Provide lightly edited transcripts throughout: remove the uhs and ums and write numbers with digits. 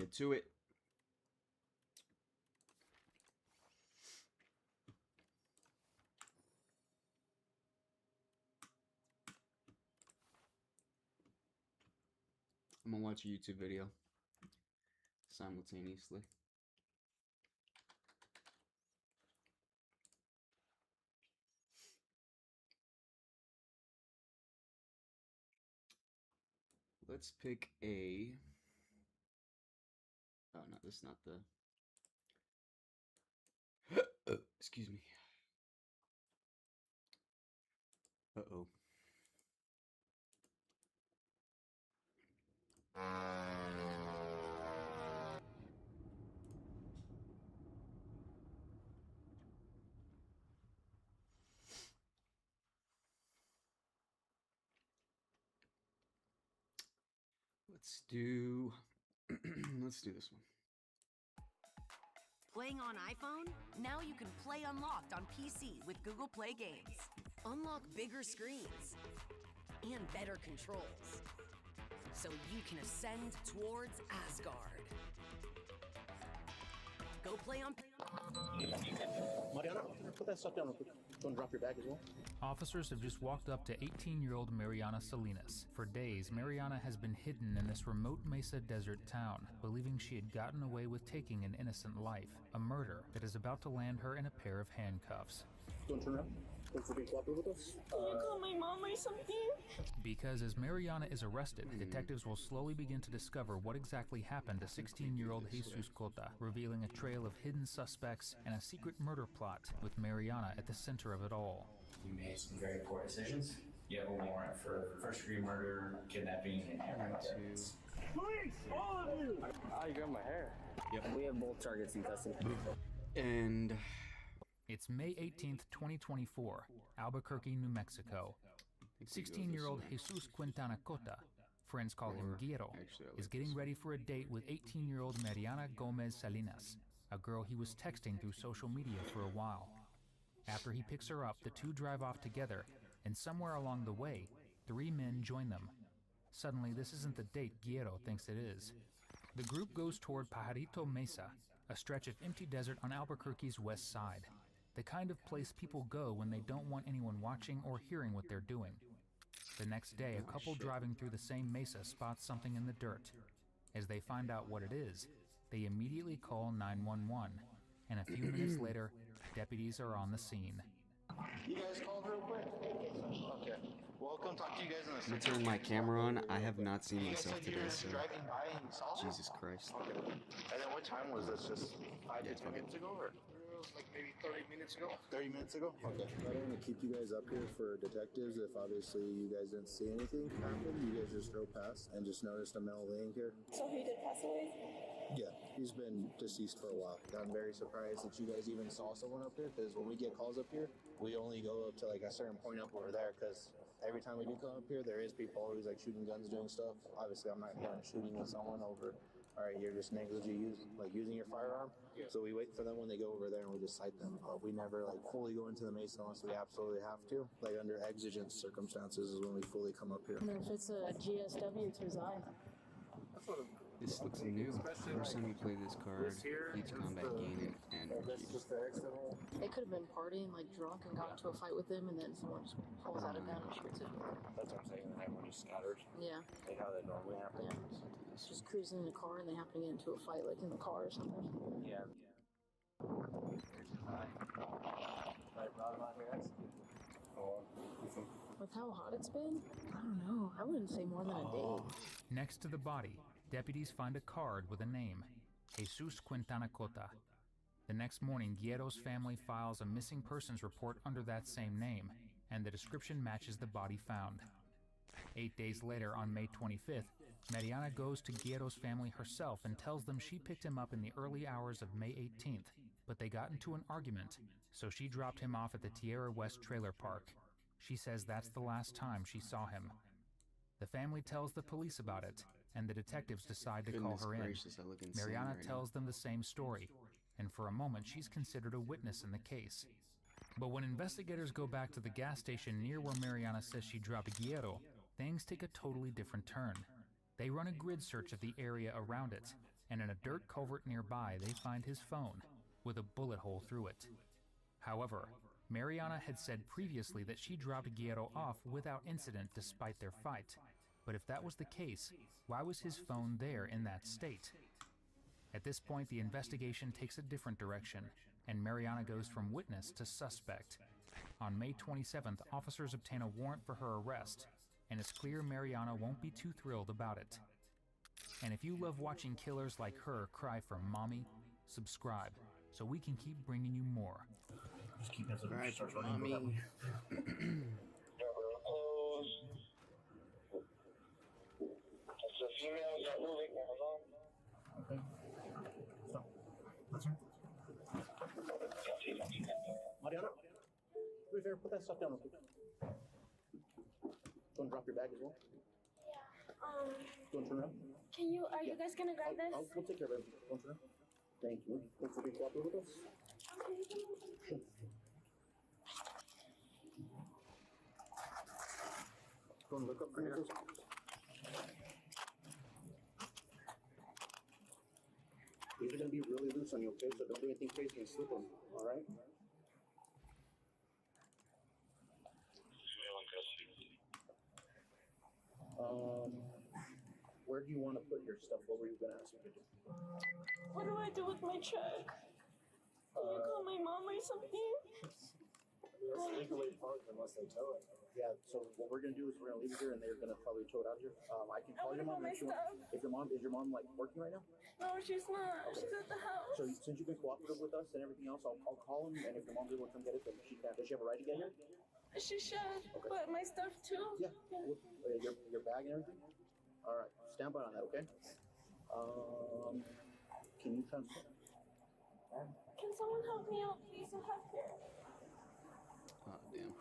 get to it. I'm gonna watch a YouTube video simultaneously. Let's pick a... Oh, no, this is not the... Excuse me. Uh-oh. Let's do this one. Playing on iPhone? Now you can play Unlocked on PC with Google Play Games. Unlock bigger screens and better controls, so you can ascend towards Asgard. Go play on... Mariana, put that stuff down real quick. Don't drop your bag as well. Officers have just walked up to 18-year-old Mariana Salinas. For days, Mariana has been hidden in this remote mesa desert town, believing she had gotten away with taking an innocent life, a murder that is about to land her in a pair of handcuffs. Don't turn around. Don't forget to cooperate with us. Can you call my mom or something? Because as Mariana is arrested, detectives will slowly begin to discover what exactly happened to 16-year-old Jesus Cota, revealing a trail of hidden suspects and a secret murder plot with Mariana at the center of it all. You made some very poor decisions. You have a warrant for first-degree murder, kidnapping, and Police! All of you! Oh, you grabbed my hair. Yep. We have both targets in custody. And It's May 18th, 2024, Albuquerque, New Mexico. 16-year-old Jesus Quintana Cota, friends call him Guero, is getting ready for a date with 18-year-old Mariana Gomez Salinas, a girl he was texting through social media for a while. After he picks her up, the two drive off together, and somewhere along the way, 3 men join them. Suddenly, this isn't the date Guero thinks it is. The group goes toward Pajarito Mesa, a stretch of empty desert on Albuquerque's west side, the kind of place people go when they don't want anyone watching or hearing what they're doing. The next day, a couple driving through the same mesa spots something in the dirt. As they find out what it is, they immediately call 911, and a few minutes later, deputies are on the scene. You guys called real quick? Okay. Well, I'll come talk to you guys in a I'm gonna second. turn my camera on. I have not seen You guys myself said you today, were so driving by and you saw it? Jesus Christ. Okay. And then what time was this? Just 5 Yeah, to 10 minutes ago? Or? It was like maybe 30 minutes ago. 30 minutes ago? Okay. I don't want to keep you guys up here for detectives if obviously you guys didn't see anything happen. You guys just drove past and just noticed a male laying here. So he did pass away? Yeah, he's been deceased for a while. I'm very surprised that you guys even saw someone up here because when we get calls up here, we only go up to like a certain point up over there because every time we do come up here, there is people always like shooting guns, doing stuff. Obviously, I'm not going shooting with someone over. All right, you're just negligent using your firearm. Yeah. So we wait for them when they go over there and we just cite them. But we never like fully go into the mesa unless we absolutely have to. Like under exigent circumstances is when we fully come up here. And if it's a GSW, it's resign. This looks new. First time you play this card, each combat gain and That's just the external. They could have been partying, like drunk, and got into a fight with him, and then someone just pulls out a gun and shoots him. That's what I'm saying. And everyone just scattered. Yeah. Like how that normally happens. Yeah. Just cruising in a car, and they happen to get into a fight, like in the car or something. Yeah. With how hot it's been, I don't know. I wouldn't say more than a day. Next to the body, deputies find a card with a name, Jesus Quintana Cota. The next morning, Guero's family files a missing persons report under that same name, and the description matches the body found. 8 days later, on May 25th, Mariana goes to Guero's family herself and tells them she picked him up in the early hours of May 18th, but they got into an argument, so she dropped him off at the Tierra West trailer park. She says that's the last time she saw him. The family tells the police about it, and the detectives decide to call her in. gracious, I look insane Mariana right tells them the same story, and for a moment she's considered a witness in the case. But when investigators go back to the gas station near where Mariana says she dropped Guero, things take a totally different turn. They run a grid search of the area around it, and in a dirt culvert nearby they find his phone, with a bullet hole through it. However, Mariana had said previously that she dropped Guerrero off without incident despite their fight. But if that was the case, why was his phone there in that state? At this point, the investigation takes a different direction, and Mariana goes from witness to suspect. On May 27th, officers obtain a warrant for her arrest, and it's clear Mariana won't be too thrilled about it. And if you love watching killers like her cry for mommy, subscribe so we can keep bringing you more. Just keep it. Alright, mommy. Okay. So, that's her. Mariana, wait there, put that stuff down real quick. Go and drop your bag as well. Don't turn around. Are you guys gonna grab this? We'll take care of everything. Don't turn around. Thank you. Thanks for being cooperative with us. Go and look up for your These are going to be really loose on you, okay? So don't do anything crazy and slip them, alright? Where do you want to put your stuff? What were you going to ask me to do? What do I do with my check? Can you call my mom or something? It's legally parked unless they tow it. Yeah, so what we're going to do is we're going to leave it here and they're going to probably tow it out here. I can call your mom if you want. If your mom like working right now? No, she's not. Okay. She's at the house. So since you've been cooperative with us and everything else, I'll call him, and if your mom's able to come get it, then she can. Does she have a right to get here? She should, Okay. but my stuff too. Yeah. Your bag and everything? All right. Stand by on that, okay? Can you transfer? Can someone help me out, please? I have here. Oh, damn.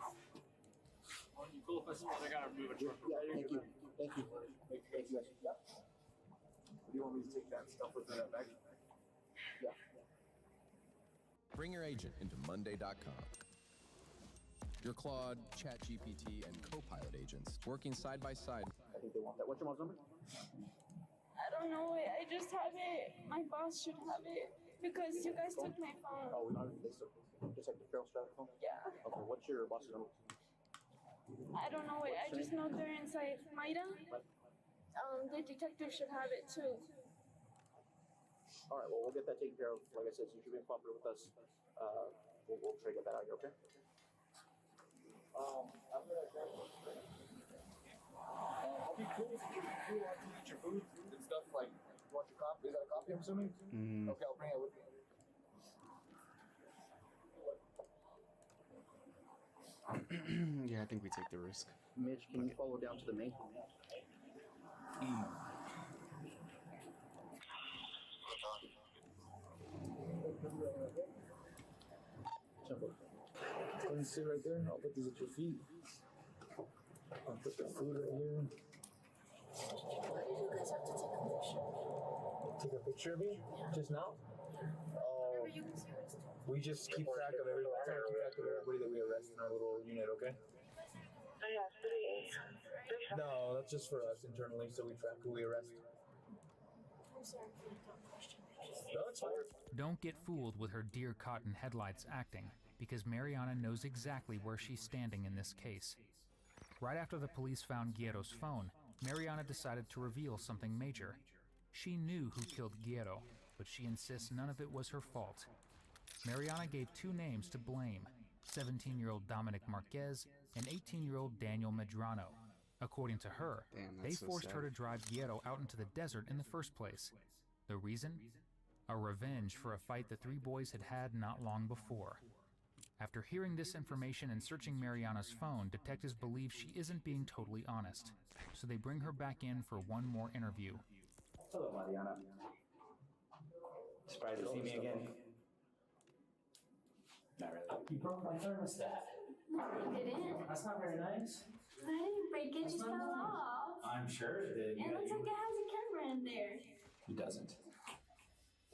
You cool if I gotta move a truck? Yeah, thank you. Thank you. Thank you, guys. Yeah. Do you want me to take that stuff with that bag? Yeah. Bring your agent into Monday.com. Your Claude, ChatGPT, and Copilot agents working side by side. I think they want that. What's your mom's number? I don't know it. I just have it. My boss should have it because you guys took my phone. Oh, we don't have this. Just like the Carol Stratton phone? Yeah. Okay, what's your boss's number? I don't know it. I just know they're inside. Maida? The detective should have it too. All right, well, we'll get that taken care of. Like I said, since you've been cooperative with us, we'll try to get that out here, okay? I'll be cool if you want to eat your food and stuff. Like, you want your coffee? Is that a coffee, I'm assuming? Mm. Okay, I'll bring it with me. Yeah, I think we take the risk. Mitch, can you follow down to the main? Simple. Go and sit right there. I'll put these at your feet. I'll put the food right here. Why did you guys have to take a picture of me? Take a picture of me? Just now? Oh, Whenever you guys arrested me. we just keep track of everybody. Try to keep track of everybody that we arrest in our little unit, okay? No, that's just for us internally, so we track who we arrest. I'm sorry for the dumb question. No, it's fine. Don't get fooled with her deer cotton headlights acting, because Mariana knows exactly where she's standing in this case. Right after the police found Guerrero's phone, Mariana decided to reveal something major. She knew who killed Guerrero, but she insists none of it was her fault. Mariana gave two names to blame, 17-year-old Dominic Marquez and 18-year-old Daniel Medrano. According to her, they forced her to drive Guerrero out into the desert in the first place. The reason? A revenge for a fight the three boys had had not long before. After hearing this information and searching Mariana's phone, detectives believe she isn't being totally honest, so they bring her back in for one more interview. Hello, Mariana. Surprised to see me again? Not really. You broke my thermostat. No, I didn't. That's not very nice. I didn't break it. It just fell off. I'm sure it did. It looks like it has a camera in there. It doesn't.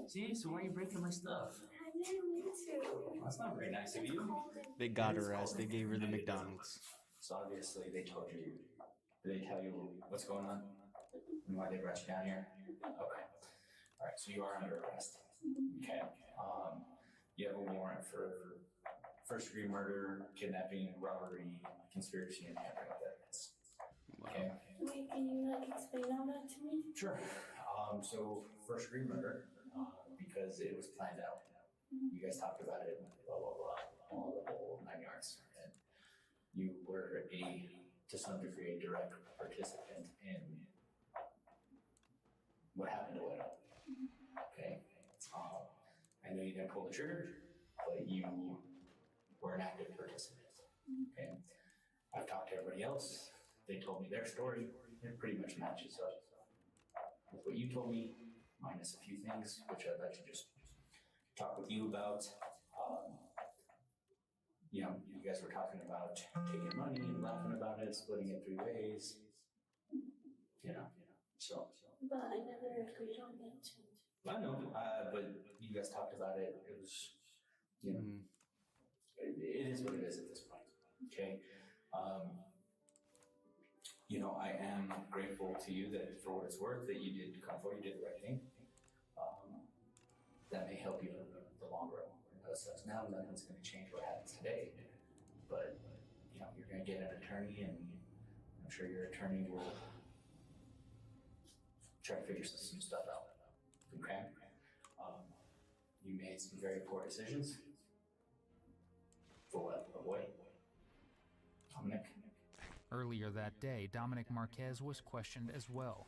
See, so why are you breaking my stuff? I didn't mean to. That's not very nice of you. They got her ass. They gave her the McDonald's. So obviously they told you. Did they tell you what's going on? And why they brought you down here? Okay. All right, so you are under arrest. Okay. You have a warrant for first-degree murder, kidnapping, robbery, conspiracy, and tampering with evidence. Okay. Wait, can you like explain all that to me? Sure. So first-degree murder, because it was planned out. You guys talked about it, blah blah blah, all the whole 9 yards, and you were to some degree, a direct participant in what happened to Widow. Okay. I know you didn't pull the trigger, but you were an active participant. Okay. I've talked to everybody else. They told me their story. It pretty much matches up with what you told me, minus a few things, which I'd like to just talk with you about. You guys were talking about taking money and laughing about it, splitting it 3 ways. So. But I never agreed on that. I know, but you guys talked about it. It was, it is what it is at this point. Okay. I am grateful to you that for what it's worth that you did come forward, you did the right thing. That may help you in the long run. As now, nothing's going to change what happens today. But, you're going to get an attorney, and I'm sure your attorney will try to figure some stuff out. Okay? You made some very poor decisions. For what? For what? Dominic? Earlier that day, Dominic Marquez was questioned as well.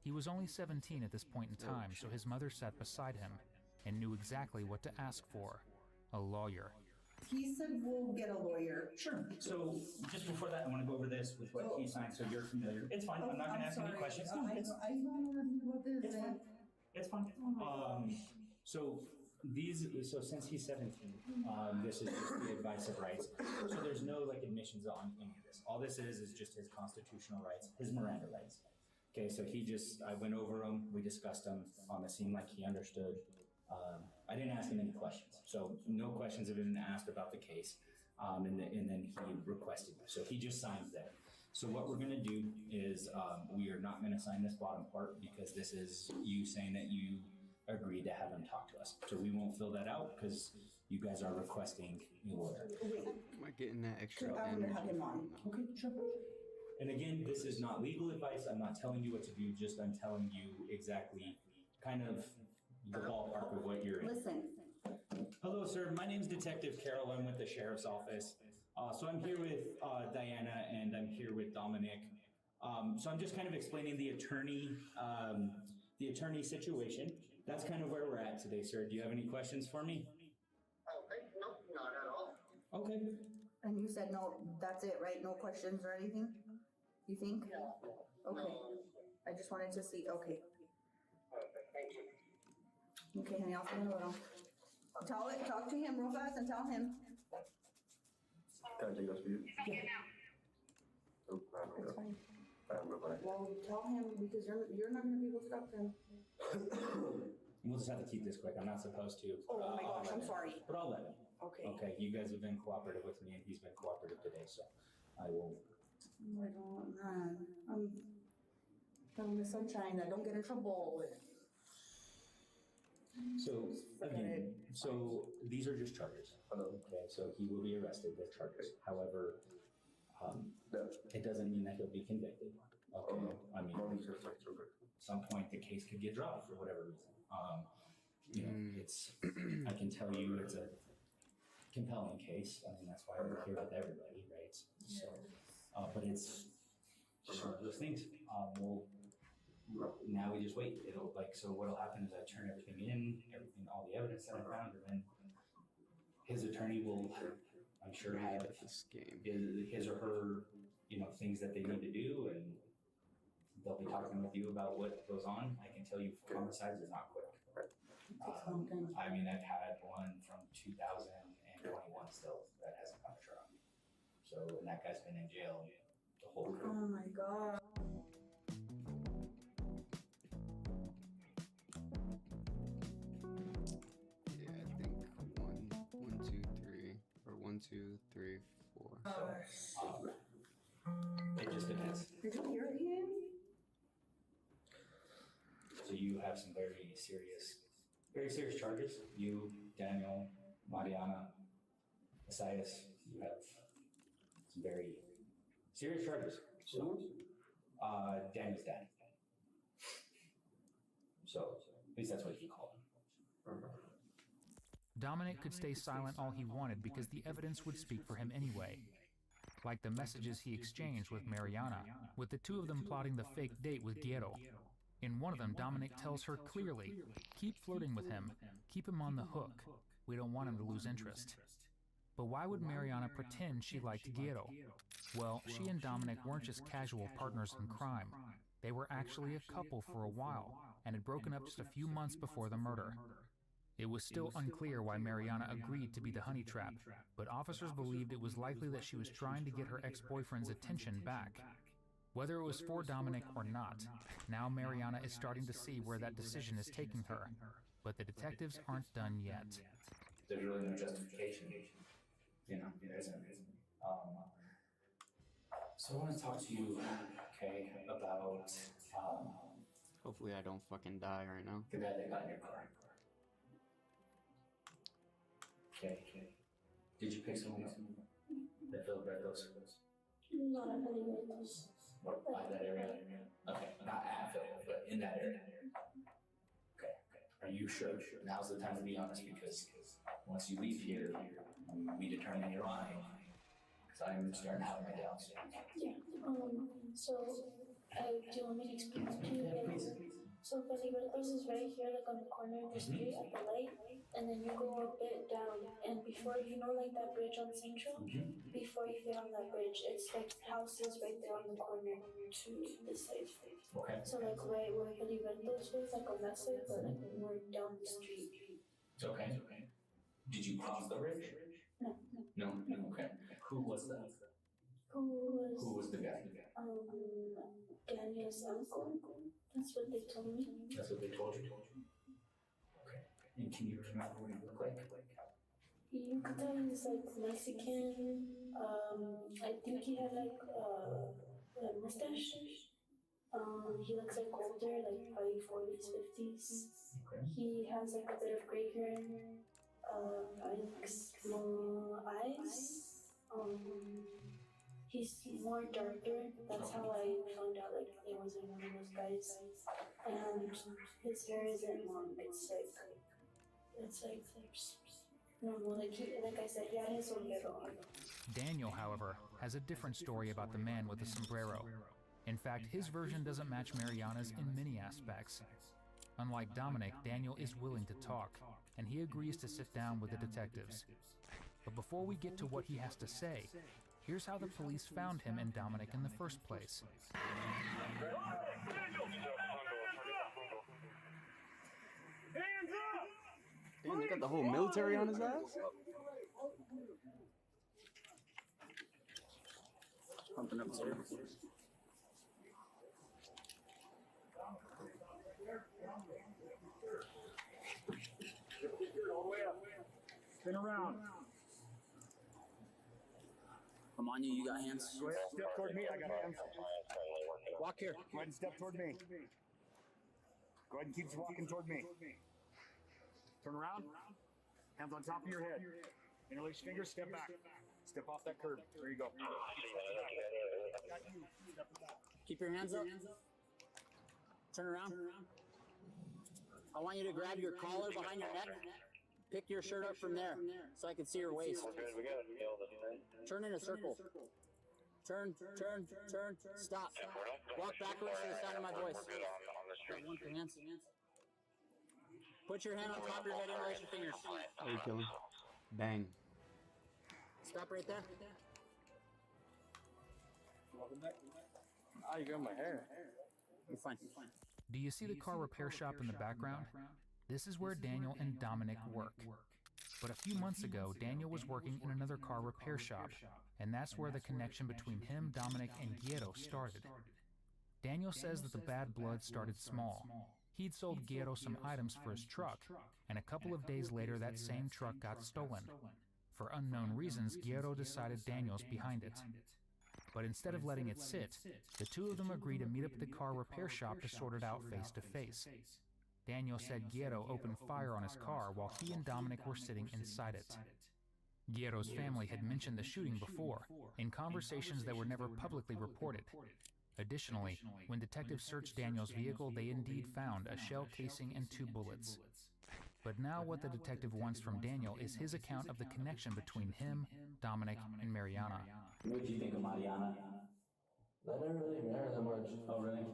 He was only 17 at this point in time, so his mother sat beside him and knew exactly what to ask for: a lawyer. He said we'll get a lawyer. Sure. So just before that, I want to go over this with what he signed so you're familiar. It's fine. I'm not going to ask any questions. I don't know anything about this. It's fine. It's fine. So since he's 17, this is just the advice of rights. So there's no admissions on any of this. All this is just his constitutional rights, his Miranda rights. Okay, so I went over them, we discussed them. It seemed like he understood. I didn't ask him any questions. So no questions have been asked about the case. And then he requested. So he just signs there. So what we're going to do is we are not going to sign this bottom part because this is you saying that you agreed to have him talk to us. So we won't fill that out because you guys are requesting a lawyer. Am I getting that extra I'm going to have him on. Okay, sure. And again, this is not legal advice. I'm not telling you what to do. Just I'm telling you exactly kind of the ballpark of what you're in. Listen. Hello, sir. My name's Detective Carol. I'm with the Sheriff's Office. So I'm here with Diana and I'm here with Dominic. So I'm just kind of explaining the attorney situation. That's kind of where we're at today, sir. Do you have any questions for me? Okay, no, not at all. Okay. And you said no, that's it, right? No questions or anything? You think? Yeah. Okay. No. I just wanted to see, okay. Perfect, thank you. Okay, honey, I'll send a little. Talk to him real fast and tell him. Can I take those for you? Oh, It's fine. bye. Well, tell him because you're not gonna be able to talk to him. We'll just have to keep this quick. I'm not supposed to. Oh my I'll gosh, let I'm him. sorry. But I'll let him. Okay. Okay, you guys have been cooperative with me and he's been cooperative today, so I will. Oh my God, man. I'm the sunshine. I don't get in trouble. So again, these are just charges. Okay, so he will be arrested with charges. However, it doesn't mean that he'll be convicted. Okay, I mean, at some point the case could get dropped for whatever reason. It's I can tell you it's a compelling case. I mean, that's why we're here with everybody, right? So, but it's just one of those things. Now we just wait. So what'll happen is I turn everything in, all the evidence that I found, and then his attorney will, I'm sure, have his or her, things that they need to do, and they'll be talking with you about what goes on. I can tell you, homicides is not quick. I mean, I've had one from 2021 still that hasn't come to trial. So, and that guy's been in jail the whole career. Oh my God. Yeah, I think 1, 2, 3, or 1, 2, 3, 4. It just depends. Did you hear him? So you have some very serious charges. You, Daniel, Mariana, Messias, you have some very serious charges. So, Daniel's dad. So, at least that's what he called him. Dominic could stay silent all he wanted because the evidence would speak for him anyway. Like the messages he exchanged with Mariana, with the two of them plotting the fake date with Guerrero. In one of them, Dominic tells her clearly, keep flirting with him, keep him on the hook. We don't want him to lose interest. But why would Mariana pretend she liked Guerrero? Well, she and Dominic weren't just casual partners in crime. They were actually a couple for a while, and had broken up just a few months before the murder. It was still unclear why Mariana agreed to be the honey trap, but officers believed it was likely that she was trying to get her ex-boyfriend's attention back. Whether it was for Dominic or not, now Mariana is starting to see where that decision is taking her, but the detectives aren't done yet. There's really no justification, there isn't. So I want to talk to you, okay, about Hopefully I don't fucking die right now. the guy that got in your car. Okay. Did you pick someone up that filled red those? Not really those. What, by that area? Okay, not at Phil, but in that area. Okay. Are you sure? Now's the time to be honest, because once you leave here, we determine you're lying. Because I'm starting to have my doubts. Yeah. So, do you want me to explain it to you? Yeah, please. So, Palibertos is right here, like on the corner of the street at the light, and then you go a bit down, and before you know, like that bridge on Central, before you get on that bridge, it's like houses right there on the corner to this side. Okay. So, like right where Palibertos was, like on that side, but like more down the street. Okay. Did you cross the bridge? No. Okay. Who was that? Who was the guy? Daniel's uncle. That's what they told me. That's what they told you? Okay. And can you remember what he looked like? You could tell he was like Mexican. I think he had like a mustache. He looks like older, like probably 40s, 50s. Okay. He has like a bit of gray hair. I think small eyes. He's more darker. That's how I found out like he wasn't one of those guys. And his hair isn't long. It's like normal. Like I said, he had his sombrero on. Daniel, however, has a different story about the man with the sombrero. In fact, his version doesn't match Mariana's in many aspects. Unlike Dominic, Daniel is willing to talk, and he agrees to sit down with the detectives. But before we get to what he has to say, here's how the police found him and Dominic in the first place. Damn, they got the whole military on his ass? Pumping up there. Spin around. Come on, you got hands? Go ahead, step toward me. I got hands. Walk here. Go ahead and step toward me. Go ahead and keep walking toward me. Turn around. Hands on top of your head. Interlace your fingers. Step back. Step off that curb. There you go. Keep your hands up. Turn around. I want you to grab your collar behind your neck. Pick your shirt up from there so I can see your waist. Turn in a circle. Turn. Stop. Walk backwards to the sound of my voice. Hands. Put your hand on top of your head and raise your fingers. How you killing? Bang. Stop right there. Oh, you got my hair. You're fine. Do you see the car repair shop in the background? This is where Daniel and Dominic work. But a few months ago, Daniel was working in another car repair shop, and that's where the connection between him, Dominic, and Guerrero started. Daniel says that the bad blood started small. He'd sold Guerrero some items for his truck, and a couple of days later that same truck got stolen. For unknown reasons, Guerrero decided Daniel's behind it. But instead of letting it sit, the two of them agreed to meet up at the car repair shop to sort it out face to face. Daniel said Guerrero opened fire on his car while he and Dominic were sitting inside it. Guerrero's family had mentioned the shooting before, in conversations that were never publicly reported. Additionally, when detectives searched Daniel's vehicle, they indeed found a shell casing and 2 bullets. But now what the detective wants from Daniel is his account of the connection between him, Dominic, and Mariana. What do you think of Mariana? I never really met her that much. Oh, really?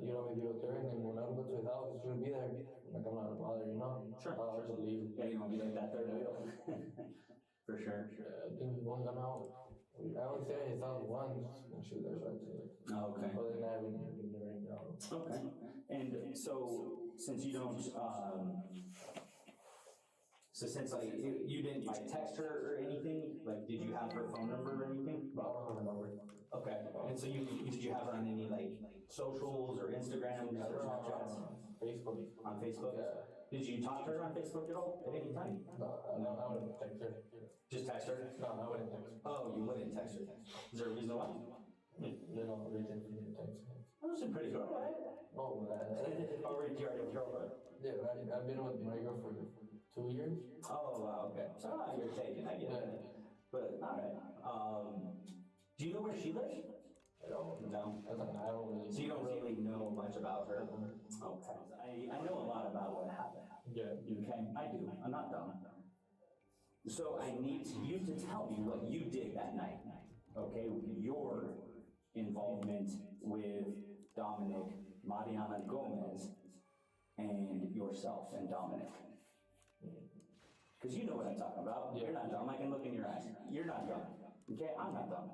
You know, maybe with her, and then when I would go to his house, she would be there. Like, I'm not a bother, you know? Sure. I'll just leave. Yeah, you want to be like that third wheel? For sure. I think we've only gone out. I only stayed at his house once when she was there, so I'd say. Oh, okay. Other than that, we never hang out. Okay. And so, since you don't, so since like you didn't like text her or anything, like did you have her phone number or anything? I don't have her number. Okay. And so did you have her on any like socials or Instagram or Snapchats? Facebook. On Facebook? Yeah. Did you talk to her on Facebook at all at any time? No, I wouldn't text her. Just text her? No, I wouldn't text her. Oh, you wouldn't text her. Is there a reason why? You know, reason for me to text her. That was a pretty good one. Oh, Already your girlfriend? Yeah, I've been with my girl for 2 years. Oh, wow, okay. So you're taken, I get it. But, alright. Do you know where she lives? I don't. No? I don't really. So you don't really know much about her? Okay. I know a lot about what happened. Yeah. Okay, I do. I'm not dumb. So I need you to tell me what you did that night. Okay, your involvement with Dominic, Mariana Gomez, and yourself and Dominic. Because you know what I'm talking about. You're not dumb. I can look in your eyes. You're not dumb. Okay, I'm not dumb.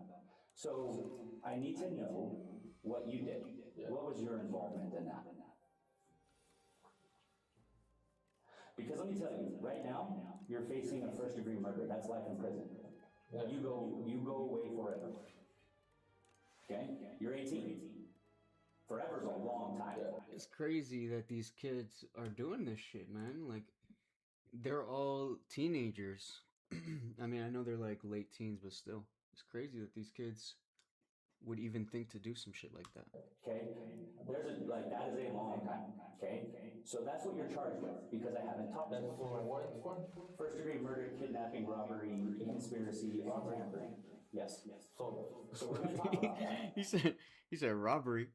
So I need to know what you did. What was your involvement in that? Because let me tell you, right now, you're facing a first-degree murder. That's life in prison. You go away forever. Okay? You're 18. Forever's a long time. It's crazy that these kids are doing this shit, man. Like, they're all teenagers. I mean, I know they're like late teens, but still, it's crazy that these kids would even think to do some shit like that. Okay? That is a long time. Okay? So that's what you're charged with, because I haven't talked to you. That's for what? First degree murder, kidnapping, robbery, conspiracy, and tampering. Yes. So we're gonna talk about that. he said robbery.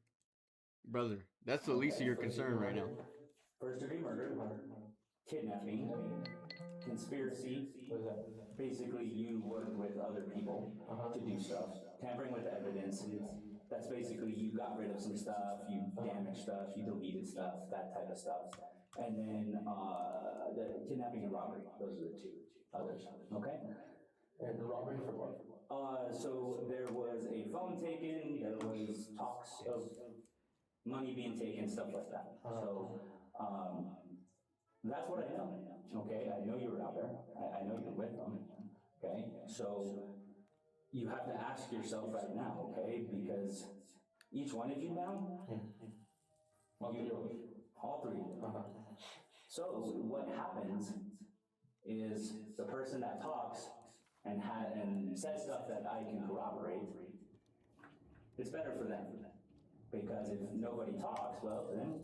Brother, that's the least of your concern right now. First degree murder, kidnapping, conspiracy. What is that? Basically, you work with other people to do stuff. Tampering with evidence. That's basically you got rid of some stuff, you damaged stuff, you deleted stuff, that type of stuff. And then the kidnapping and robbery. Those are the two others. Okay? And the robbery for what? So there was a phone taken, there was talks of money being taken, stuff like that. So that's what I know. Okay, I know you were out there. I know you're with them. Okay, so you have to ask yourself right now, okay, because each one of you now, all three. So what happens is the person that talks and says stuff that I can corroborate, it's better for them. Because if nobody talks, well, then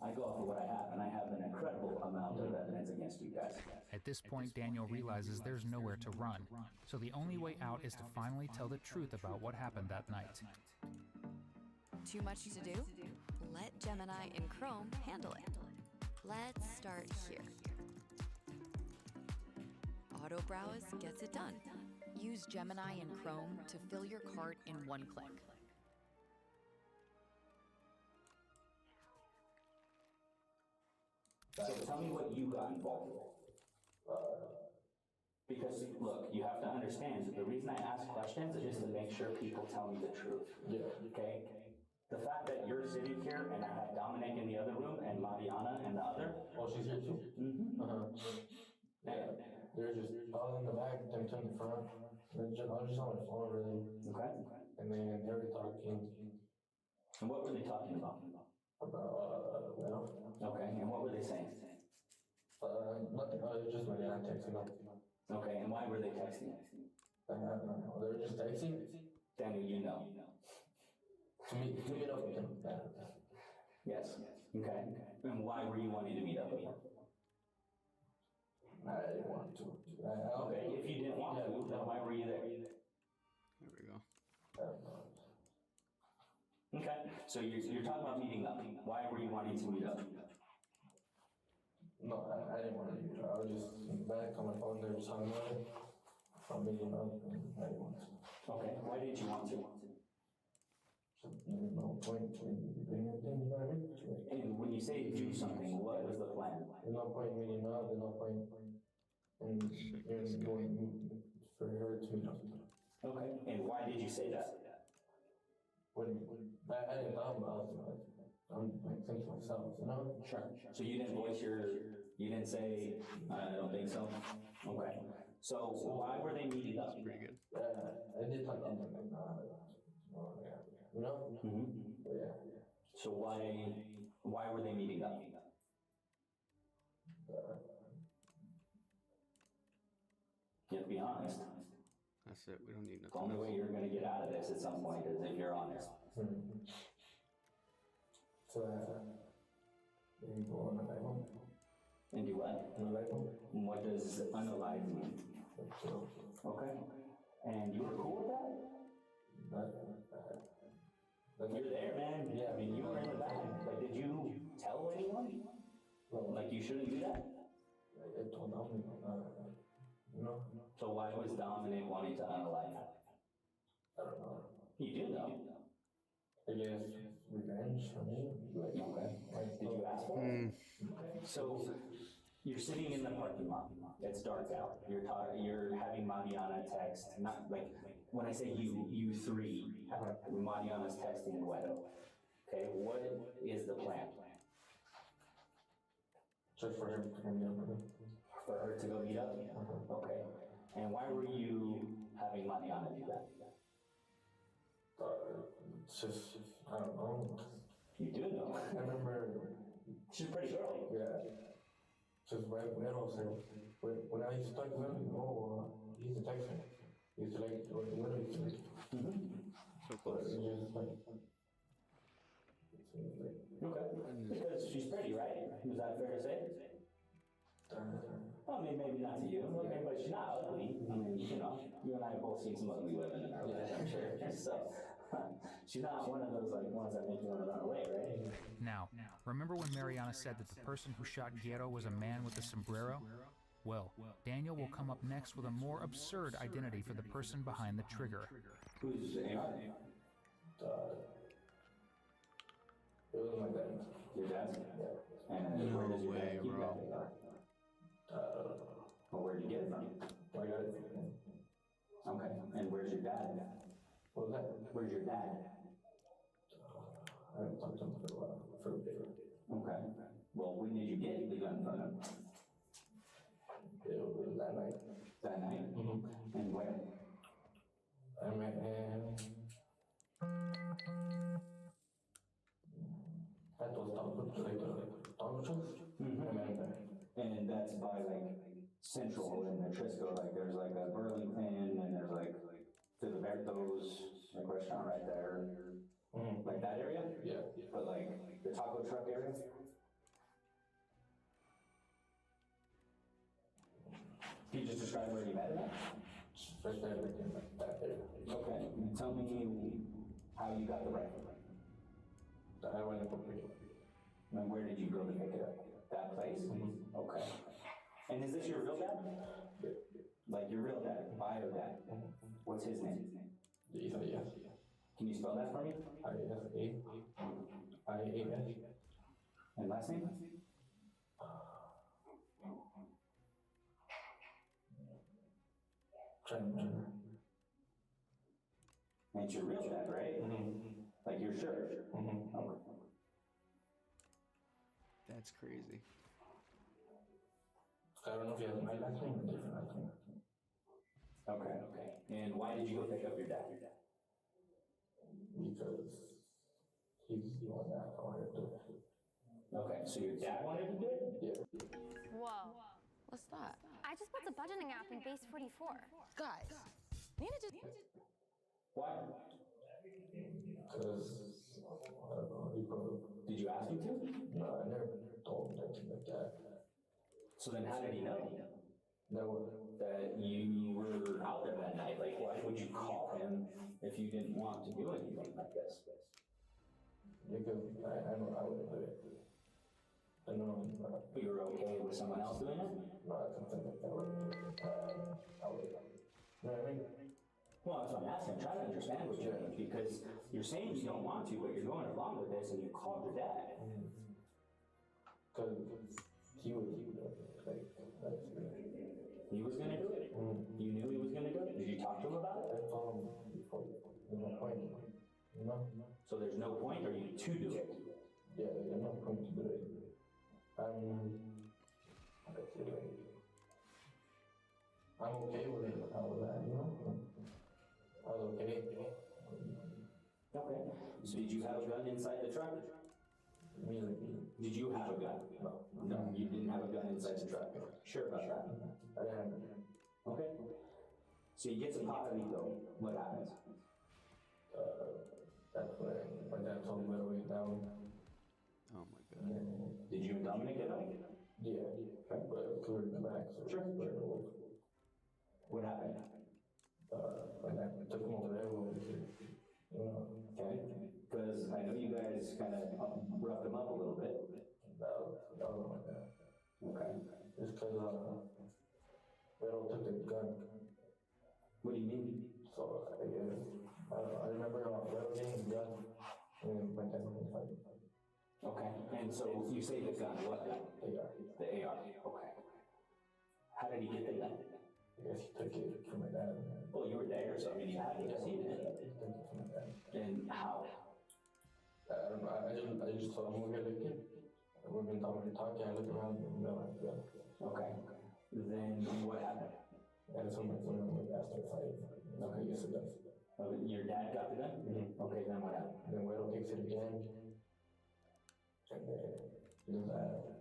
I go off of what I have, and I have an incredible amount of evidence against you guys. At this point, Daniel realizes there's nowhere to run, so the only way out is to finally tell the truth about what happened that night. Too much to do? Let Gemini and Chrome handle it. Let's start here. Auto Browse gets it done. Use Gemini and Chrome to fill your cart in one click. So tell me what you got involved with. Because, look, you have to understand, the reason I ask questions is just to make sure people tell me the truth. Yeah. Okay? The fact that you're sitting here and I have Dominic in the other room and Mariana in the other. Oh, she's here too? Mm-hmm. Yeah. They're just all in the back, them two in the front. I was just on the phone, really. Okay. And then they were talking. And what were they talking about? Well. Okay, and what were they saying? Nothing. It was just my dad texting them. Okay, and why were they texting? I don't know. They were just texting. Daniel, you know. To me, no. Yes. Okay. And why were you wanting to meet up with him? I didn't want to. Okay, if you didn't want to, then why were you there? There we go. Okay, so you're talking about meeting up. Why were you wanting to meet up? No, I didn't want to do it. I was just back on my phone there just talking about it. I'm meeting up and I didn't want to. Okay, why didn't you want to? There's no point in doing anything, you know what I mean? And when you say do something, what was the plan? There's no point in meeting up, there's no point in going for her to meet up. Okay, and why did you say that? When I didn't know about it, I'm like thinking myself, you know? Sure. So you didn't voice you didn't say, I don't think so? Okay. So why were they meeting up? Pretty good. I did talk about it, you know? Mm-hmm. Yeah. So why were they meeting up? You have to be honest. That's it. We don't need The nothing only else. way you're gonna get out of this at some point is if you're honest. So, you go on a night home. And do what? On a night home? And what does unalive mean? Okay. And you were cool with that? You're there, man. Yeah, I mean, you were in the back. Like, did you tell anyone? Like, you shouldn't do that? I told them, you know? So why was Dominic wanting to unalive? I don't know. You do know. I guess revenge for me. Like, Okay. Did you ask for it? So you're sitting in the parking lot. It's dark out. You're having Mariana text. Not like when I say you three, Mariana's texting Wedo. Okay, what is the plan? Just for him to come down with him. For her to go meet up? Okay. And why were you having Mariana do that? It's just, I don't know. You do know. I remember. She's a pretty girl. Yeah. Just when I was there, when I used to talk to him, he used to text me. He used to like, when I used to like. So close. Okay. Because she's pretty, right? Is that fair to say? Well, I mean, maybe not to you, okay, but she's not ugly. I mean, you know, you and I have both seen some ugly women in our lives, I'm sure. So, she's not one of those like ones that make you want to run away, right? Now, remember when Mariana said that the person who shot Guerrero was a man with a sombrero? Well, Daniel will come up next with a more absurd identity for the person behind the trigger. Who's AR? It was my dad. Your dad's? Yeah. And where does your way, dad keep bro. that AR? Well, where'd you get it from? I got it. Okay, and where's your dad? What was that? Where's your dad? I haven't talked to him for a while, for a bit. Okay. Well, when did you get the gun from him? It was that night. That night? And where? I met him at those taco, like the taco trucks. I met him there. And that's by like Central and the Trisco, like there's like a Burlington and there's like Filiberto's, like restaurant right there. Like that area? Yeah. But like the taco truck area? Can you just describe where you met him at? Right there, like that area. Okay, and tell me how you got the rifle. I went to go pick it up. And where did you go to pick it up? That place? Okay. And is this your real dad? Like your real dad, bio dad? What's his name? Yes. Can you spell that for me? I-A-S. And last name? Trent. And it's your real dad, right? Like you're sure? Okay. That's crazy. I don't know if you have my last name or different last name. Okay. And why did you go pick up your dad? Because he's the one that wanted to do it. Okay, so your dad wanted to do it? Yeah. Whoa. What's that? I just built a budgeting app in Base 44. Guys, Nina just... Why? Because, I don't know, Did you you ask him to? No, I never told him anything like that. So then how did he know? No, That you were out there that night? Like, why would you call him if you didn't want to do anything like this? because I know I wouldn't do it. I know. But you were okay with someone else doing it? No, something like that. I would. You know what I mean? Well, that's what I'm asking. I'm trying to understand what you're doing, because you're saying you don't want to, but you're going along with this, and you called your dad. Because he was like, he was gonna do it. You knew he was gonna do it. Did you talk to him about it? I told him before. There's no point. You know? So there's no point, or you to do it? Yeah, there's no point to do it. I'm okay with it. How was that? You know? I was okay. Okay. So did you have a gun inside the truck? Did you have a gun? No, you didn't have a gun inside the truck. Sure about that? I didn't have a gun. Okay. So you get some papelito. What happens? That's when my dad told me to wait down. Oh my god. Did you and Dominic get up? Yeah, but cleared the back. So Sure. What happened? When I took him over there, Okay. Because I know you guys kind of roughed him up a little bit. that was my dad. Okay. Just because Riddle took the gun. What do you mean? So I remember Riddle getting the gun and my dad was like, Okay. And so you say the gun, what gun? AR. The AR. Okay. How did he get the gun? I guess he took it from my dad. Well, you were there, so I mean, you had to have seen it. He took it from my dad. And how? I don't know. I just told him we're gonna look at. We've been talking. I look around and gun. Okay. Then what happened? And so my dad started fighting. Okay, yes it does. Your dad got the gun? Okay, then what happened? Then Riddle takes it again. And then there's that.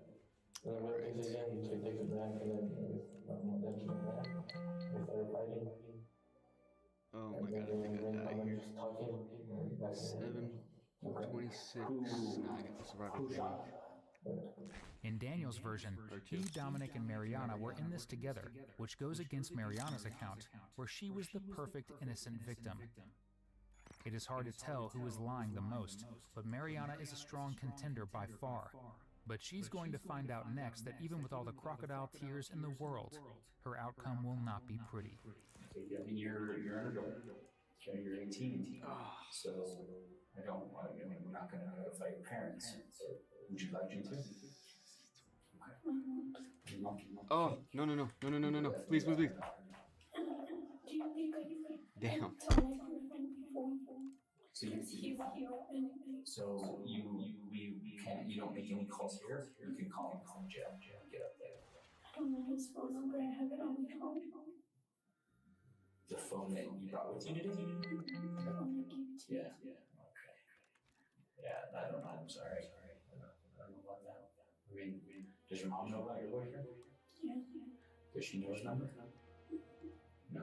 And then Riddle takes it again, so he takes it back, and then there's nothing more tension than that. They started fighting. Oh my god, I think I die here. Just talking. 7:26. Nah, I got this right. Who shot? In Daniel's version, he, Dominic, and Mariana were in this together, which goes against Mariana's account, where she was the perfect innocent victim. It is hard to tell who is lying the most, but Mariana is a strong contender by far. But she's going to find out next that even with all the crocodile tears in the world, her outcome will not be pretty. I mean, you're an adult. Okay, you're 18. So I don't want to, we're not going to fight your parents. Would you like me to? Oh, no. Please. Do you think I can Damn. tell my boyfriend before? So we can't, you don't make any calls here. You can call him from jail and get up there. I don't know his phone number. I have it on my phone. The phone that you brought with you today? The one I gave to you. Yeah. Okay. Yeah, I don't know. I'm sorry. I don't know about that. I mean, does your mom know about your boyfriend? Yeah. Does she know his number? No.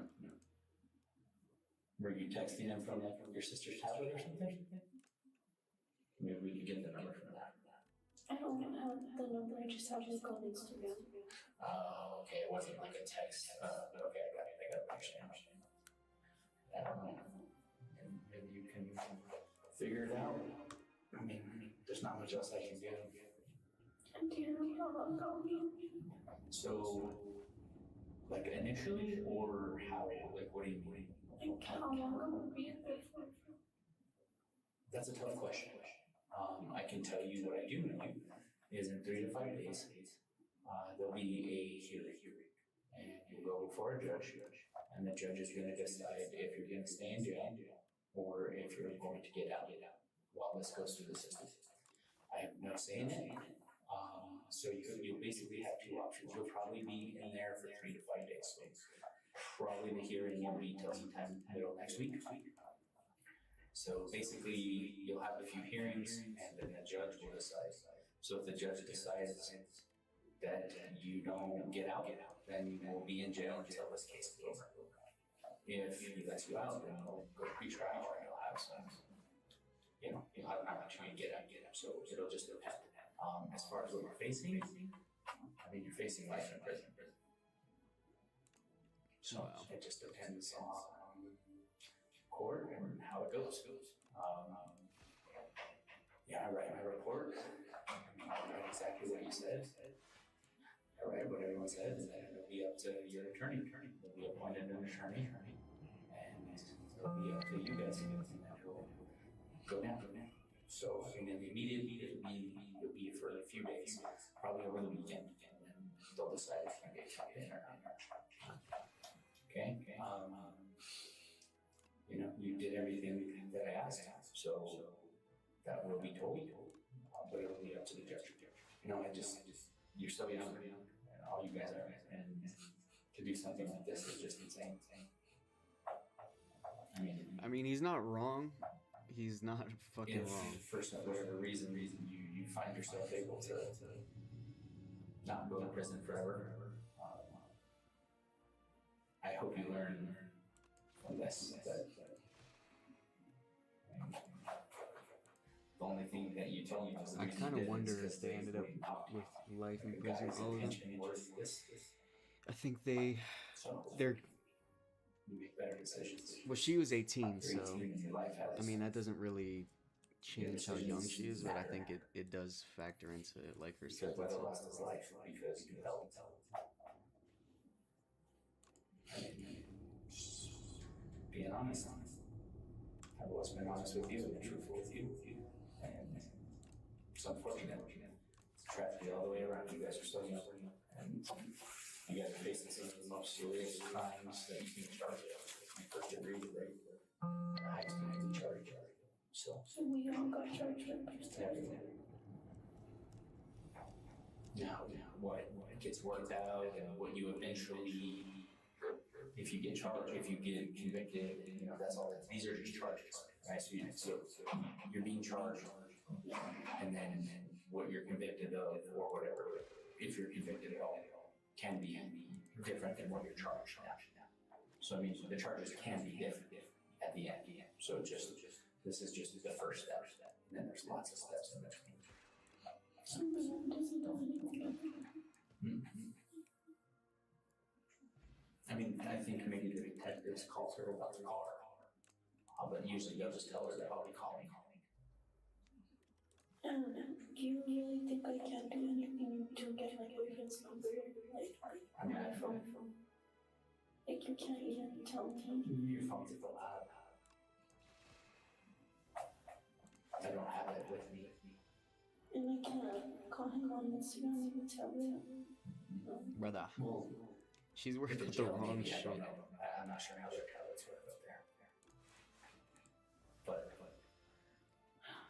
Were you texting him from your sister's tablet or something? Maybe we could get the number from that. I don't have the number. I just have his on Instagram. Oh, okay. It wasn't like a text. Okay, I got it. I understand. I don't know. Maybe you can figure it out. I mean, there's not much else I can do. And do you know how long ago? So, like initially, or how? Like, what do you mean? Like how long ago would be there for? That's a tough question. I can tell you what I do know is in 3 to 5 days, there'll be a hearing, and you'll go before a judge, and the judge is going to decide if you're going to stay in jail or if you're going to get out while this goes through the system. I have no say in it. So you basically have 2 options. You'll probably be in there for 3 to 5 days. So probably the hearing will be till sometime middle next week. So basically, you'll have a few hearings, and then the judge will decide. So if the judge decides that you don't get out, then you will be in jail until this case is over. If he lets you out, then you'll go to pretrial, and you'll have some I'm not trying to get up. So it'll just depend. As far as what you're facing, I mean, you're facing life in prison. So it just depends on court and how it goes. Yeah, I write my report. I write exactly what you said. I write what everyone said, and then it'll be up to your attorney. They'll be appointed an attorney, and it'll be up to you guys to go down. So, I mean, in the immediate, it'll be for a few days, probably over the weekend, and then they'll decide if you get cut in or not. Okay? You did everything that I asked, so that will be told, but it'll be up to the judge. You're so young, and all you guys are, and to do something like this is just insane. I mean, he's not wrong. He's not fucking wrong. For whatever reason you find yourself able to not go to prison forever, I hope you learn from this. The only thing that you tell me is I kind of wonder if they ended up with life in prison. All of them. I think they're. You make better decisions. Well, she was 18, so I mean that doesn't really change how young she is, but I think it does factor into like her sentence. Lost his life because you helped. Being honest. I've always been honest with you and truthful with you. And it's unfortunate. It's a tragedy all the way around. You guys are still young. And you guys are facing some of the most serious crimes that you can charge with. My first degree, right? The highest you can charge. So we all got charged with everything. Now, what gets worked out and what you eventually, if you get charged, if you get convicted, that's all. These are just charges, right? So you're being charged, and then what you're convicted of, or whatever, if you're convicted at all, can be different than what you're charged now. So I mean, the charges can be different at the end. So this is just the first step, and then there's lots of steps in between. I mean, I think maybe the detectives call her about the car, but usually they'll just tell her that I'll be calling. Do you really think I can't do anything to get my boyfriend's number? Like, on my phone? Like, you can't even tell me? Your phone's at the lab. I don't have it with me. And I can't call him on Instagram and tell him. Brother. She's working with the wrong shit. I'm not sure how their tablets work up there. But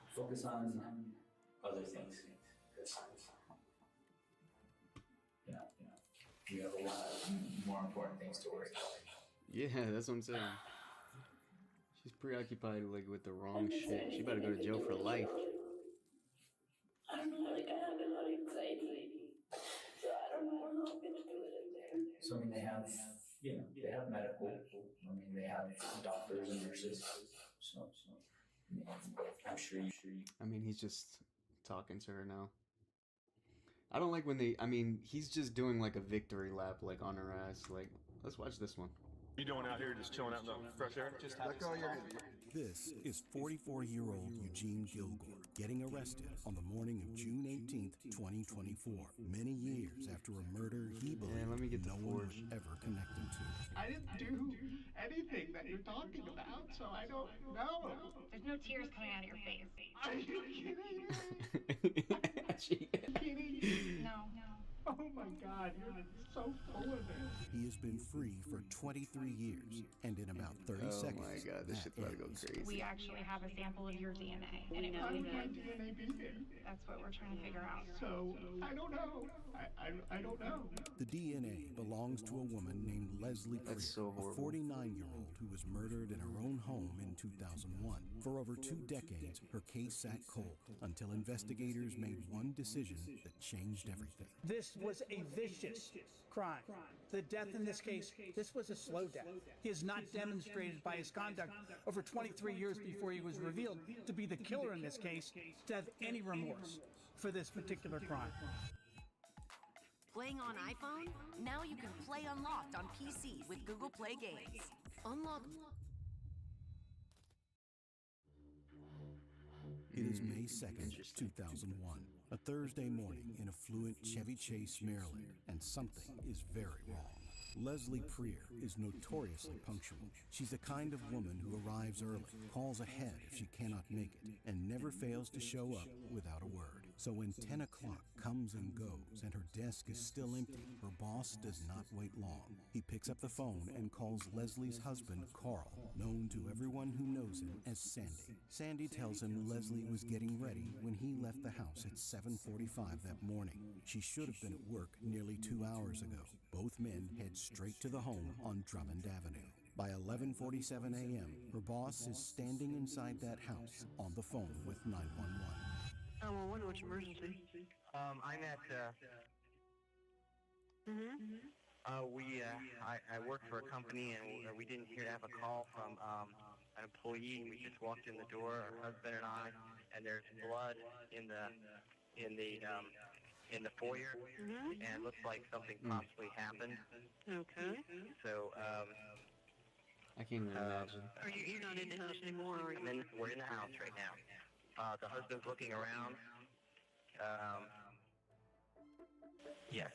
focus on other things. You have a lot more important things to worry about. Yeah, that's what I'm saying. She's preoccupied like with the wrong shit. She better go to jail for life. I don't know, like I have a lot of anxiety, so I don't know how I'm gonna do it in there. So I mean, they have medical. I mean, they have doctors and nurses. So I'm sure you. I mean, he's just talking to her now. I don't like when he's just doing like a victory lap like on her ass. Like, let's watch this one. You doing out here just chilling out in the fresh air? Just let go of your hand. This is 44-year-old Eugene Gilgore getting arrested on the morning of June 18th, 2024, many years after a murder he believed no one would ever connect him to. I didn't do anything that you're talking about, so I don't know. There's no tears coming out of your face. Are you kidding? No. Oh my God, you're so full of it. He has been free for 23 years, and in about 30 seconds, oh my God, this shit's about to go crazy. We actually have a sample of your DNA, and it How was would my DNA be there? That's what we're trying to figure out. So, I don't know. I don't know. The DNA belongs to a woman named Leslie Creer, a 49-year-old who was murdered in her own home in 2001. For over 2 decades, her case sat cold until investigators made one decision that changed everything. This was a vicious crime. The death in this case, this was a slow death. He has not demonstrated by his conduct over 23 years before he was revealed to be the killer in this case to have any remorse for this particular crime. Playing on iPhone? Now you can play Unlocked on PC with Google Play Games. Unlock. It is May 2nd, 2001, a Thursday morning in affluent Chevy Chase, Maryland, and something is very wrong. Leslie Prier is notoriously punctual. She's the kind of woman who arrives early, calls ahead if she cannot make it, and never fails to show up without a word. So when 10 o'clock comes and goes and her desk is still empty, her boss does not wait long. He picks up the phone and calls Leslie's husband, Carl, known to everyone who knows him as Sandy. Sandy tells him Leslie was getting ready when he left the house at 7:45 that morning. She should have been at work nearly 2 hours ago. Both men head straight to the home on Drummond Avenue. By 11:47 a.m., her boss is standing inside that house on the phone with 911. Well, what's emergency? I'm at, I work for a company and we didn't hear to have a call from, an employee. We just walked in the door, our husband and I, and there's blood in the foyer, and it looks like something possibly happened. Okay. So, I can't even imagine. Are you're not in the house anymore, are you? We're in the house right now. The husband's looking around. Yes.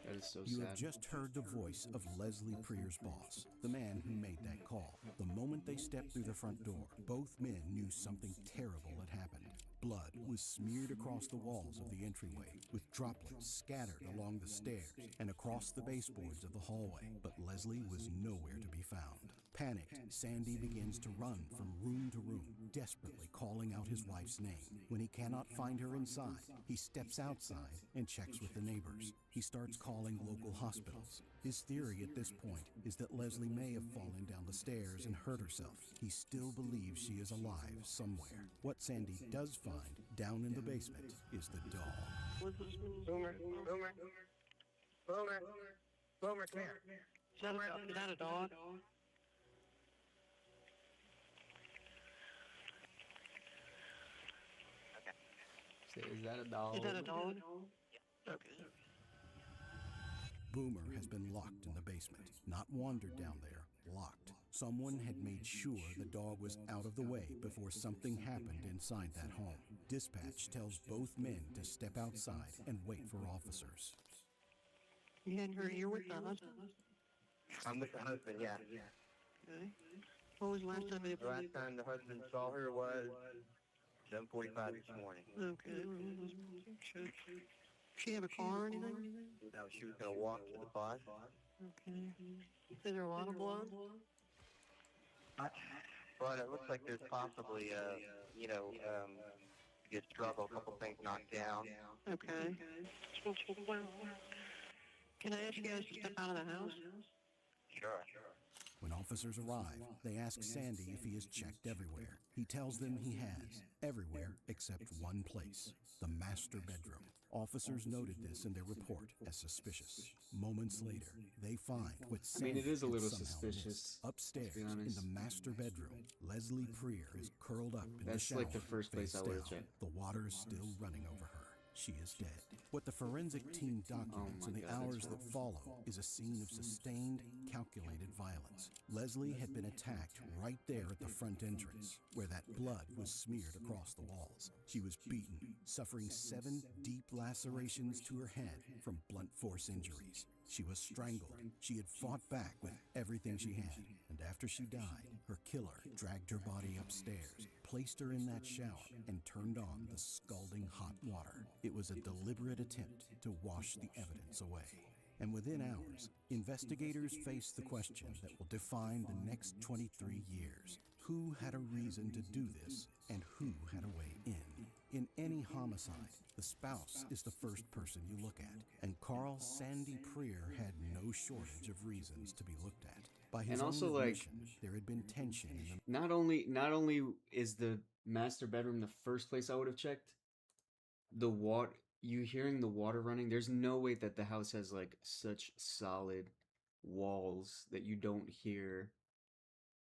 That is so You sad. have just heard the voice of Leslie Prier's boss, the man who made that call. The moment they stepped through the front door, both men knew something terrible had happened. Blood was smeared across the walls of the entryway, with droplets scattered along the stairs and across the baseboards of the hallway, but Leslie was nowhere to be found. Panicked, Sandy begins to run from room to room, desperately calling out his wife's name. When he cannot find her inside, he steps outside and checks with the neighbors. He starts calling local hospitals. His theory at this point is that Leslie may have fallen down the stairs and hurt herself. He still believes she is alive somewhere. What Sandy does find down in the basement is the dog. Boomer, Boomer, Boomer, Boomer, come here. Is that a dog? Is that a dog? Is that a dog? Okay. Boomer has been locked in the basement, not wandered down there, locked. Someone had made sure the dog was out of the way before something happened inside that home. Dispatch tells both men to step outside and wait for officers. You hadn't heard you're with the husband? I'm with the husband, yeah. Okay. What was the last time they The last time the husband saw her was 7:45 this morning. Okay. She have a car or anything? No, she was going to walk to the bus. Okay. Is there a lot of blood? But it looks like there's possibly, just struggle, a couple things knocked down. Okay. Can I ask you guys to step out of the house? Sure. When officers arrive, they ask Sandy if he has checked everywhere. He tells them he has, everywhere except one place, the master bedroom. Officers noted this in their report as suspicious. Moments later, they find what Sandy it is a had little somehow suspicious. missed. Upstairs, Let's be in honest. the master bedroom, Leslie Prier is curled up in That's the shower, like the first place face I would've down. checked. The water is still running over her. She is dead. What the forensic team documents in the hours that follow is a scene of sustained, calculated violence. Leslie had been attacked right there at the front entrance, where that blood was smeared across the walls. She was beaten, suffering 7 deep lacerations to her head from blunt force injuries. She was strangled. She had fought back with everything she had, and after she died, her killer dragged her body upstairs, placed her in that shower, and turned on the scalding hot water. It was a deliberate attempt to wash the evidence away. And within hours, investigators faced the question that will define the next 23 years. Who had a reason to do this, and who had a way in? In any homicide, the spouse is the first person you look at, and Carl Sandy Prier had no shortage of reasons to be looked at. By his And also, own like, admission, there had been tension in the Not only is the master bedroom the first place I would have checked, the water you hearing the water running. There's no way that the house has like such solid walls that you don't hear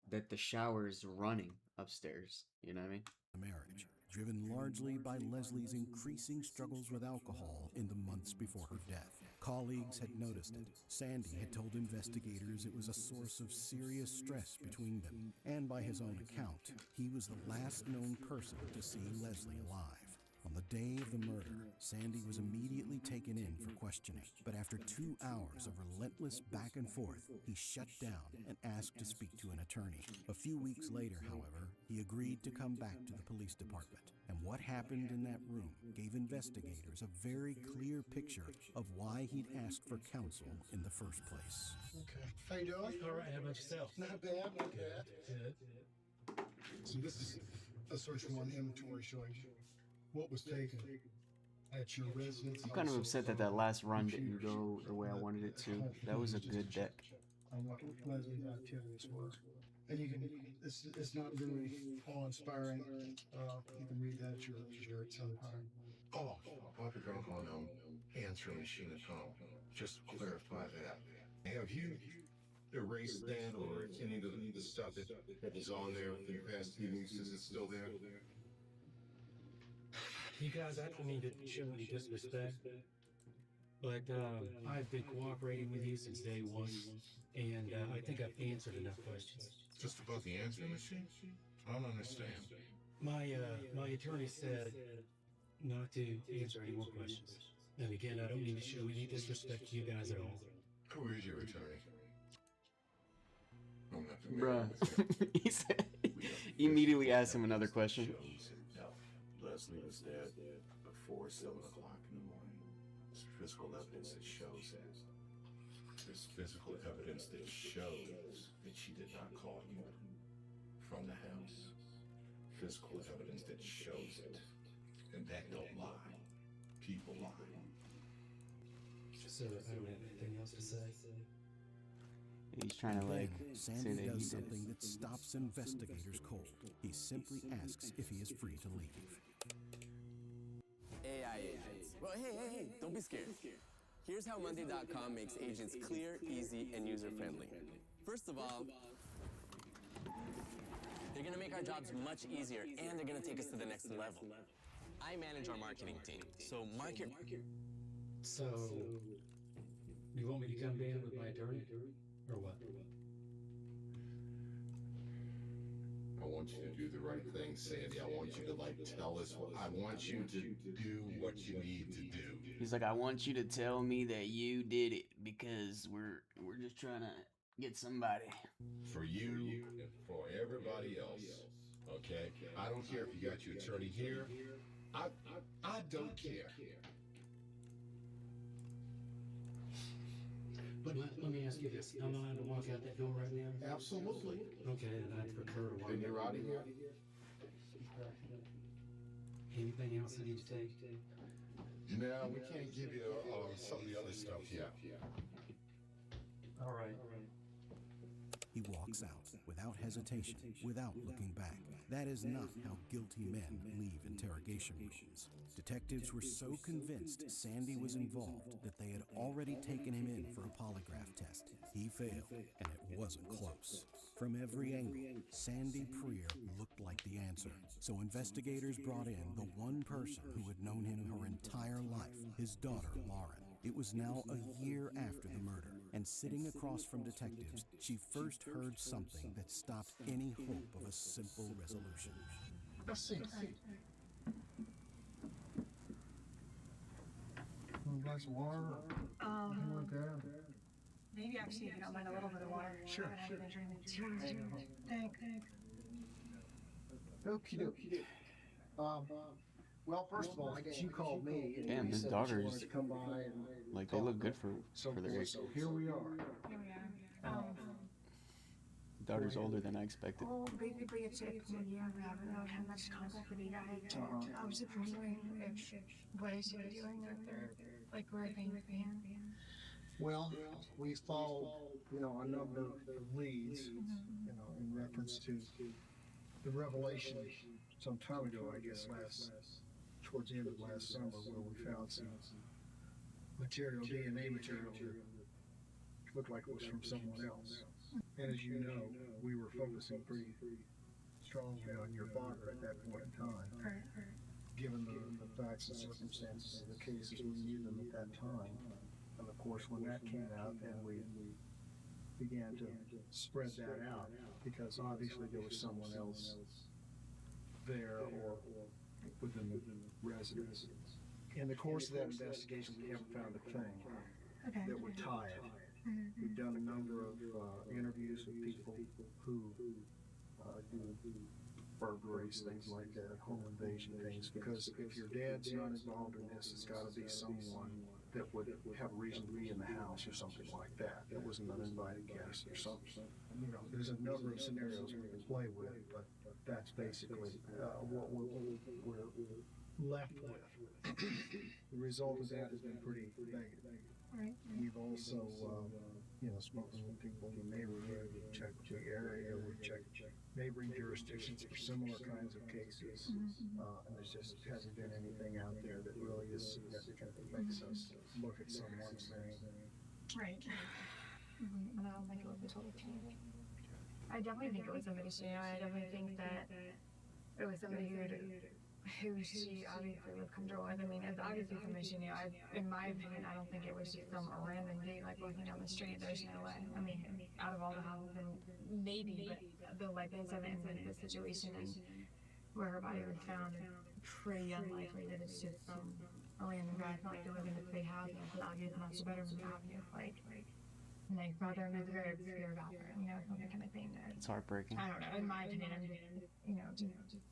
that the shower is running upstairs. You know what I mean? Marriage, driven largely by Leslie's increasing struggles with alcohol in the months before her death. Colleagues had noticed it. Sandy had told investigators it was a source of serious stress between them, and by his own account, he was the last known person to see Leslie alive. On the day of the murder, Sandy was immediately taken in for questioning, but after 2 hours of relentless back and forth, he shut down and asked to speak to an attorney. A few weeks later, however, he agreed to come back to the police department, and what happened in that room gave investigators a very clear picture of why he'd asked for counsel in the first place. Okay. How you doing? All right, how about yourself? Not bad, not bad. Good. So this is a search warrant inventory showing what was taken at your residence. I'm kind of upset that that last run didn't go the way I wanted it to. That was a good deck. On what Leslie's activities were. And you can, it's not very awe-inspiring. You can read that at your leisure at some time. Oh, I'll be drunk on answering machine at home. Just to clarify that. Have you erased that or any of the stuff that was on there for the past few weeks? Is it still there? You guys actually need to show me disrespect, but I've been cooperating with you since day one, and I think I've answered enough questions. Just about the answering machine? I don't understand. My attorney said not to answer any more questions. And again, I don't mean to show any disrespect to you guys at all. Who is your attorney? Bruh. He said, he immediately asked him another question. Leslie was dead before 7 o'clock in the morning. There's physical evidence that shows that. There's physical evidence that shows that she did not call you from the house. Physical evidence that shows it. And that don't lie. People lie. So I don't have anything else to say. He's trying to like Sandy say that does he did something it. that stops investigators cold. He simply asks if he is free to leave. AI agents. Well, hey, don't be scared. Here's how Monday.com makes agents clear, easy, and user-friendly. First of all, they're gonna make our jobs much easier, and they're gonna take us to the next level. I manage our marketing team, so market. So, you want me to come down with my attorney, or what? I want you to do the right thing, Sandy. I want you to tell us what I want you to do what you need to do. He's like, I want you to tell me that you did it because we're just trying to get somebody. For you and for everybody else. Okay? I don't care if you got your attorney here. I don't care. But let me ask you this. Am I allowed to walk out that door right now? Absolutely. Okay, then I'd prefer to walk Then you're out of here. Anything else I need to take? No, we can't give you some of the other stuff yet. All right. He walks out without hesitation, without looking back. That is not how guilty men leave interrogation rooms. Detectives were so convinced Sandy was involved that they had already taken him in for a polygraph test. He failed, and it wasn't close. From every angle, Sandy Preer looked like the answer. So investigators brought in the one person who had known him her entire life, his daughter, Lauren. It was now a year after the murder, and sitting across from detectives, she first heard something that stopped any hope of a simple resolution. Let's see. A glass of water? Something like that? Maybe actually, if you don't mind, a little bit of water. Sure, I haven't sure. been drinking too much. Thanks. Okie dokie. Well, first of all, I guess you called me. And Damn, you his said that you daughters, wanted to come by and like, they look good for their age. So here we are. Here we are. Daughter's older than I expected. Well, basically, it's a year. We haven't really had much contact with you guys. I was just wondering if what is he doing out there? Like, where are things being? Well, we follow, a number of leads, in reference to the revelation some time ago, I guess, last towards the end of last summer where we found some material, DNA material that looked like it was from someone else. And as you know, we were focusing pretty strongly on your father at that point in time. Given the facts and circumstances of the cases, we knew them at that time. And of course, when that came out, then we began to spread that out, because obviously there was someone else there or within the residence. In the course of that investigation, we haven't found a thing that would tie it. We've done a number of interviews with people who do burglaries, things like that, home invasion things, because if your dad's not involved in this, it's got to be someone that would have a reason to be in the house or something like that. It was an uninvited guest or something. You know, there's a number of scenarios we can play with, but that's basically what we're left with. The result of that has been pretty negative. We've also, spoken with people in the neighborhood, we've checked the area, we've checked neighboring jurisdictions for similar kinds of cases, and there just hasn't been anything out there that really is significant that makes us look at someone's name. Right. And I don't think it was a total change. I definitely think it was a issue. I definitely think that it was somebody who she obviously was comfortable with. I mean, it's obviously some issue. In my opinion, I don't think it was just some random dude like walking down the street. There's no way. I mean, out of all the houses, and maybe, but the likelihood of it in the situation and where her body was found is pretty unlikely that it's just some random guy. It's not like they live in this big house and it's obvious master bedroom and obvious like nice bathroom. There's a very obscure bathroom, that kind of thing. It's heartbreaking. I don't know. In my opinion, I'm just, just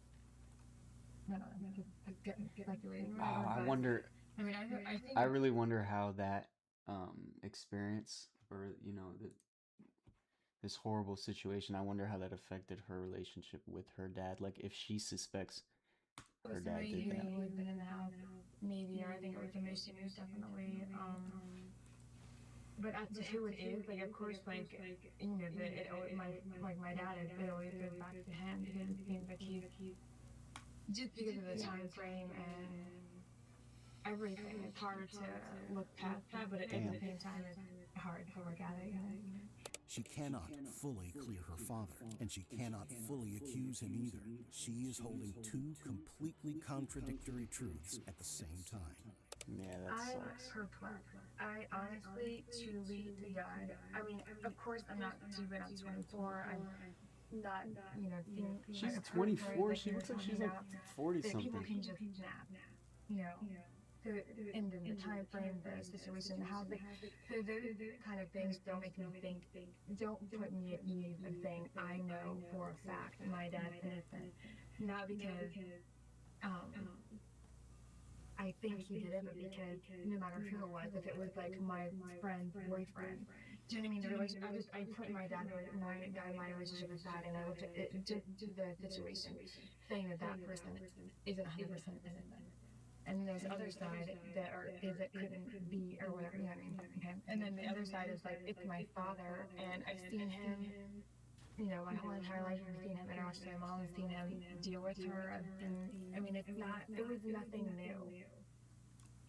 I don't know, just getting speculating. I wonder. I mean, I think I really wonder how that experience, or this horrible situation, I wonder how that affected her relationship with her dad. Like, if she suspects her dad did that. Who had been in the house, maybe, or I think it was a mission, definitely. But as to who it is, like, of course, like, my dad, it always goes back to him, because it seems like he's, just because of the time frame and everything, it's hard to look past that, but at the same time, it's hard to look at it. She cannot fully clear her father, and she cannot fully accuse him either. She is holding two completely contradictory truths at the same time. Yeah, that sucks. I'm perplexed. I honestly, truly, to God, I mean, of course, I'm not stupid, I'm 24, I'm not, She's 24, she looks like she's like 40 something. People can just snap, and then the time frame, the situation, the house, those kind of things don't make me think, don't put me at ease of saying, I know for a fact my dad's innocent. Not because, I think he did it, but because no matter who it was, if it was like my friend's boyfriend, do you know what I mean? The relationship, I put my my relationship aside, and I looked at it, just the situation, saying that person isn't 100% innocent. And then there's the other side that couldn't be, or whatever, you know what I mean? Okay. And then the other side is like, it's my father, and I've seen him, my whole entire life. I've seen him interact with my mom, I've seen him deal with her. It was nothing new.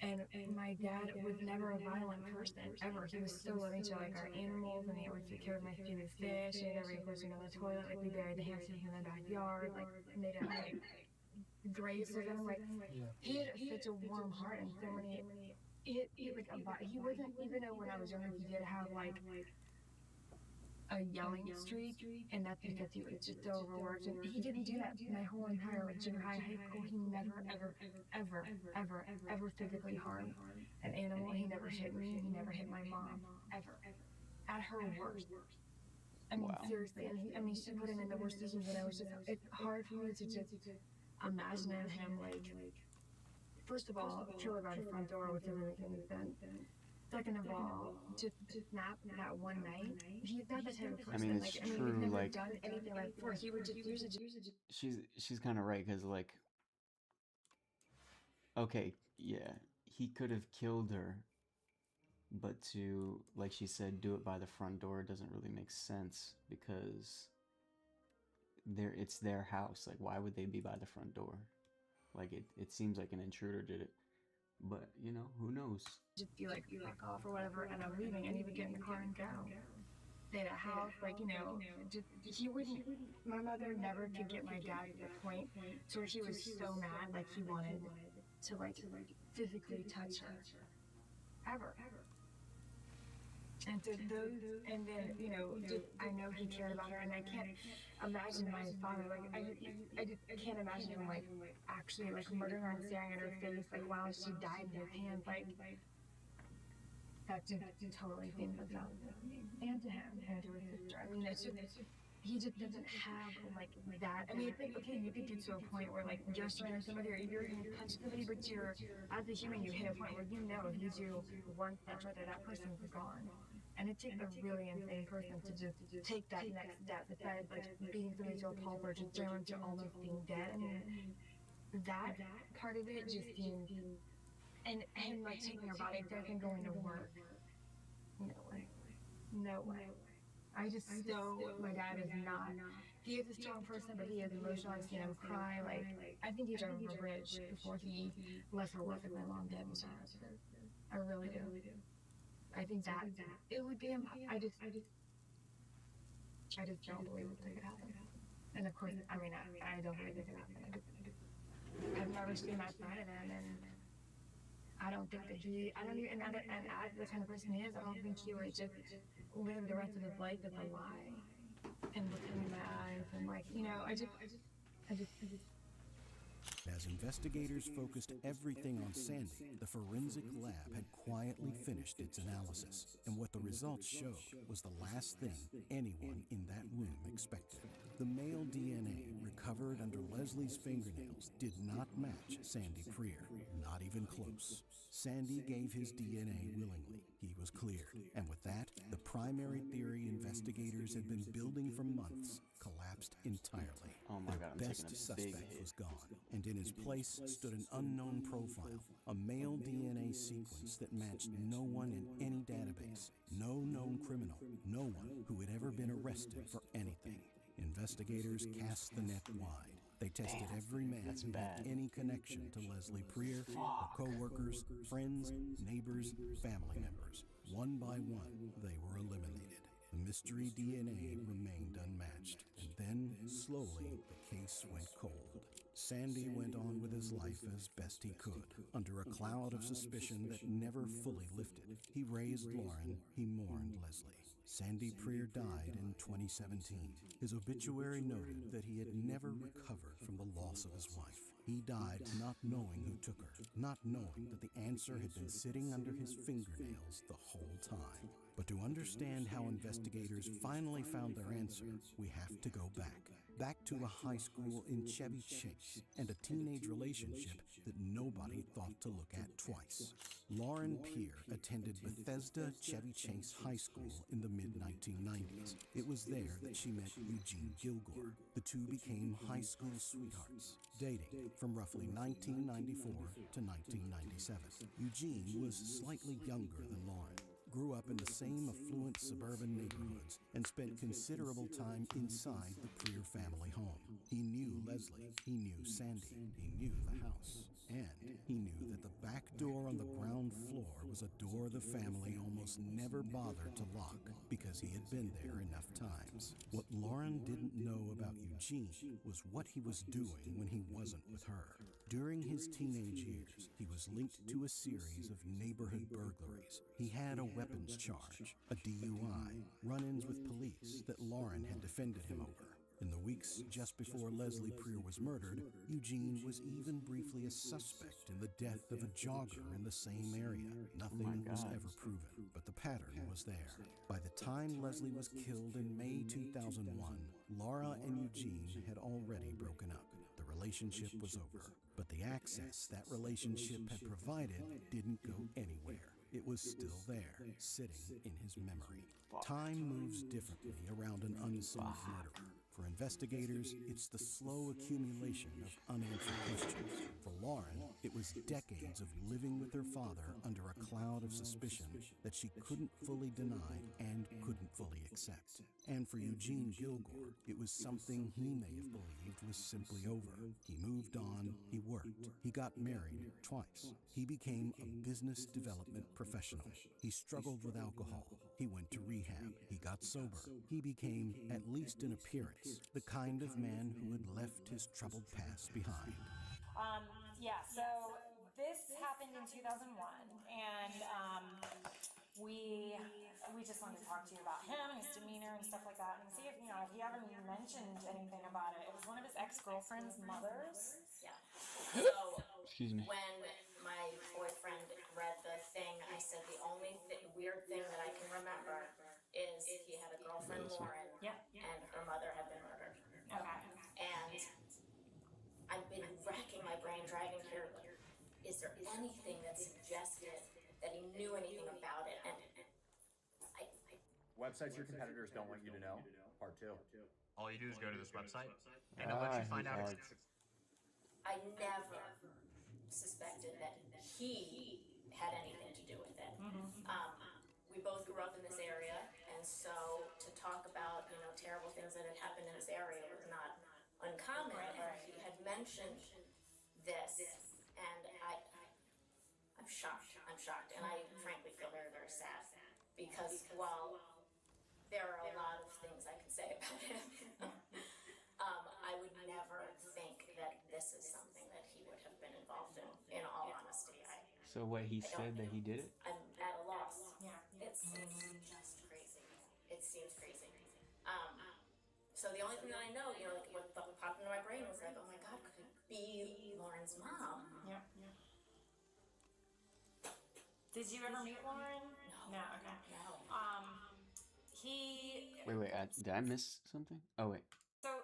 And my dad was never a violent person, ever. He was so loving to like our animals, and he always took care of my stupid fish. He never was on the toilet, like we buried the hamsters in the backyard, like made it like graves for them. Like he had such a warm heart and so many. He wasn't, even though when I was younger he did have like a yelling streak, and that's because he was just so overworked, and he didn't do that my whole entire junior high, high school. He never ever physically harmed an animal. He never hit me, he never hit my mom, ever, at her worst. I mean, seriously, and she put him in the worst positions, and it's hard for me to just imagine him, like, first of all, kill her by the front door, which doesn't make any sense. Second of all, to snap that one night, he's not the type of person. I mean, it's true. He's never like, done anything like before. He would just use it. She's kind of right, because like, okay, yeah, he could have killed her, but to, like she said, do it by the front door doesn't really make sense, because it's their house. Like, why would they be by the front door? Like it seems like an intruder did it, but you know, who knows? Just be like, fuck off or whatever, and I'm leaving, and he would get in the car and go. They had a house, like, you know, just, he wouldn't, my mother never could get my dad to the point to where he was so mad, like he wanted to like physically touch her, ever. And so those, and then, you know, just, I know he cared about her, and I can't imagine my father, like, I just can't imagine him, like, actually, like, murdering her and staring at her face, like, while she died in his hands, like, that just totally seems without me, and to him, and to his sister. I mean, it's just, he just doesn't have, like, that. I mean, it's like, okay, you could get to a point where, like, you're staring at somebody, or you're going to touch somebody, but you're, as a human, you hit a point where you know if you do one step further, that person's gone. And it takes a really insane person to just take that next step, besides like beating somebody to a pulp or just driving to almost being dead. I mean, that part of it just seems, and him like taking her body back and going to work. No way. No way. I just so, my dad is not, he is a strong person, but he is emotional. I've seen him cry. Like, I think he drove over a bridge before he left for work with my mom dead was honest. I really do. I think that it would be. I just don't believe it could happen. And of course, I mean, I don't believe it could happen. I've never seen that side of him, and I don't think that he. I don't even. And as the kind of person he is, I don't think he would just live the rest of his life with a lie and looking in my eyes and like, you know, I just. As investigators focused everything on Sandy, the forensic lab had quietly finished its analysis, and what the results showed was the last thing anyone in that room expected. The male DNA recovered under Leslie's fingernails did not match Sandy Prier, not even close. Sandy gave his DNA willingly. He was cleared, and with that, the primary theory investigators had been building for months collapsed entirely. Oh my God, I'm Their best suspect was gone, and in his place stood an unknown profile, a male DNA sequence that matched no one in any database, no known criminal, no one who had ever been arrested for anything. Investigators cast the net wide. They tested every man who had any connection to Leslie Prier, her co-workers, friends, neighbors, family members. One by one, they were eliminated. The mystery DNA remained unmatched, and then, slowly, the case went cold. Sandy went on with his life as best he could, under a cloud of suspicion that never fully lifted. He raised Lauren, he mourned Leslie. Sandy Prier died in 2017. His obituary noted that he had never recovered from the loss of his wife. He died not knowing who took her, not knowing that the answer had been sitting under his fingernails the whole time. But to understand how investigators finally found their answer, we have to go back to a high school in Chevy Chase and a teenage relationship that nobody thought to look at twice. Lauren Prier attended Bethesda Chevy Chase High School in the mid-1990s. It was there that she met Eugene Gilgore. The two became high school sweethearts, dating from roughly 1994 to 1997. Eugene was slightly younger than Lauren, grew up in the same affluent suburban neighborhoods, and spent considerable time inside the Prier family home. He knew Leslie, he knew Sandy, he knew the house, and he knew that the back door on the ground floor was a door the family almost never bothered to lock because he had been there enough times. What Lauren didn't know about Eugene was what he was doing when he wasn't with her. During his teenage years, he was linked to a series of neighborhood burglaries. He had a weapons charge, a DUI, run-ins with police that Lauren had defended him over. In the weeks just before Leslie Prier was murdered, Eugene was even briefly a suspect in the death of a jogger in the same area. Nothing was ever proven, but the pattern was there. By the time Leslie was killed in May 2001, Laura and Eugene had already broken up. The relationship was over, but the access that relationship had provided didn't go anywhere. It was still there, sitting in his memory. Time moves differently around an unsolved murder. For investigators, it's the slow accumulation of unanswered questions. For Lauren, It was decades of living with her father under a cloud of suspicion that she couldn't fully deny and couldn't fully accept. And for Eugene Gilgore, it was something he may have believed was simply over. He moved on, he worked, he got married twice. He became a business development professional. He struggled with alcohol. He went to rehab. He got sober. He became, at least in appearance, the kind of man who had left his troubled past behind. Yeah, so this happened in 2001, and we just wanted to talk to you about him and his demeanor and stuff like that, and see if if he ever mentioned anything about it. It was one of his ex-girlfriend's mothers. Yeah. So Excuse me. when my boyfriend read the thing, I said the only weird thing that I can remember is he had a girlfriend, Lauren, and her mother had been murdered. Okay. And I've been racking my brain driving here. Is there anything that suggested that he knew anything about it? And Websites your competitors don't want you to know. Part 2. All you do is go to this website, and it lets you find out. I never suspected that he had anything to do with it. We both grew up in this area, and so to talk about terrible things that had happened in this area was not uncommon. And he had mentioned this, and I'm shocked. And I frankly feel very, very sad, because while there are a lot of things I can say about him, I would never think that this is something that he would have been involved in all honesty. So what, he said that he did it? I'm at a loss. Yeah. It's just crazy. It seems crazy. So the only thing that I know, what popped into my brain was like, oh my God, could it be Lauren's mom? Yeah. Did you ever meet Lauren? No. Okay. No. Wait, did I miss something? Oh, wait. So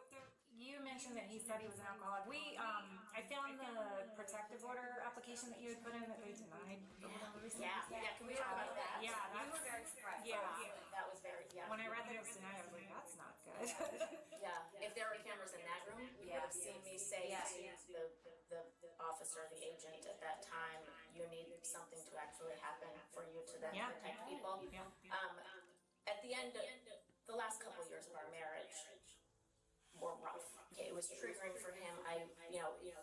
you mentioned that he said he was an alcoholic. I found the protective order application that you had put in that they denied. Yeah. Can we talk about that? Yeah, we were very surprised. Yeah. That was very. Yeah. When I read that it was denied, I was like, that's not good. Yeah. If there were cameras in that room, you would have seen me say to the officer, the agent at that time, you need something to actually happen for you to then protect people. At the end, the last couple years of our marriage were rough. It was triggering for him.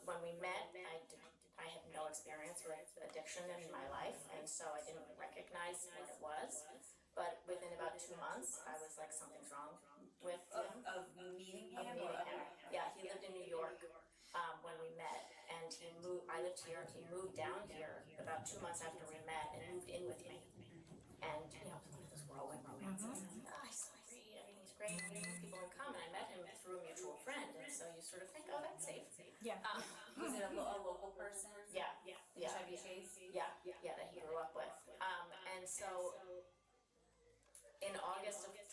When we met, I had no experience with addiction in my life, and so I didn't recognize what it was. But within about 2 months, I was like, something's wrong with him. Of meeting him? Yeah, he lived in New York when we met, and he moved. I lived here. He moved down here about 2 months after we met, and moved in with me. And it was one of those whirlwind romances. I saw everything's great. We have people in common. I met him through a mutual friend, and so you sort of think, oh, that's safe. Yeah. Was it a local person? Yeah. HIV Chase? Yeah, that he grew up with. And so in August of 2015,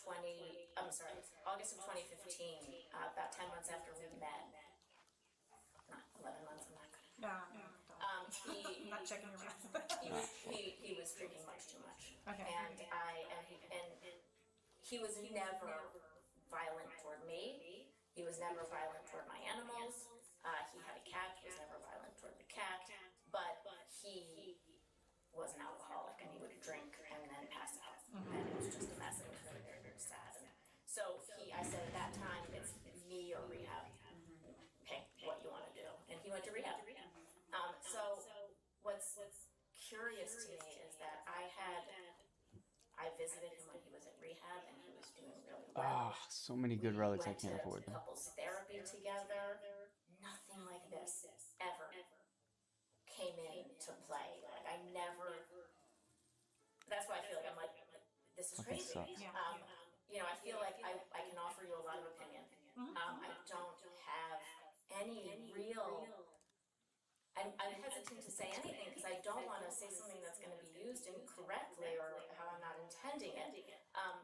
about 10 months after we met, not 11 months, I'm not good. No. I'm not checking your math. he was drinking much too much. Okay. And he was never violent toward me. He was never violent toward my animals. He had a cat. He was never violent toward the cat. But he was an alcoholic, and he would drink and then pass out. And it was just a mess. It was very, very, very sad. And so I said at that time, it's me or rehab. Pick what you want to do. And he went to rehab. So what's curious to me is that I visited him when he was at rehab, and he was doing really well. So many good relics, I can't afford them. Couples therapy together. Nothing like this ever came into play. Like I never. That's why I feel like I'm like, this is crazy. I feel like I can offer you a lot of opinion. I don't have any real. I'm hesitant to say anything because I don't want to say something that's going to be used incorrectly or how I'm not intending it. I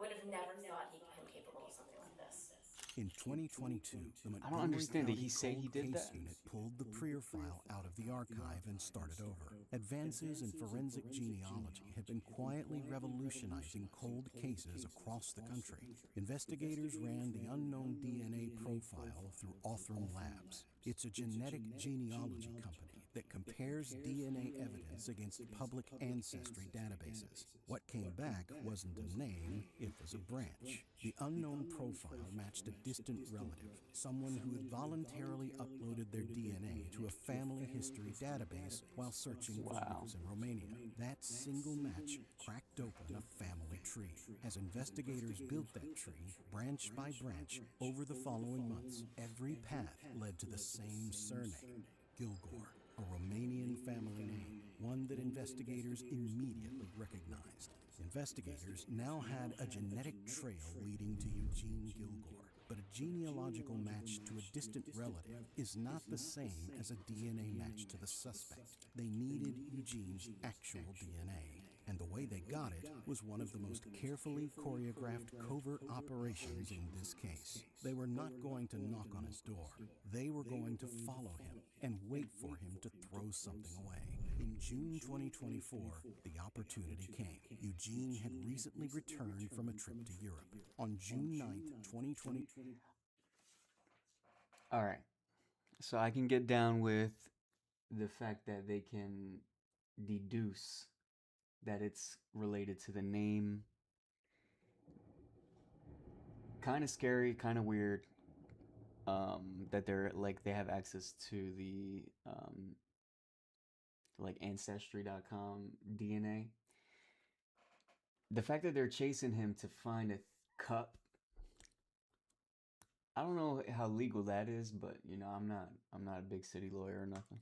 would have never thought him capable of something like this. In 2022, the I don't understand. Did he say he did Case that? Unit pulled the PREER file out of the archive and started over. Advances in forensic genealogy have been quietly revolutionizing cold cases across the country. Investigators ran the unknown DNA profile through Othram Labs. It's a genetic genealogy company that compares DNA evidence against public ancestry databases. What came back wasn't a name, it was a branch. The unknown profile matched a distant relative, someone who had voluntarily uploaded their DNA to a family history database while searching for roots in Romania. That single match cracked open a family tree. As investigators built that tree, branch by branch, over the following months, every path led to the same surname, Gilgore, a Romanian family name, one that investigators immediately recognized. Investigators now had a genetic trail leading to Eugene Gilgore, but a genealogical match to a distant relative is not the same as a DNA match to the suspect. They needed Eugene's actual DNA. And the way they got it was one of the most carefully choreographed covert operations in this case. They were not going to knock on his door. They were going to follow him and wait for him to throw something away. In June 2024, the opportunity came. Eugene had recently returned from a trip to Europe. On June 9th, 2020... All right. So I can get down with the fact that they can deduce that it's related to the name. Kind of scary, kind of weird. That they're like they have access to the like ancestry.com DNA. The fact that they're chasing him to find a cup. I don't know how legal that is, but you know, I'm not a big city lawyer or nothing.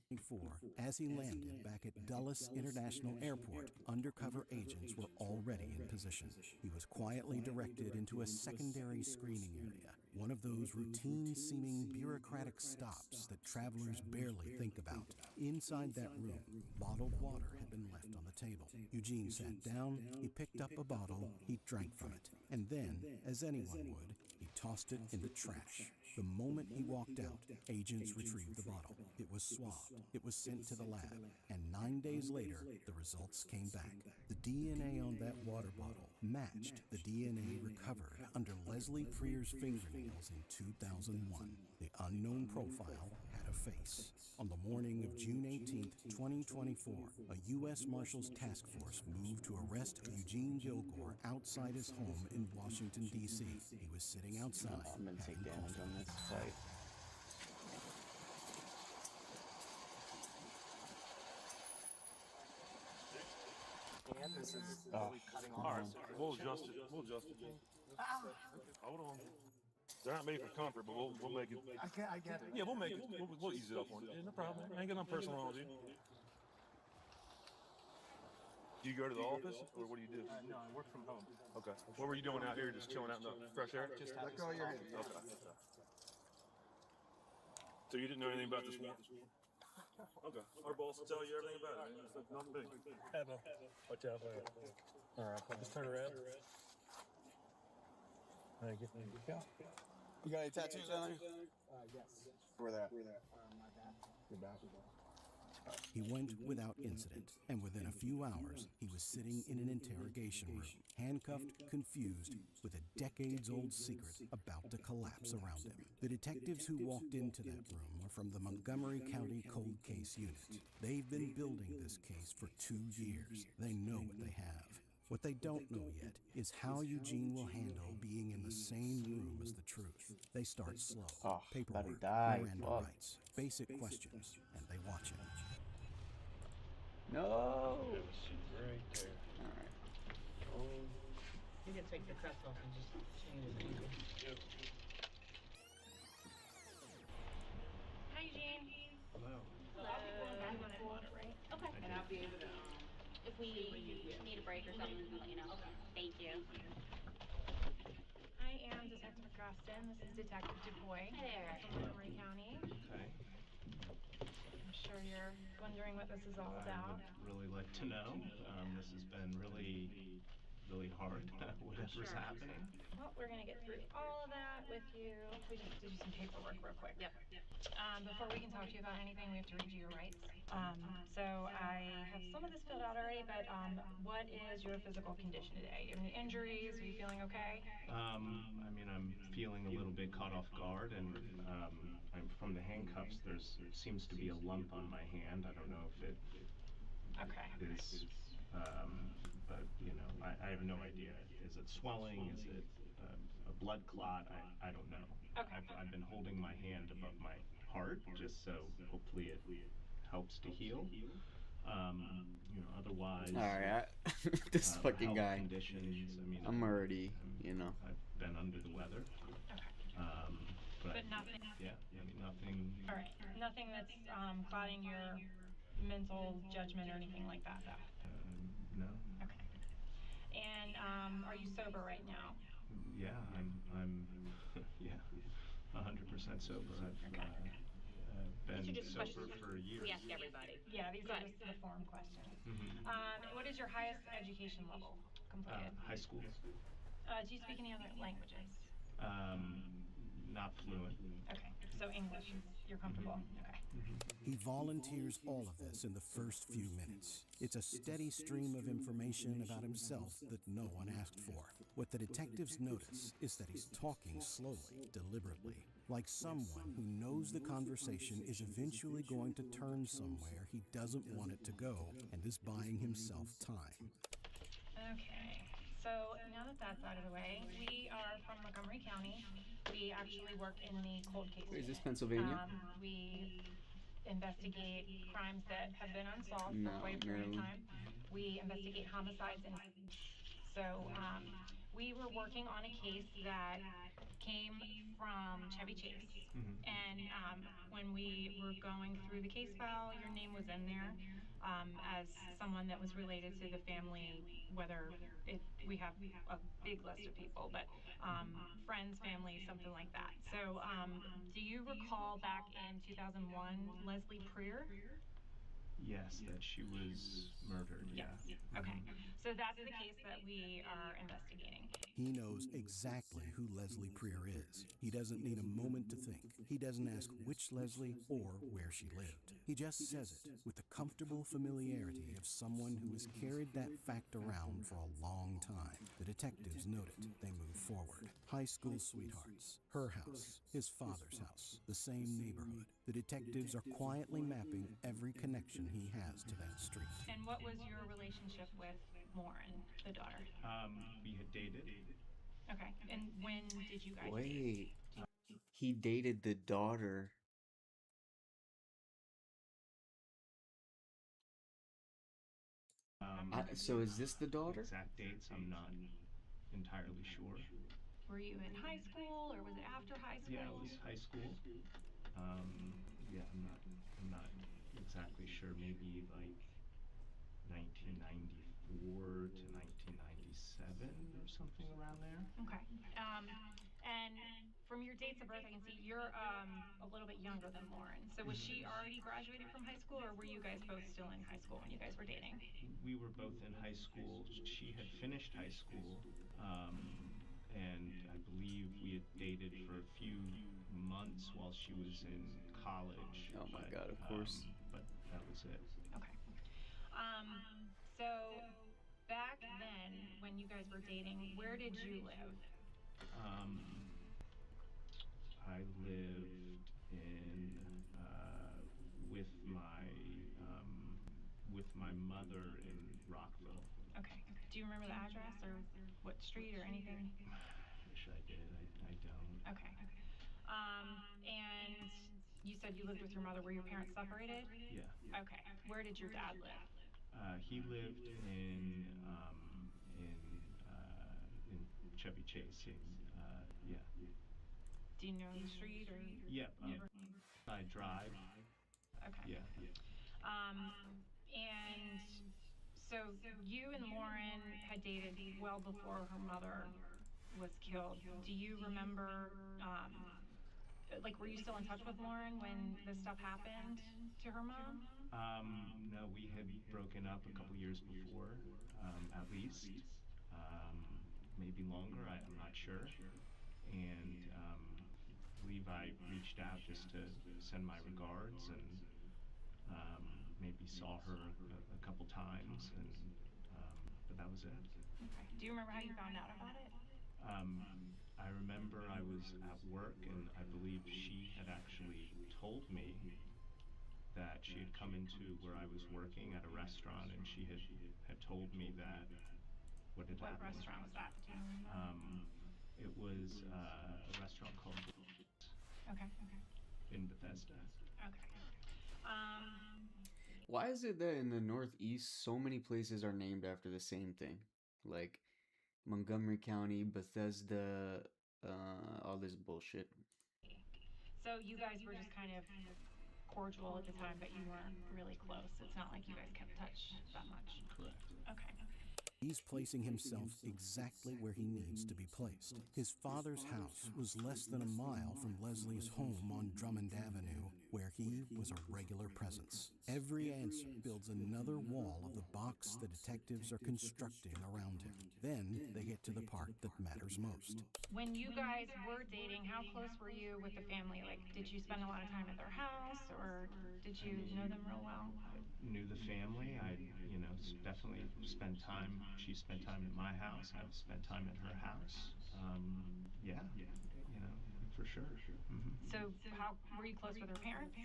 As he landed back at Dulles International Airport, undercover agents were already in position. He was quietly directed into a secondary screening area, one of those routine-seeming bureaucratic stops that travelers barely think about. Inside that room, bottled water had been left on the table. Eugene sat down, he picked up a bottle, he drank from it, and then, as anyone would, he tossed it in the trash. The moment he walked out, agents retrieved the bottle. It was swabbed, it was sent to the lab, and 9 days later, the results came back. The DNA on that water bottle matched the DNA recovered under Leslie Freer's fingernails in 2001. The unknown profile had a face. On the morning of June 18th, 2024, a U.S. Marshals task force moved to arrest Eugene Gilgore outside his home in Washington, D.C. He was sitting outside. I'm gonna take damage on this fight. And this is cutting all right. We'll adjust it. We'll adjust it. Hold on. They're not made for comfort, but we'll make it. I get it. Yeah, we'll make it. We'll ease it up on you. Yeah, no problem. I ain't got nothing personal on you. Do you go to the office, or what do you do? No, I work from home. Okay. What were you doing out here? Just chilling out in the fresh air? Just let go of your hand. Okay. So you didn't know anything about this warrant? Okay. Our boss will tell you everything about it. It's nothing big. Watch out for it. All right. Just turn around. Thank you. You got any tattoos on you? Yes. Where that? My back. Your back. He went without incident, and within a few hours, he was sitting in an interrogation room, handcuffed, confused, with a decades-old secret about to collapse around him. The detectives who walked into that room are from the Montgomery County Cold Case Unit. They've been building this case for 2 years. They know what they have. What they don't know yet is how Eugene will handle being in the same room as the truth. They start slow. Paperwork, Miranda rights, basic questions, and they watch him. No! Right there. Alright. You can take the cuffs off and just change his ankle. Yep. Hi, Eugene. Hello. I'll be going back on that water, right? Okay. And I'll be able to, If we need a break or something, we can let you know. Okay. Thank you. I am Detective Groston. This is Detective DuBois. Hi there. From Montgomery County. Okay. I'm sure you're wondering what this is all about. I'd really like to know. This has been really hard. Whatever's happening. Well, we're gonna get through all of that with you. We just have to do some paperwork real quick. Yep. Before we can talk to you about anything, we have to read you your rights. So I have some of this filled out already, but what is your physical condition today? You have any injuries? Are you feeling okay? I mean, I'm feeling a little bit caught off guard, and from the handcuffs, there's seems to be a lump on my hand. I don't know if it is, but I have no idea. Is it swelling? Is it a blood clot? I don't know. I've been holding my hand above my heart just so hopefully it helps to heal. Otherwise, All right, this fucking health guy. conditions. I mean, I'm already, I've been under the weather. But nothing. Yeah, I mean, nothing. All right. Nothing that's clouding your mental judgment or anything like that, though. No. Okay. And are you sober right now? Yeah, I'm yeah, 100% sober. I've been sober for years. We ask everybody. Yeah, these are just the form questions. Mhm. What is your highest education level completed? High school. Do you speak any other languages? Um, Not fluent. Okay, so English is you're comfortable. Okay. He volunteers all of this in the first few minutes. It's a steady stream of information about himself that no one asked for. What the detectives notice is that he's talking slowly, deliberately, like someone who knows the conversation is eventually going to turn somewhere he doesn't want it to go and is buying himself time. Okay, so now that that's out of the way, we are from Montgomery County. We actually work in the cold case Wait, is this unit. Pennsylvania? We investigate crimes that have been unsolved for No, quite a period of Maryland. time. We investigate homicides and so we were working on a case that came from Chevy Chase. And when we were going through the case file, your name was in there as someone that was related to the family, whether we have a big list of people, but friends, family, something like that. So do you recall back in 2001, Leslie Preer? Yes, that she was murdered. Yes. Yeah. Okay. So that's the case that we are investigating. He knows exactly who Leslie Preer is. He doesn't need a moment to think. He doesn't ask which Leslie or where she lived. He just says it with the comfortable familiarity of someone who has carried that fact around for a long time. The detectives note it. They move forward. High school sweethearts. Her house. His father's house. The same neighborhood. The detectives are quietly mapping every connection he has to that street. And what was your relationship with Lauren, the daughter? We had dated. Okay. And when did you guys date? Wait, he dated the daughter. So is this the daughter? Exact dates, I'm not entirely sure. Were you in high school or was it after high school? Yeah, it was high school. Yeah, I'm not exactly sure. Maybe like 1994 to 1997 or something around there. Okay. And from your dates of birth, I can see you're a little bit younger than Lauren. So was she already graduated from high school, or were you guys both still in high school when you guys were dating? We were both in high school. She had finished high school, and I believe we had dated for a few months while she was in college. Oh my God, of course. But that was it. Okay. So back then, when you guys were dating, where did you live? I lived in with my mother in Rockville. Okay. Do you remember the address or what street or anything? Wish I did. I don't. Okay. And you said you lived with your mother. Were your parents separated? Yeah. Okay. Where did your dad live? He lived in Chevy Chase. Yeah. Do you know the street or? Yep. I drive. Okay. Yeah. And so you and Lauren had dated well before her mother was killed. Do you remember, like, were you still in touch with Lauren when this stuff happened to her mom? No, we had broken up a couple years before, at least. Maybe longer, I'm not sure. And Levi reached out just to send my regards and maybe saw her a couple times, but that was it. Okay. Do you remember how you found out about it? I remember I was at work, and I believe she had actually told me that she had come into where I was working at a restaurant, and she had told me that what had happened. What restaurant was that? Do you remember? It was a restaurant called Okay. in Bethesda. Okay. Why is it that in the Northeast so many places are named after the same thing? Like Montgomery County, Bethesda, all this bullshit. So you guys were just kind of cordial at the time, but you weren't really close. It's not like you guys kept touch that much. Correct. Okay. He's placing himself exactly where he needs to be placed. His father's house was less than a mile from Leslie's home on Drummond Avenue, where he was a regular presence. Every answer builds another wall of the box the detectives are constructing around him. Then they get to the part that matters most. When you guys were dating, how close were you with the family? Like, did you spend a lot of time at their house, or did you know them real well? I knew the family. I, definitely spent time. She spent time at my house. I've spent time at her house. Yeah, for sure. So, how were you close with her parents?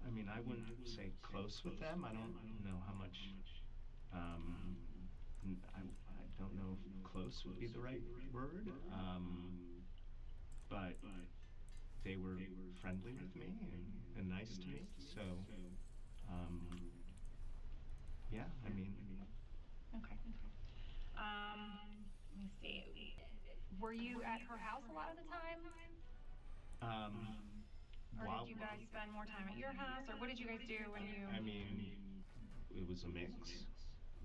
I mean, I wouldn't say close with them. I don't know how much. I don't know if close would be the right word. But they were friendly with me and nice to me. So, yeah, I mean. Okay. Let me see. Were you at her house a lot of the time? Or did you guys spend more time at your house? Or what did you guys do when you... I mean, it was a mix.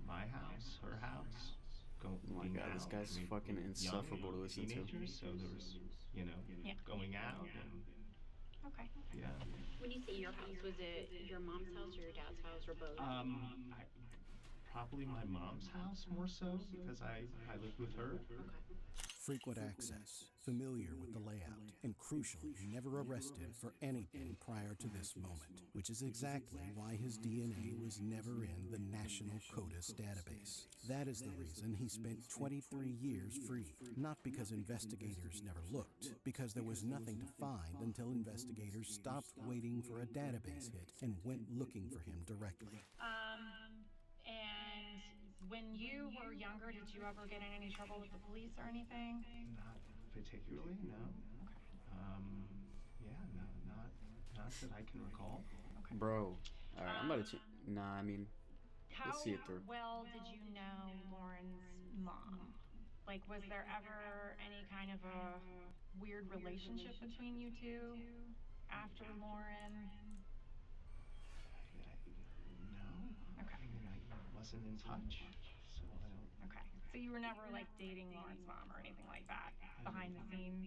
My house, her house. Oh my god, this guy's fucking insufferable to listen to. So there was, going out and... Okay. Yeah. When you say your house, was it your mom's house or your dad's house or both? Probably my mom's house more so because I lived with her. Okay. Frequent access, familiar with the layout, and crucially, never arrested for anything prior to this moment, which is exactly why his DNA was never in the National CODIS database. That is the reason he spent 23 years free, not because investigators never looked, because there was nothing to find until investigators stopped waiting for a database hit and went looking for him directly. And when you were younger, did you ever get in any trouble with the police or anything? Not particularly, no. Okay. Yeah, no, not that I can recall. Okay. Bro, alright, I'm about to nah, I mean, let's see it through. How well did you know Lauren's mom? Like, was there ever any kind of a weird relationship between you two after Lauren? No. Okay. I mean, I wasn't in touch, so I don't... Okay. So you were never, like, dating Lauren's mom or anything like that behind the scenes?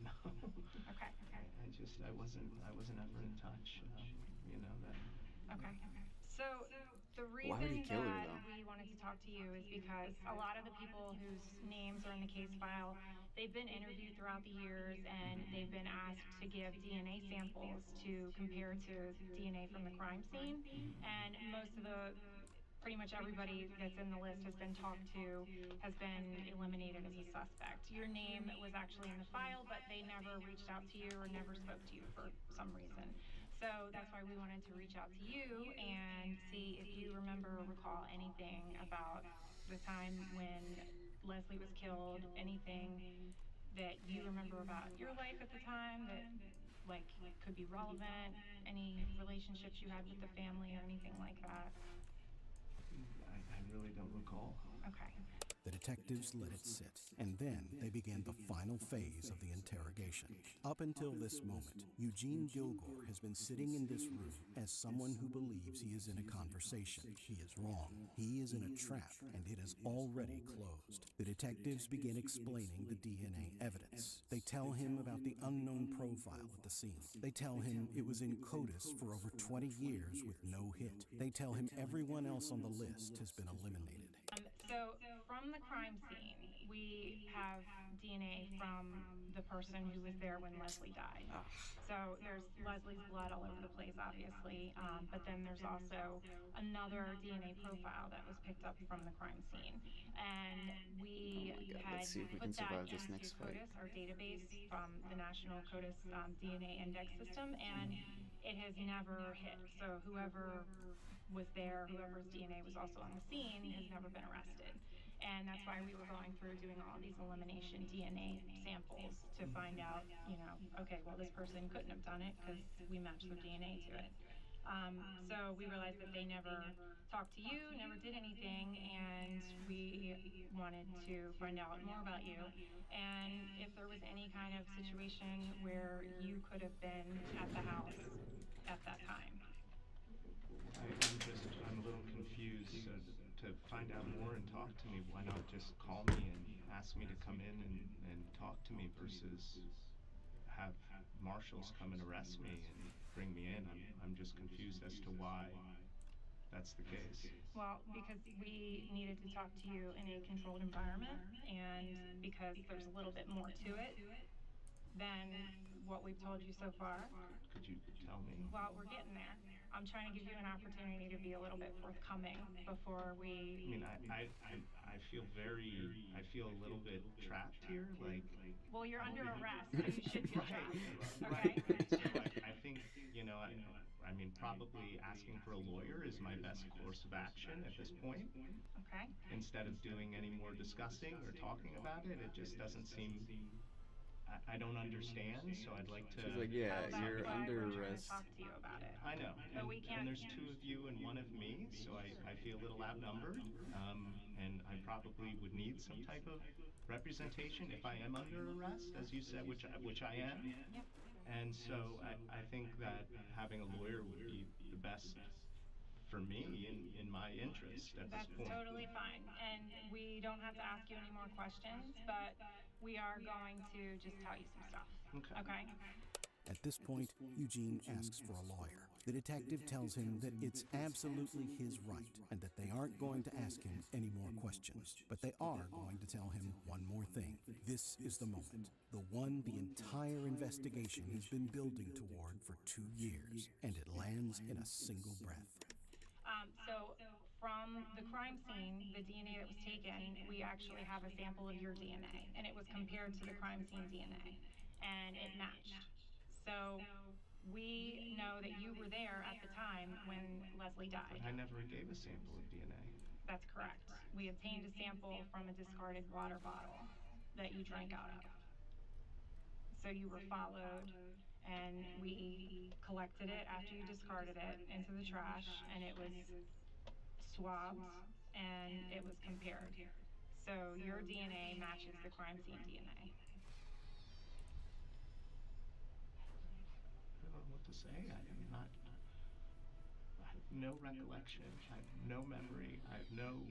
No. Okay. I wasn't ever in touch, that... Okay. So the Why would he reason kill her, that though? we wanted to talk to you is because a lot of the people whose names are in the case file, they've been interviewed throughout the years and they've been asked to give DNA samples to compare to DNA from the crime scene. And pretty much everybody that's in the list has been talked to, has been eliminated as a suspect. Your name was actually in the file, but they never reached out to you or never spoke to you for some reason. So that's why we wanted to reach out to you and see if you remember or recall anything about the time when Leslie was killed, anything that you remember about your life at the time that like could be relevant, any relationships you had with the family or anything like that. I really don't recall. Okay. The detectives let it sit, and then they began the final phase of the interrogation. Up until this moment, Eugene Gilgore has been sitting in this room as someone who believes he is in a conversation. He is wrong. He is in a trap, and it is already closed. The detectives begin explaining the DNA evidence. They tell him about the unknown profile at the scene. They tell him it was in CODIS for over 20 years with no hit. They tell him everyone else on the list has been eliminated. So from the crime scene, we have DNA from the person who was there when Leslie died. So there's Leslie's blood all over the place, obviously, but then there's also another DNA profile that was picked up from the crime scene. And we had Let's see if we can put that survive this into next fight. CODIS, our database from the National CODIS DNA index system, and it has never hit. So whoever was there, whoever's DNA was also on the scene, has never been arrested. And that's why we were going through doing all these elimination DNA samples to find out, okay, well, this person couldn't have done it because we matched their DNA to it. So we realized that they never talked to you, never did anything, and we wanted to find out more about you and if there was any kind of situation where you could have been at the house at that time. I'm a little confused. To find out more and talk to me, why not just call me and ask me to come in and talk to me versus have marshals come and arrest me and bring me in? I'm just confused as to why that's the case. Well, because we needed to talk to you in a controlled environment and because there's a little bit more to it than what we've told you so far. Could you tell me? Well, we're getting there. I'm trying to give you an opportunity to be a little bit forthcoming before we. I mean, I feel a little bit trapped here. Like, well, you're under arrest, so you should feel trapped. Right. So I think, I mean, probably asking for a lawyer is my best course of action at this point. Okay. Instead of doing any more discussing or talking about it, it just doesn't seem. I don't understand, so I'd like to. She's like, yeah, you're under arrest. Talk to you about it. I know, but we can't. And there's two of you and one of me, so I feel a little outnumbered, and I probably would need some type of representation if I am under arrest, as you said, which I am. Yep. And so I think that having a lawyer would be the best for me in my interest at this point. That's totally fine. And we don't have to ask you any more questions, but we are going to just tell you some stuff. Okay? At this point, Eugene asks for a lawyer. The detective tells him that it's absolutely his right and that they aren't going to ask him any more questions. But they are going to tell him one more thing. This is the moment, the one the entire investigation has been building toward for 2 years, and it lands in a single breath. So from the crime scene, the DNA that was taken, we actually have a sample of your DNA, and it was compared to the crime scene DNA, and it matched. So we know that you were there at the time when Leslie died. But I never gave a sample of DNA. That's correct. We obtained a sample from a discarded water bottle that you drank out of. So you were followed, and we collected it after you discarded it into the trash, and it was swabbed, and it was compared. So your DNA matches the crime scene DNA. I don't know what to say. I have no recollection. I have no memory. I have no.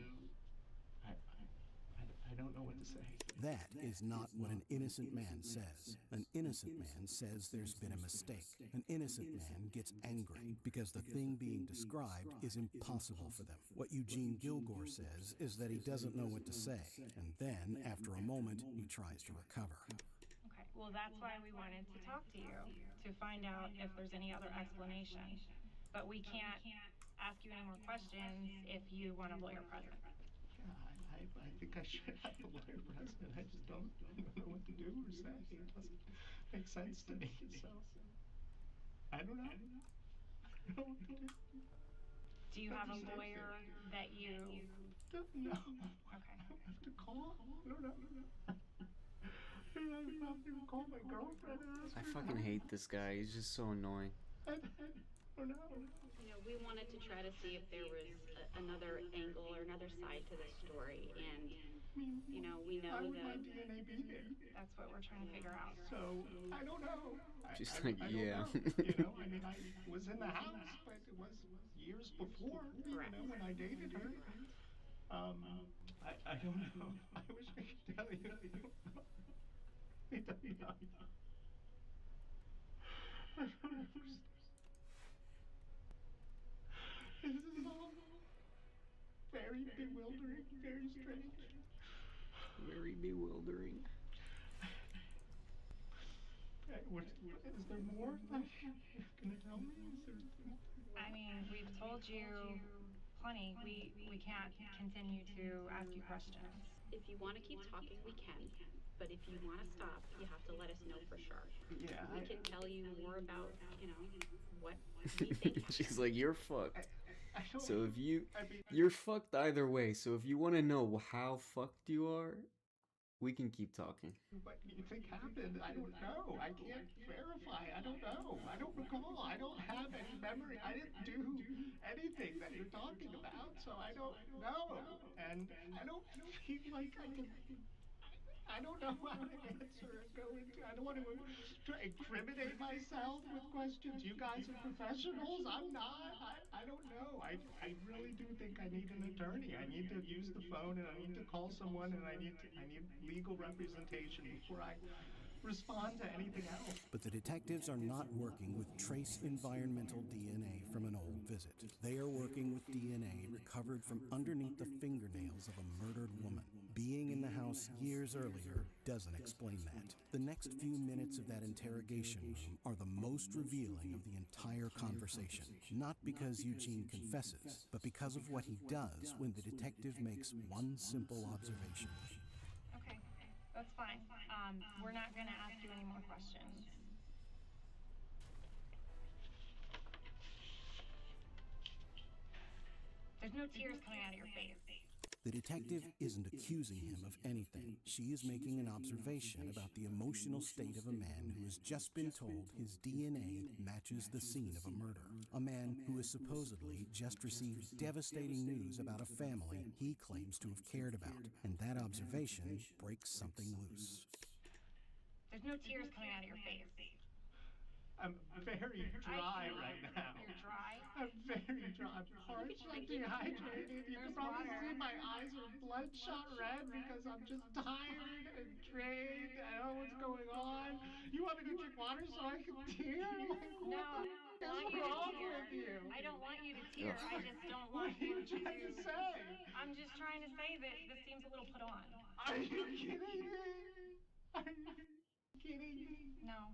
I don't know what to say. That is not what an innocent man says. An innocent man says there's been a mistake. An innocent man gets angry because the thing being described is impossible for them. What Eugene Gilgore says is that he doesn't know what to say, and then, after a moment, he tries to recover. Okay, well, that's why we wanted to talk to you, to find out if there's any other explanation. But we can't ask you any more questions if you want a lawyer present. Yeah, I think I should have a lawyer present. I just don't know what to do or say. It doesn't make sense to me. So I don't know. I don't know what to do. Do you have a lawyer that you? No. Okay. I have to call. I don't know. I have to call my girlfriend and ask her. I fucking hate this guy. He's just so annoying. I don't know. We wanted to try to see if there was another angle or another side to this story, and we know Why would that my DNA be there? That's what we're trying to figure out. So I don't know. She's like, yeah. I mean, I was in the house, but it was years before. When I dated her. I don't know. I wish I could tell you. I don't know. I don't understand. This is all very bewildering, very strange. Very bewildering. Is there more that you're gonna tell me? Is there more? I mean, we've told you plenty. We can't continue to ask you questions. If you want to keep talking, we can. But if you want to stop, you have to let us know for sure. Yeah, we can tell you more about, what we think happened. She's like, you're fucked. I don't. So if I mean, you're fucked either way. So if you want to know how fucked you are, we can keep talking. What do you think happened? I don't know. I can't verify. I don't know. I don't recall. I don't have any memory. I didn't do anything that you're talking about, so I don't know. And I don't feel like I can. I don't know how to answer and go into. I don't want to incriminate myself with questions. You guys are professionals. I'm not. I don't know. I really do think I need an attorney. I need to use the phone and I need to call someone and I need legal representation before I respond to anything else. But the detectives are not working with trace environmental DNA from an old visit. They are working with DNA recovered from underneath the fingernails of a murdered woman. Being in the house years earlier doesn't explain that. The next few minutes of that interrogation room are the most revealing of the entire conversation. Not because Eugene confesses, but because of what he does when the detective makes one simple observation. Okay, that's fine. We're not going to ask you any more questions. There's no tears coming out of your face. The detective isn't accusing him of anything. She is making an observation about the emotional state of a man who has just been told his DNA matches the scene of a murder. A man who has supposedly just received devastating news about a family he claims to have cared about. And that observation breaks something loose. There's no tears coming out of your face. I'm very dry right now. You're dry? I'm very dry. I'm parched. I'm dehydrated. You can probably see my eyes are bloodshot red because I'm just tired and drained. I don't know what's going on. You want me to drink water so I can tear? Like, what the f is wrong with you? I don't want you to tear. I just don't want What are you trying to say? I'm just trying to say that this seems a little put on. Are you kidding me? Are you kidding me? No.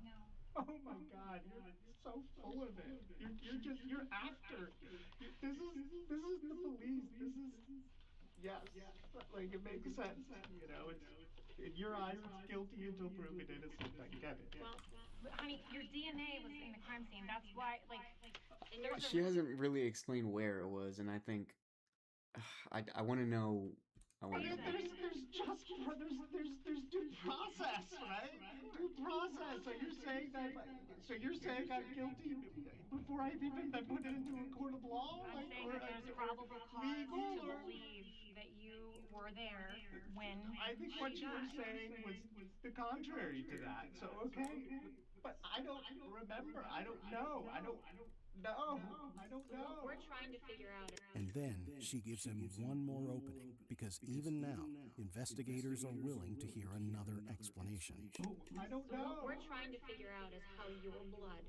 Oh my God, you're so full of it. You're after. This is the police. This is yes. Like it makes sense. You know, it's in your eyes it's guilty until proven innocent. I get it. Well, honey, your DNA was in the crime scene. That's why, like, She hasn't really explained where it was, and I think I want to know. There's due process, right? Due process. So you're saying that? So you're saying I'm guilty before I've even been put into a court of law? I'm saying that there's probable cause to believe that you were there when I think what you were saying was the contrary to that. So okay, but I don't remember. I don't know. I don't know. I don't know. We're trying to figure out. And then she gives him one more opening, because even now, investigators are willing to hear another explanation. I don't know. What we're trying to figure out is how your blood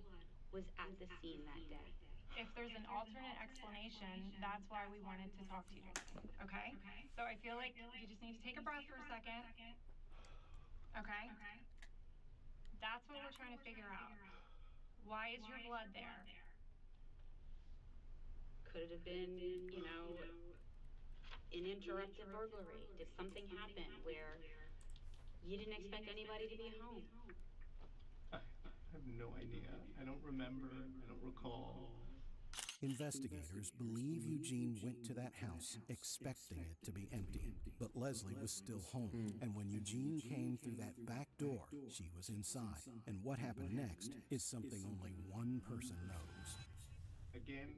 was at the scene that day. If there's an alternate explanation, that's why we wanted to talk to you today, okay? So I feel like you just need to take a breath for a second. Okay? That's what we're trying to figure out. Why is your blood there? Could it have been, an interrupted burglary? Did something happen where you didn't expect anybody to be home? I have no idea. I don't remember. I don't recall. Investigators believe Eugene went to that house expecting it to be empty, but Leslie was still home, and when Eugene came through that back door, she was inside. And what happened next is something only one person knows. Again,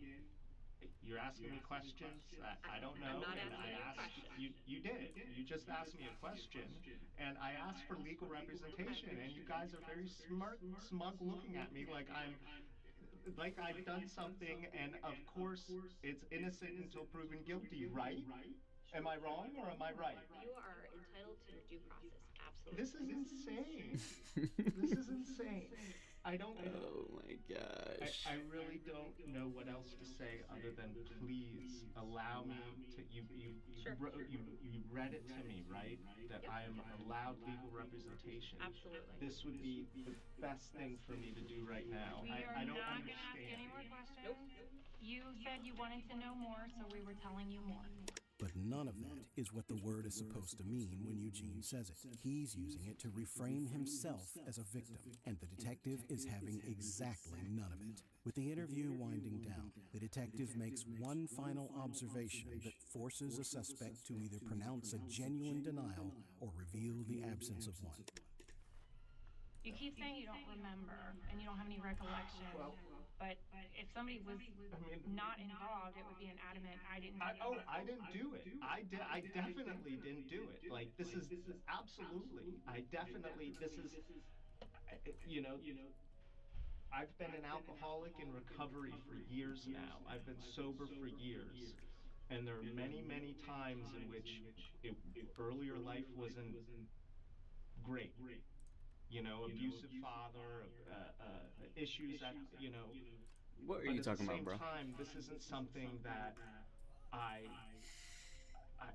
you're asking me questions. I don't know. I'm not and asking I you a asked question. you did. You just asked me a question, and I asked for legal representation, and you guys are very smug looking at me like I've done something, and of course it's innocent until proven guilty, right? Am I wrong or am I right? You are entitled to your due process, absolutely. This is insane. This is insane. I don't. Oh my gosh. I really don't know what else to say other than please allow me to. Sure. You read it to me, right? That Yep. I am allowed legal representation. Absolutely. This would be the best thing for me to do right now. We are I don't not going to ask understand. any more questions. You said you wanted to know more, so we were telling you more. But none of that is what the word is supposed to mean when Eugene says it. He's using it to reframe himself as a victim, and the detective is having exactly none of it. With the interview winding down, the detective makes one final observation that forces a suspect to either pronounce a genuine denial or reveal the absence of one. You keep saying you don't remember and you don't have any recollection. Well, but if somebody was not involved, it would be an adamant, I didn't do it. I didn't do it. I definitely didn't do it. Like, this is absolutely, you know, I've been an alcoholic in recovery for years now. I've been sober for years. And there are many, many times in which earlier life wasn't great. You know, abusive father, issues that, What are but you at the talking about, same bro? time, this isn't something that I,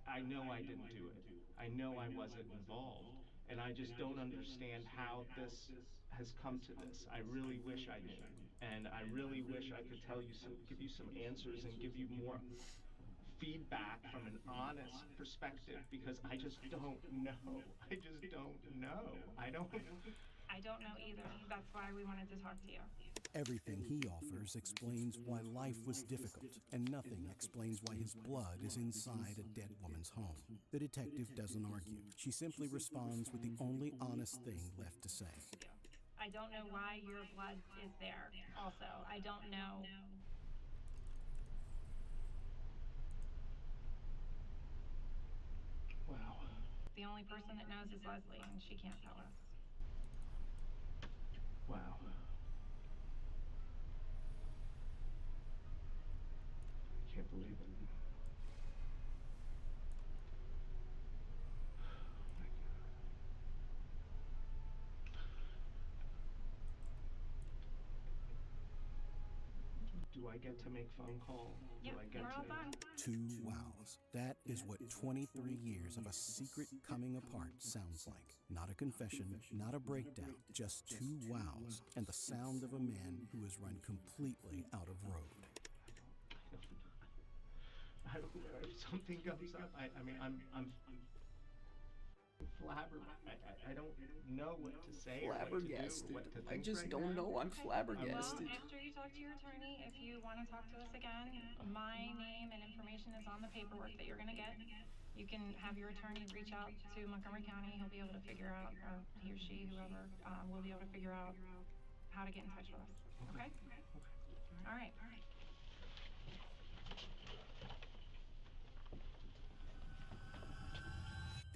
I know I didn't do it. I know I wasn't involved. And I just don't understand how this has come to this. I really wish I knew. And I really wish I could give you some answers and give you more feedback from an honest perspective, because I just don't know. I just don't know. I don't know either. That's why we wanted to talk to you. Everything he offers explains why life was difficult, and nothing explains why his blood is inside a dead woman's home. The detective doesn't argue. She simply responds with the only honest thing left to say. I don't know why your blood is there. Also, I don't know. Wow. The only person that knows is Leslie, and she can't tell us. Wow. I can't believe it. Do I get to make phone call? Yeah, we're all done. 2 wows. That is what 23 years of a secret coming apart sounds like. Not a confession, not a breakdown, just 2 wows and the sound of a man who has run completely out of road. I don't know if something comes up. I mean, I'm flabbergasted. I don't know what to say or what to do or what to think. I just don't know. I'm flabbergasted. Well, after you talk to your attorney, if you want to talk to us again, my name and information is on the paperwork that you're going to get. You can have your attorney reach out to Montgomery County. He'll be able to figure out, or he or she, whoever, will be able to figure out how to get in touch with us. Okay? All right.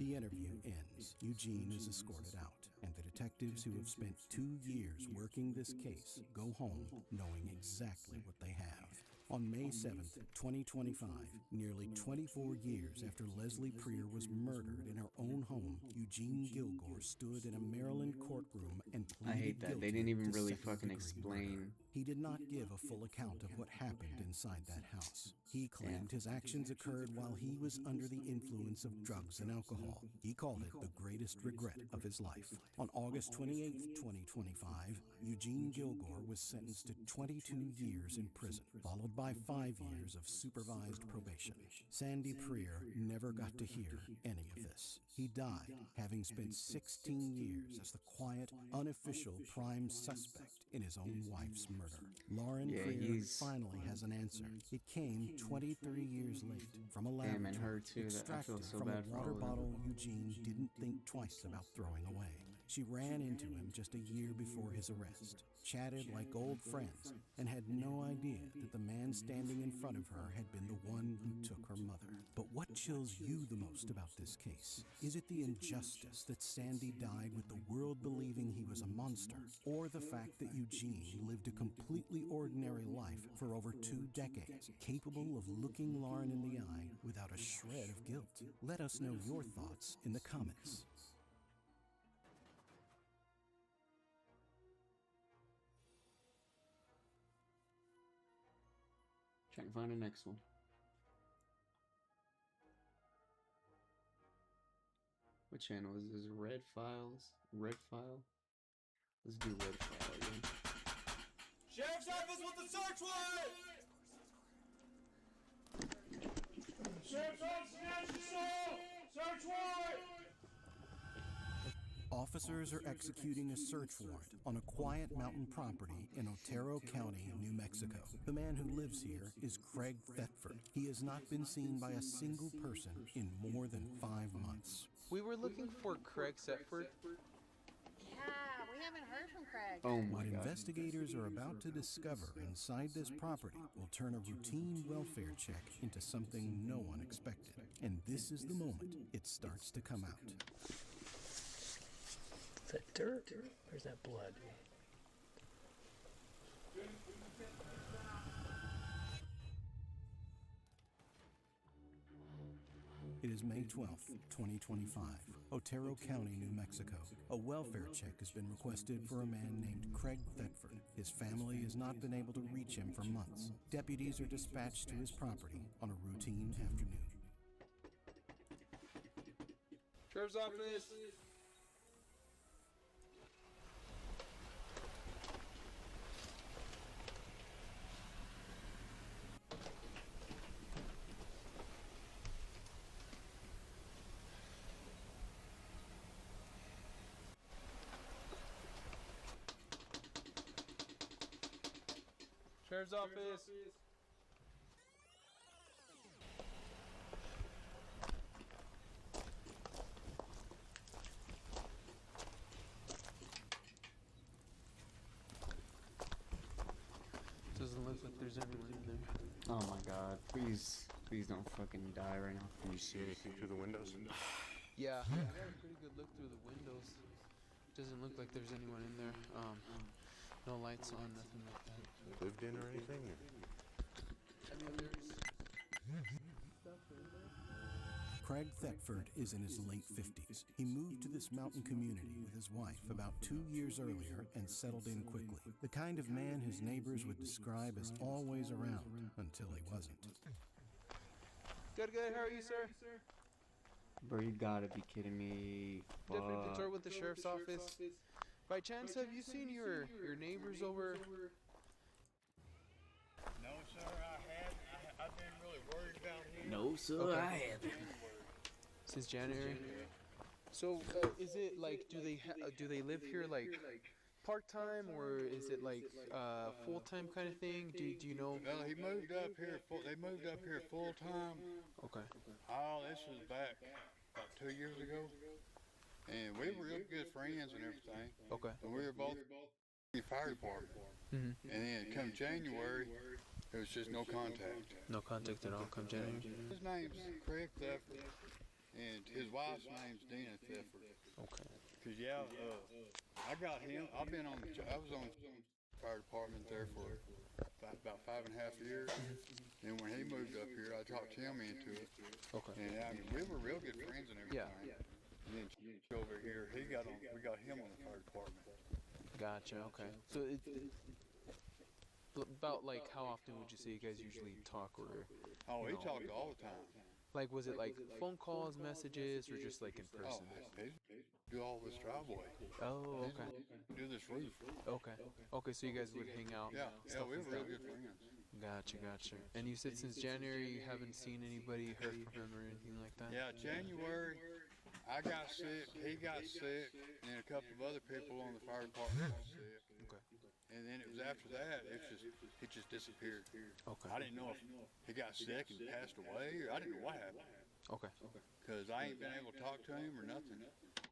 The interview ends. Eugene is escorted out, and the detectives who have spent 2 years working this case go home knowing exactly what they have. On May 7th, 2025, nearly 24 years after Leslie Prier was murdered in her own home, Eugene Gilgore stood in a Maryland courtroom and pleaded I hate that. They didn't even really fucking explain. He did not give a full account of what happened inside that house. He claimed his actions occurred while he was under the influence of drugs and alcohol. He called it the greatest regret of his life. On August 28th, 2025, Eugene Gilgore was sentenced to 22 years in prison, followed by 5 years of supervised probation. Sandy Prier never got to hear any of this. He died, having spent 16 years as the quiet, unofficial prime suspect in his own wife's murder. Lauren Prier finally has an answer. It came 23 years late from a laboratory extracted from a water bottle Eugene didn't think twice about throwing away. She ran into him just a year before his arrest, chatted like old friends, and had no idea that the man standing in front of her had been the one who took her mother. But what chills you the most about this case? Is it the injustice that Sandy died with the world believing he was a monster, or the fact that Eugene lived a completely ordinary life for over 2 decades, capable of looking Lauren in the eye without a shred of guilt? Let us know your thoughts in the comments. Trying to find the next one. What channel is this? Red Files? Red File? Let's do Red File again. Sheriff's Office with the search warrant! Sheriff's Office, National search warrant! Officers are executing a search warrant on a quiet mountain property in Otero County, New Mexico. The man who lives here is Craig Thetford. He has not been seen by a single person in more than 5 months. We were looking for Craig Thetford. Yeah, we haven't heard from Craig. Oh my What God. investigators are about to discover inside this property will turn a routine welfare check into something no one expected. And this is the moment it starts to come out. Is that dirt? Or is that blood? It is May 12th, 2025, Otero County, New Mexico. A welfare check has been requested for a man named Craig Thetford. His family has not been able to reach him for months. Deputies are dispatched to his property on a routine afternoon. Sheriff's Office. Sheriff's Office. Doesn't look like there's anyone in there. Oh my God. Please, please don't fucking die right now. Can you see anything through the windows? Yeah, I got a pretty good look through the windows. Doesn't look like there's anyone in there. No lights on, nothing like that. Lived in or anything? Or? I mean, there's stuff in there. Craig Thetford is in his late 50s. He moved to this mountain community with his wife about 2 years earlier and settled in quickly. The kind of man his neighbors would describe as always around until he wasn't. Good, good. How are you, sir? Bro, you gotta be kidding me. Different Fuck. tour with the sheriff's office. By chance, have you seen your neighbors over? No, sir, I haven't. I've been really worried about him. No, sir, Okay. I haven't. Since January. So, is it like do they live here like part time or is it like full time kind of thing? Do you know? Well, he moved up here. They moved up here full time. Okay. Oh, this was back about 2 years ago, and we were real good friends and everything. Okay. And we were both in the fire department. Mhm. And then come January, there was just no contact. No contact at all. Come January. His name's Craig Thetford, and his wife's name's Dina Thetford. Okay. Cause yeah, I got him. I was on the fire department there for about 5.5 years. And when he moved up here, I talked him into it. Okay. And I mean, we were real good friends and everything. Yeah. And then over here, we got him on the fire department. Gotcha. Okay. So about like how often would you say you guys usually talk or? Oh, he know? talked all the time. Like, was it like phone calls, messages, or just like in person? He do all this driveway. Oh, okay. Do this roof. Okay. Okay, so you guys would hang out. Yeah, stuff we like were real that. good friends. Gotcha. And you said since January you haven't seen anybody, heard from him, or anything like that? Yeah, January, I got sick, he got sick, and a couple of other people on the fire department got sick. Okay. And then it was after that, it just disappeared. Okay. I didn't know if he got sick and passed away, or I didn't know what happened. Okay. Because I ain't been able to talk to him or nothing.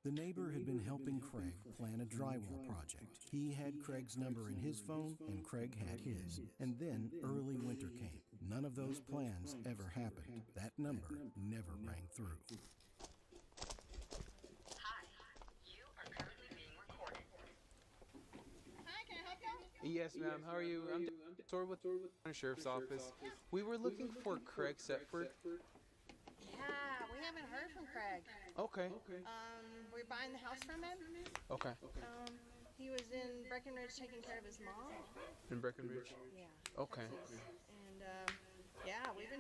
The neighbor had been helping Craig plan a drywall project. He had Craig's number in his phone, and Craig had his. And then early winter came. None of those plans ever happened. That number never rang through. Hi, can I help you? Yes, ma'am. How are you? I'm Dr. with the Sheriff's Office. We were looking for Craig Thetford. Yeah, we haven't heard from Craig. Okay. We're buying the house from him. Okay. He was in Breckenridge taking care of his mom. In Breckenridge? Yeah. Okay. And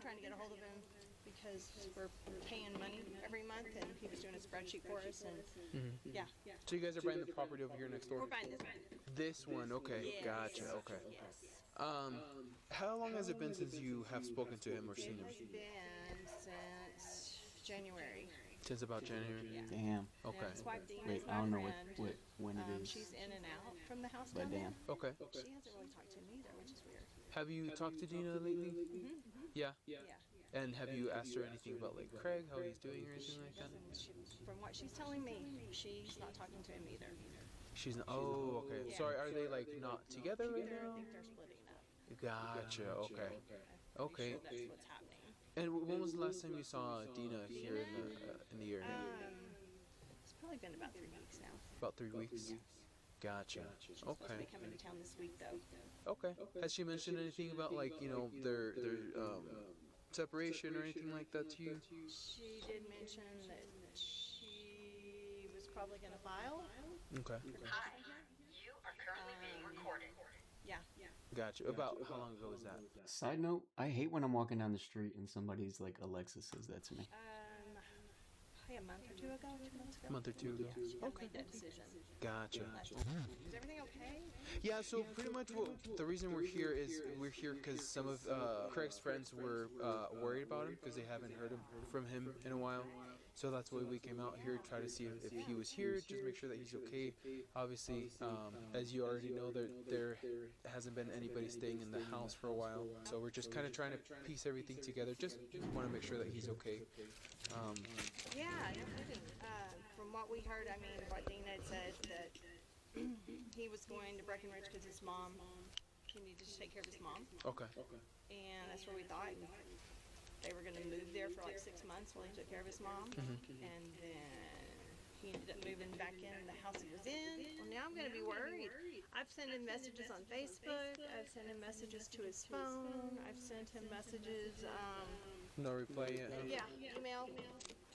trying to get a hold of him because we're paying money every month, and he was doing a spreadsheet for us, and yeah. So you guys are buying the property over here next door? We're buying this one. This one, okay, Yes. gotcha, okay. How long has it been since you have spoken to him or seen him? It's been since January. Since about January? Yeah. Damn. Okay. His wife Dina Wait, is I my don't know friend. when it is. She's in and out from the house But down there. damn. Okay. She hasn't really talked to him either, which is weird. Have you talked to Dina lately? Yeah? Yeah. And have you asked her anything about like Craig, how he's doing or anything like that? From what she's telling me, she's not talking to him either. She's not, oh, okay. Yeah. So are they like not together right now? I think they're splitting up. Gotcha, okay. Okay. That's what's happening. And when was the last time you saw Dina here in the area? It's probably been about 3 weeks now. About 3 weeks? Gotcha. She's supposed to Okay. be coming to town this week, though. Okay. Has she mentioned anything about like, you know, their separation or anything like that to you? She did mention that she was probably going to file. Okay. Hi, you are currently being recorded. Yeah. Gotcha. About how long ago was that? Side note, I hate when I'm walking down the street and somebody's like, Alexa says that to me. Probably a month or 2 ago, 2 months ago. A month or two ago. Yeah, she had Okay. made that decision. Gotcha. Is everything okay? Yeah, so pretty much the reason we're here is we're here because some of Craig's friends were worried about him because they haven't heard from him in a while. So that's why we came out here to try to see if he was here, just make sure that he's okay. Obviously, as you already know, there hasn't been anybody staying in the house for a while. So we're just kind of trying to piece everything together. Just want to make sure that he's okay. Yeah, no kidding. From what we heard, I mean, what Dina had said, that he was going to Breckenridge because his mom, he needed to take care of his mom. Okay. And that's where we thought. And they were going to move there for like 6 months while he took care of his mom. And then he ended up moving back in the house he was in. Well, now I'm going to be worried. I've sent him messages on Facebook. I've sent him messages to his phone. I've sent him messages, No reply yet? yeah, email.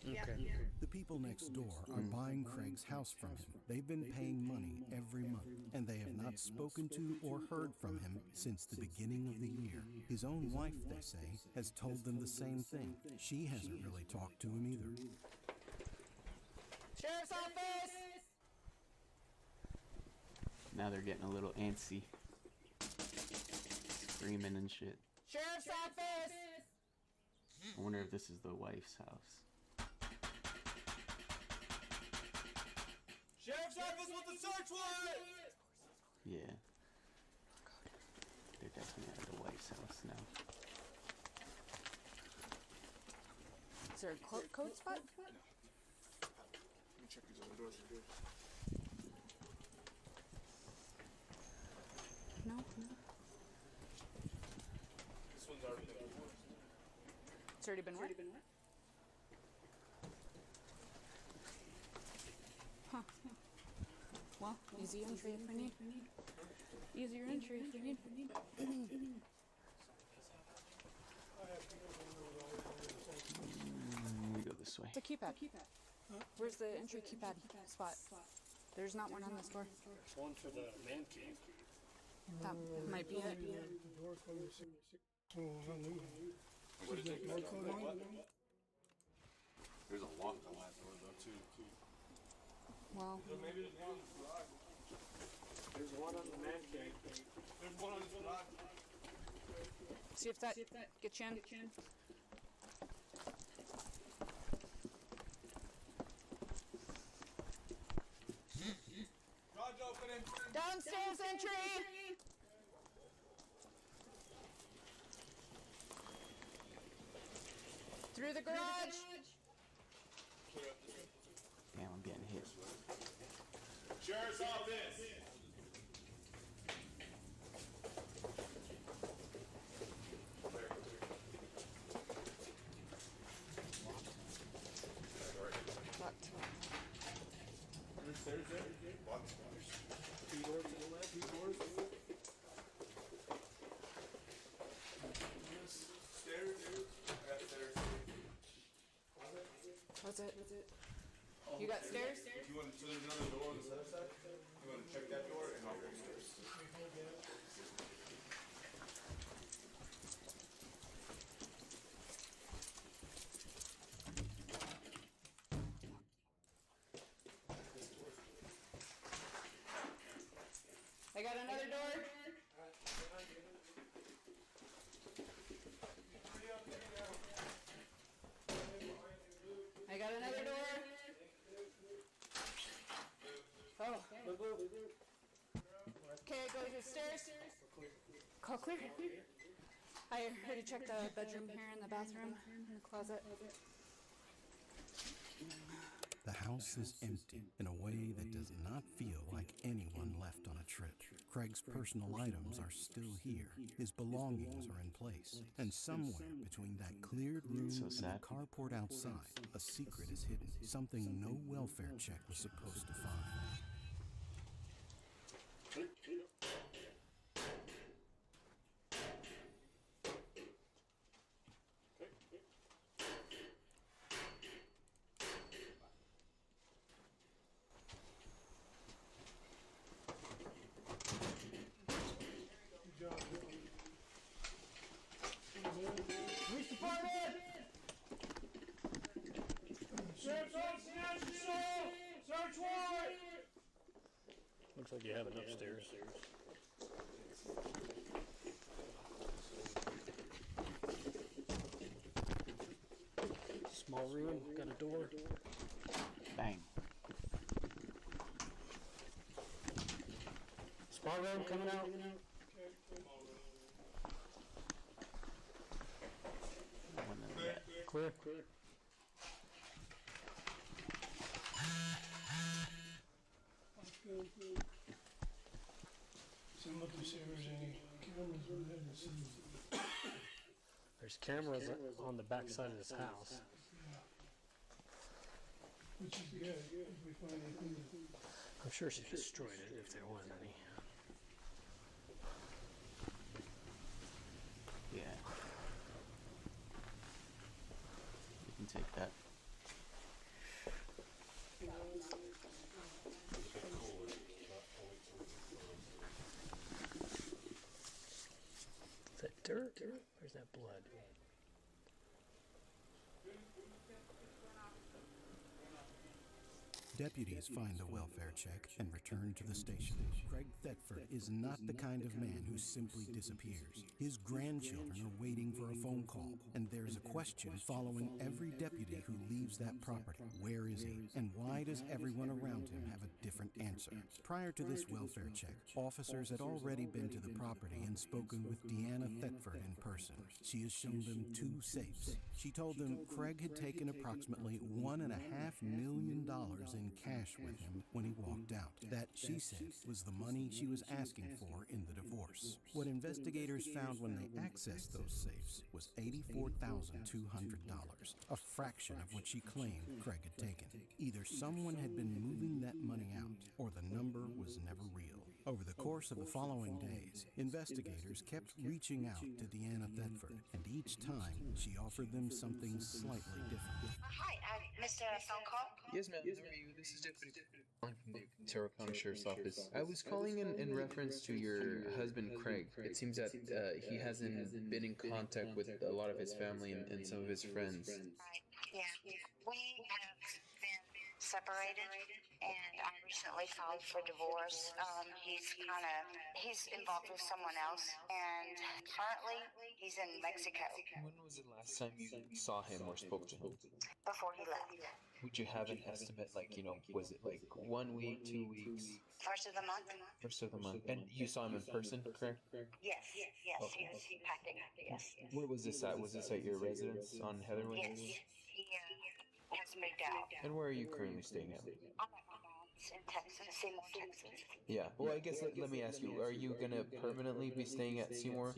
Okay. The people next door are buying Craig's house from him. They've been paying money every month, and they have not spoken to or heard from him since the beginning of the year. His own wife, they say, has told them the same thing. She hasn't really talked to him either. Sheriff's office! Now they're getting a little antsy. Screaming and shit. Sheriff's office! I wonder if this is the wife's house. Sheriff's office with the search warrant! Yeah. They're definitely at the wife's house now. Is there a code spot? Let me check these other doors. No. This one's already been worked. It's already been what? Huh. Well, easy entry if we need. Easier entry if we need. We go this way. The keypad. Where's the entry keypad spot? There's not one on this door. One for the man cave. That might be it. What is it? There's a lock on that door though too. Well, Maybe there's one on the garage. There's one on the man cave. There's one on the garage. see if that gets you in. Garage opening. Downstairs entry! Through the garage! Damn, I'm getting hit. Sheriff's office. Locked. Stairs there. Locked. Two doors to the left. Two doors. Stairs. Got stairs. That's it. You got stairs? You want? So there's another door on the other side. You want to check that door and I'll go stairs. got another door. I got another door. Oh, okay, go to the stairs. Call clear. I heard you check the bedroom here and the bathroom and the closet. The house is empty in a way that does not feel like anyone left on a trip. Craig's personal items are still here. His belongings are in place. And somewhere between that cleared room and the carport outside, a secret is hidden. Something no welfare check was supposed to find. Police department! Sheriff's office, search warrant! Looks like you have it upstairs. Small room, got a door. Bang. Small room coming out. Clear. So I'm looking to see if there's any cameras over there to see. There's cameras on the back side of this house. Yeah. Which is good if we find anything. I'm sure she destroyed it if there was any. Yeah. You can take that. Is that dirt? Where's that blood? Deputies find the welfare check and return to the station. Craig Thetford is not the kind of man who simply disappears. His grandchildren are waiting for a phone call, and there's a question following every deputy who leaves that property. Where is he? And why does everyone around him have a different answer? Prior to this welfare check, officers had already been to the property and spoken with Deanna Thetford in person. She has shown them 2 safes. She told them Craig had taken approximately $1.5 million in cash with him when he walked out. That, she said, was the money she was asking for in the divorce. What investigators found when they accessed those safes was $84,200, a fraction of what she claimed Craig had taken. Either someone had been moving that money out, or the number was never real. Over the course of the following days, investigators kept reaching out to Deanna Thetford, and each time she offered them something slightly different. Hi, I missed a phone call. Yes, ma'am. How are you? This is Deputy calling from the Terrell County Sheriff's Office. I was calling in reference to your husband, Craig. It seems that he hasn't been in contact with a lot of his family and some of his friends. Right, yeah. We have been separated, and I recently filed for divorce. He's involved with someone else, and currently he's in Mexico. When was the last time you saw him or spoke to him? Before he left. Would you have an estimate, like, was it like 1 week, 2 weeks? First of the month? First of the month. And you saw him in person, correct? Yes, Okay. he packing, yes. Where was this at? Was this at your residence on Heatherwood? Yes, he has moved out. And where are you currently staying at? I'm at my mom's in Texas, Seymour, Texas. Yeah. Well, I guess let me ask you, are you gonna permanently be staying at Seymour,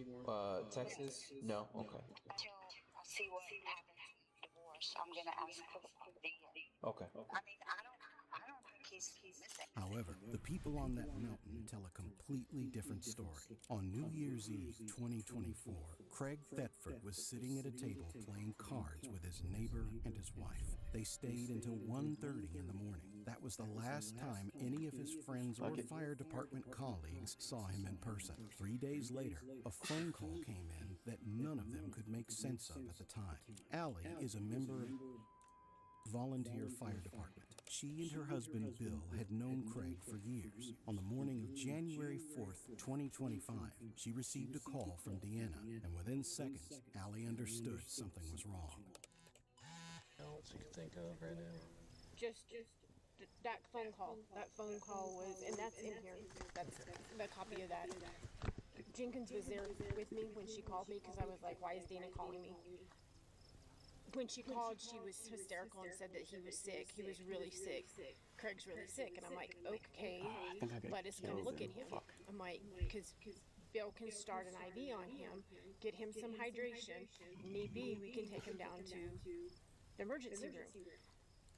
Texas? No? Okay. Until I see what happens in divorce, I'm gonna ask for the property. Okay. I mean, I don't think he's missing. However, the people on that mountain tell a completely different story. On New Year's Eve 2024, Craig Thetford was sitting at a table playing cards with his neighbor and his wife. They stayed until 1:30 in the morning. That was the last time any of his friends or fire department colleagues saw him in person. 3 days later, a phone call came in that none of them could make sense of at the time. Allie is a member of volunteer fire department. She and her husband Bill had known Craig for years. On the morning of January 4th, 2025, she received a call from Deanna, and within seconds, Allie understood something was wrong. Else you can think of right now? Just that phone call. That phone call was, and that's in here. That's the copy of that. Jenkins was there with me when she called me because I was like, why is Dana calling me? When she called, she was hysterical and said that he was sick. He was really sick. Craig's really sick. And I'm like, okay, let us go look at him. I'm like, because Bill can start an IV on him, get him some hydration. Need be, we can take him down to the emergency room.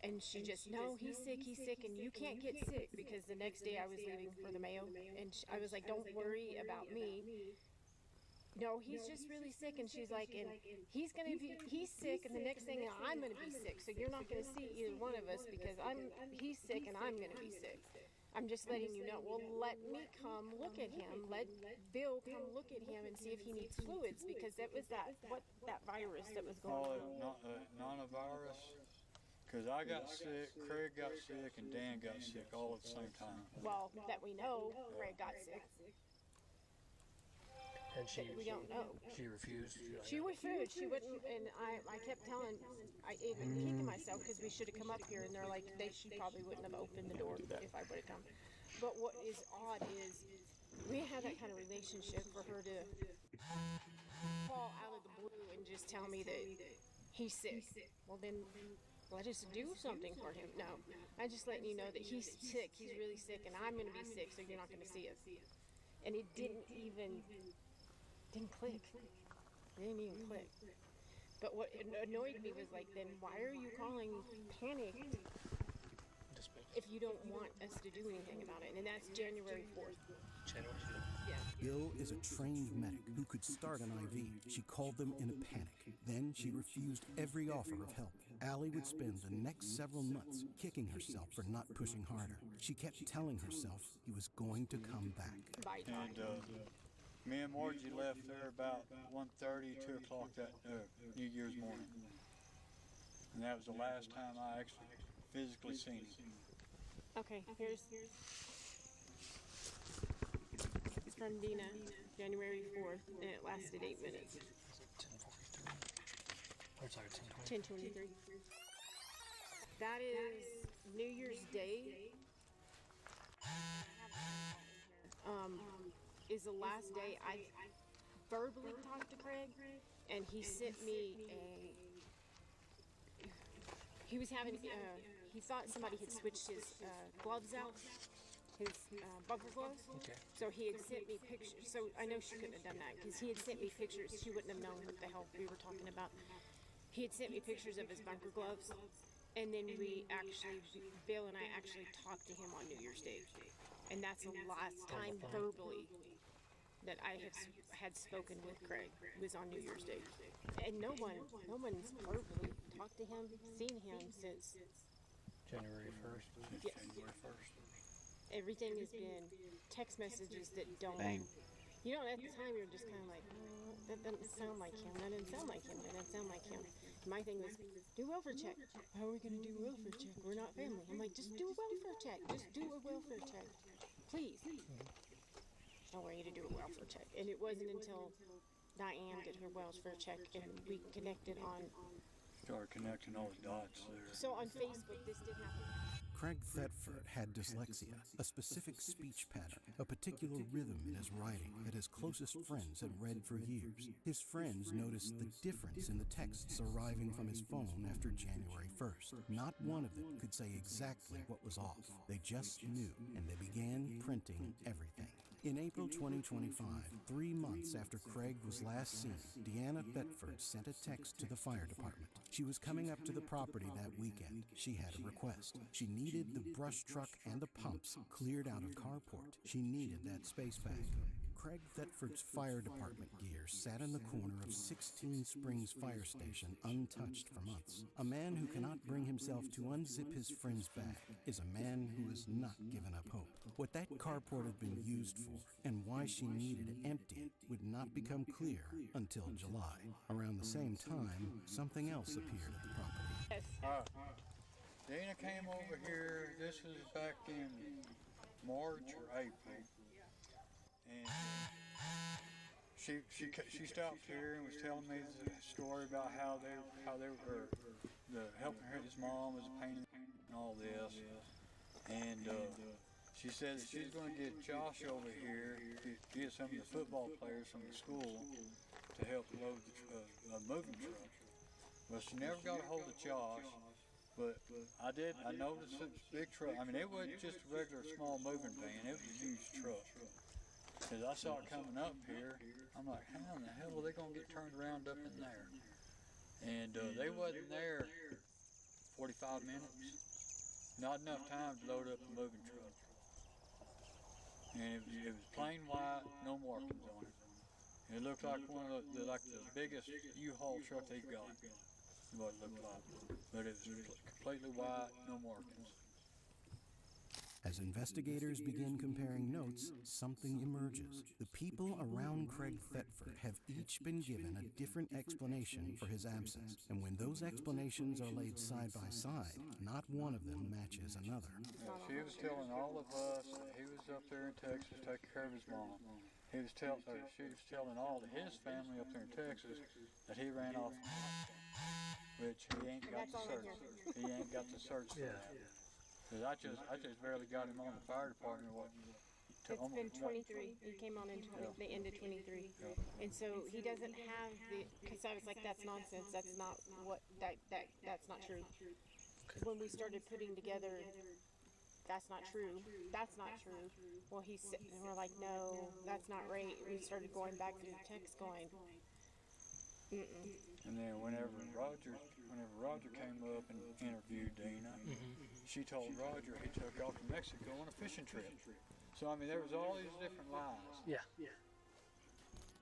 And she just, no, he's sick, and you can't get sick, because the next day I was leaving for the Mayo, and I was like, don't worry about me. No, he's just really sick, and she's like, and he's sick, and the next thing I'm gonna be sick, so you're not gonna see either one of us, because he's sick and I'm gonna be sick. I'm just letting you know. Well, let me come look at him. Let Bill come look at him and see if he needs fluids, because that was that virus that was going on. Not a virus. Because I got sick, Craig got sick, and Dan got sick all at the same time. Well, that we know, Craig got sick. And we don't know. She refused. She refused. She wouldn't, and I kept telling, I even kicking myself, because we should have come up here, and they're like, she probably wouldn't have opened the door if I would have come. But what is odd is we had that kind of relationship for her to fall out of the blue and just tell me that he's sick. Well, then let us do something for him. No, I'm just letting you know that he's sick. He's really sick, and I'm going to be sick, so you're not going to see us. And it didn't click. It didn't even click. But what annoyed me was like, then why are you calling panicked if you don't want us to do anything about it? And that's January 4th. Yeah. Bill is a trained medic who could start an IV. She called them in a panic. Then she refused every offer of help. Allie would spend the next several months kicking herself for not pushing harder. She kept telling herself he was going to come back. And me and Margie left there about 1:30, 2 o'clock that New Year's morning. And that was the last time I actually physically seen him. Okay, here's it's from Dina, January 4th, and it lasted 8 minutes. 10:23. That is New Year's Day. Is the last day I verbally talked to Craig, and he sent me he was having, he thought somebody had switched his gloves out, his bunker gloves. Okay. So he had sent me pictures. So I know she couldn't have done that, because he had sent me pictures. She wouldn't have known what the hell we were talking about. He had sent me pictures of his bunker gloves, and then Bill and I actually talked to him on New Year's Day. And that's the last time verbally that I had spoken with Craig, was on New Year's Day. And no one's verbally talked to him, seen him since January 1st. Yes. January 1st. Everything has been text messages that don't. Bang. You know, at the time you're just kind of like, oh, that doesn't sound like him. That doesn't sound like him. That doesn't sound like him. My thing was, do welfare check. How are we going to do a welfare check? We're not family. I'm like, just do a welfare check. Just do a welfare check. Please. I don't want you to do a welfare check. And it wasn't until Diane did her welfare check and we connected on. Started connecting all the dots there. So on Facebook, this did happen. Craig Thetford had dyslexia, a specific speech pattern, a particular rhythm in his writing that his closest friends had read for years. His friends noticed the difference in the texts arriving from his phone after January 1st. Not one of them could say exactly what was off. They just knew, and they began printing everything. In April 2025, 3 months after Craig was last seen, Deanna Thetford sent a text to the fire department. She was coming up to the property that weekend. She had a request. She needed the brush truck and the pumps cleared out of carport. She needed that space bag. Craig Thetford's fire department gear sat in the corner of 16 Springs Fire Station untouched for months. A man who cannot bring himself to unzip his friend's bag is a man who has not given up hope. What that carport had been used for and why she needed to empty it would not become clear until July. Around the same time, something else appeared at the property. Yes. Dana came over here. This was back in March or April, and she stopped here and was telling me the story about how they were helping her. His mom was a pain in the and all this, and she said that she's going to get Josh over here, get some of the football players from the school to help load the moving truck. Well, she never got a hold of Josh, but I did. I noticed this big truck. I mean, it wasn't just a regular small moving van. It was a huge truck. Because I saw it coming up here. I'm like, how in the hell are they going to get turned around up in there? And they wasn't there 45 minutes. Not enough time to load up a moving truck. And it was plain white, no markings on it. It looked like one of the biggest U-Haul truck they've got. What it looked like. But it was completely white, no markings. As investigators begin comparing notes, something emerges. The people around Craig Thetford have each been given a different explanation for his absence, and when those explanations are laid side by side, not one of them matches another. She was telling all of us that he was up there in Texas taking care of his mom. She was telling all of his family up there in Texas that he ran off, which he ain't got the search. He ain't got the search for that. Cause I just barely got him on the fire department. It's been 23. He came on in the end of 23, and so he doesn't have the. Because I was like, that's nonsense. That's not what that's not true. When we started putting together, that's not true. That's not true. Well, and we're like, no, that's not right. We started going back through the text, going. And then whenever Roger came up and interviewed Dina, she told Roger he took off to Mexico on a fishing trip. So I mean, there was all these different lies. Yeah.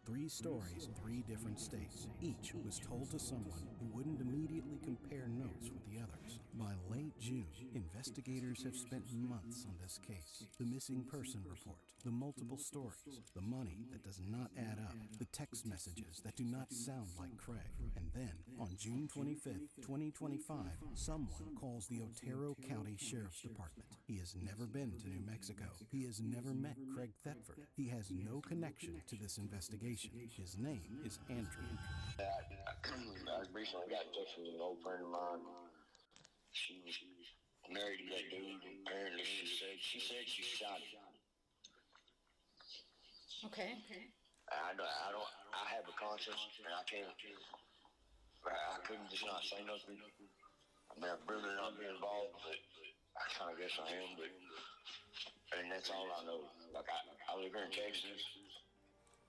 3 stories, 3 different states. Each was told to someone who wouldn't immediately compare notes with the others. By late June, investigators have spent months on this case. The missing person report, the multiple stories, the money that does not add up, the text messages that do not sound like Craig. And then, on June 25th, 2025, someone calls the Otero County Sheriff's Department. He has never been to New Mexico. He has never met Craig Thetford. He has no connection to this investigation. His name is Andrew. I recently got in touch with an old friend of mine. She was married to that dude, and apparently she said she shot him. Okay. I have a conscience, and I couldn't just not say nothing. I mean, I'd really not be involved, but I kind of guess I am, and that's all I know. Like, I live here in Texas.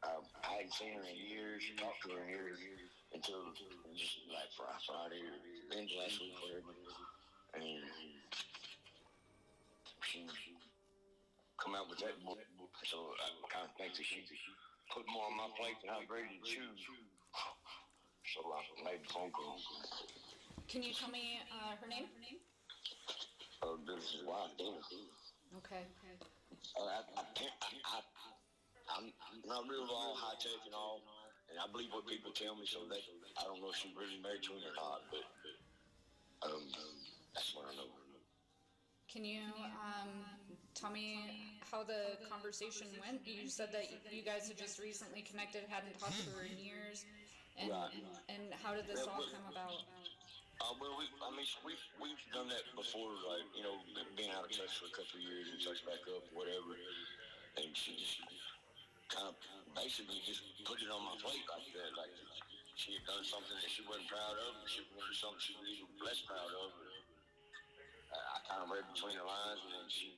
I hadn't seen her in years, talked to her in years, until just like Friday or end of last week, whatever. And she come out with that book, so I kind of think that she put more on my plate than I'm ready to choose. So I made the phone call. Can you tell me her name? This is wife, Dana. Okay. I'm not real all high tech and all, and I believe what people tell me. So that I don't know if she's really married to him or not, but that's what I know. Can you tell me how the conversation went? You said that you guys had just recently connected, hadn't talked to her in years, and Right. And how did this all come about? Well, we've done that before, like, you know, being out of touch for a couple of years and touch back up, whatever. And she just kind of basically just put it on my plate like that. Like, she had done something that she wasn't proud of, and she wanted something she was even less proud of. I kind of read between the lines, and then she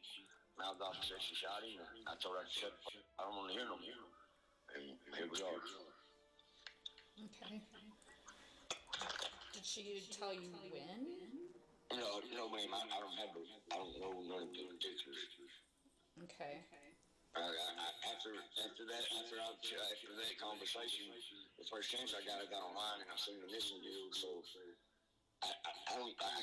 mouthed off and said she shot him. And I told her to shut up. I don't want to hear no more. And here we are. Okay. Did she tell you when? No, ma'am. I don't know none of the particulars. Okay. After that conversation, the first chance I got online and I seen the missing deal. So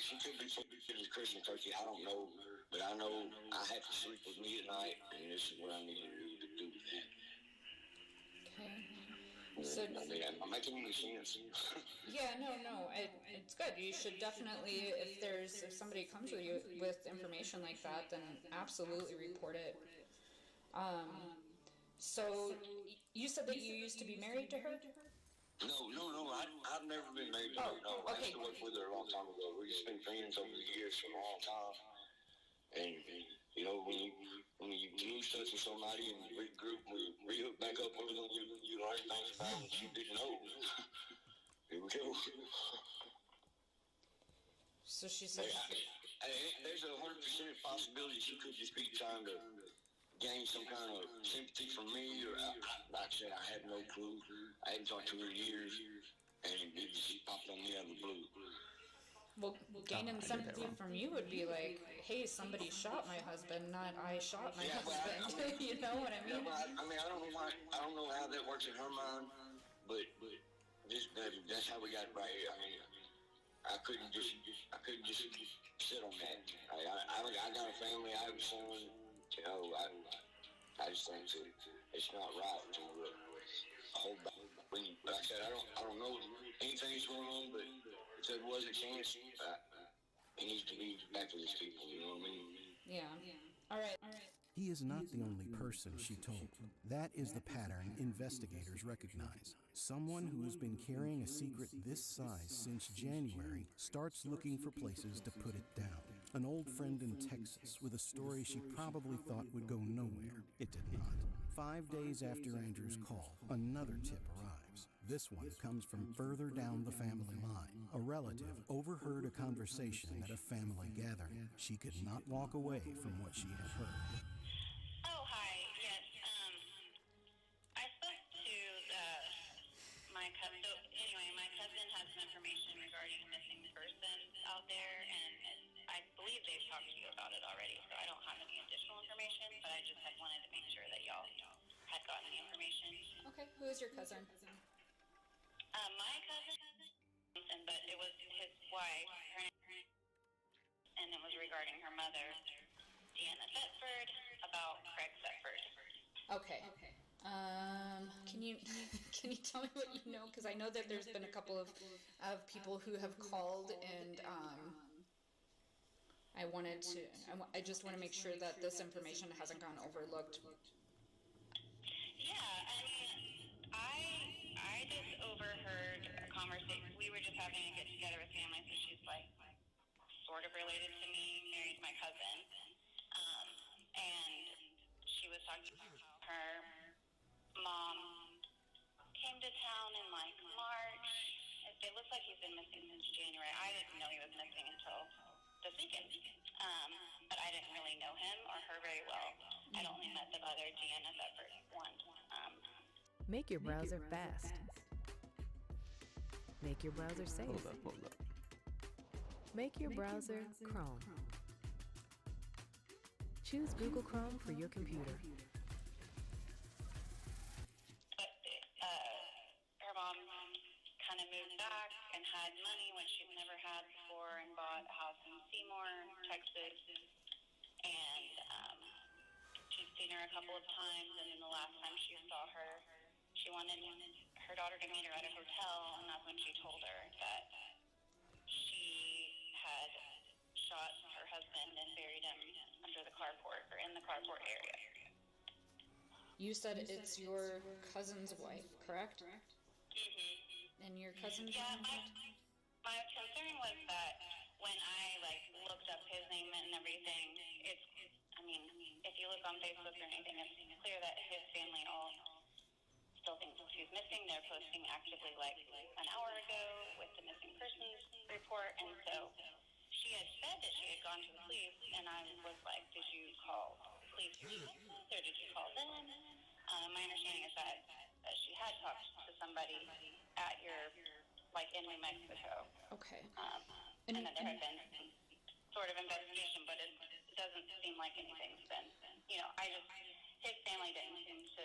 she could be taking the Christmas turkey. I don't know, but I know I have to sleep with me at night, and this is what I need to do with that. Okay. So, I mean, I'm making any sense. Yeah, no, it's good. You should definitely, if somebody comes with you with information like that, then absolutely report it. So you said that you used to be married to her? No. I've never been married to her. No, I used to work with her a long time ago. We've just been friends over the years for a long time. And you know, when you lose touch with somebody and you regroup, rehook back up with them, you learn things about them that you didn't know. Here we go. So she says, there's a 100% possibility she could just be trying to gain some kind of sympathy from me, or like I said, I have no clue. I hadn't talked to her in years, and it just popped on me out of the blue. Well, gaining sympathy from you would be like, hey, somebody shot my husband, not I shot my husband. You know what I mean? I mean, I don't know how that works in her mind, but that's how we got it right here. I mean, I couldn't just sit on that. I got a family. I have a son. You know, I just think it's not right to hold back. Like I said, I don't know anything's going on, but if there was a chance, he needs to be back with his people. You know what I mean? Yeah. All right. He is not the only person she told. That is the pattern investigators recognize. Someone who has been carrying a secret this size since January starts looking for places to put it down. An old friend in Texas with a story she probably thought would go nowhere. It did not. 5 days after Andrew's call, another tip arrives. This one comes from further down the family line. A relative overheard a conversation at a family gathering. She could not walk away from what she had heard. Oh, hi. Yes. I spoke to my cousin. So anyway, my cousin has some information regarding a missing person out there, and I believe they've talked to you about it already. So I don't have any additional information, but I just had wanted to make sure that y'all had gotten the information. Okay. Who is your cousin? My cousin, but it was his wife, and it was regarding her mother, Deanna Thetford, about Craig Thetford. Okay. Can you tell me what you know? Because I know that there's been a couple of people who have called, and I just want to make sure that this information hasn't gone overlooked. Yeah, I mean, I just overheard a conversation. We were just having a get together with family, so she's like sort of related to me, married my cousin, and she was talking about how her mom came to town in like March. It looks like he's been missing since January. I didn't know he was missing until this weekend, but I didn't really know him or her very well. I'd only met the other Deanna Thetford one. Make your browser fast. Make your browser safe. Hold up. Make your browser Chrome. Choose Google Chrome for your computer. Her mom kind of moved back and had money, which she'd never had before, and bought a house in Seymour, Texas. And she'd seen her a couple of times, and then the last time she saw her, she wanted her daughter to meet her at a hotel, and that's when she told her that she had shot her husband and buried him under the carport, or in the carport area. You said it's your cousin's wife, correct? Mm-hmm. And your cousin? Yeah, my concern was that when I looked up his name and everything, I mean, if you look on Facebook or anything, it's clear that his family all still thinks he's missing. They're posting actively an hour ago with the missing persons report, and so she had said that she had gone to the police, and I was like, did you call the police yourself, or did you call them? My understanding is that she had talked to somebody at your, in New Mexico. Okay. And that there had been some sort of investigation, but it doesn't seem like anything's been, his family didn't seem to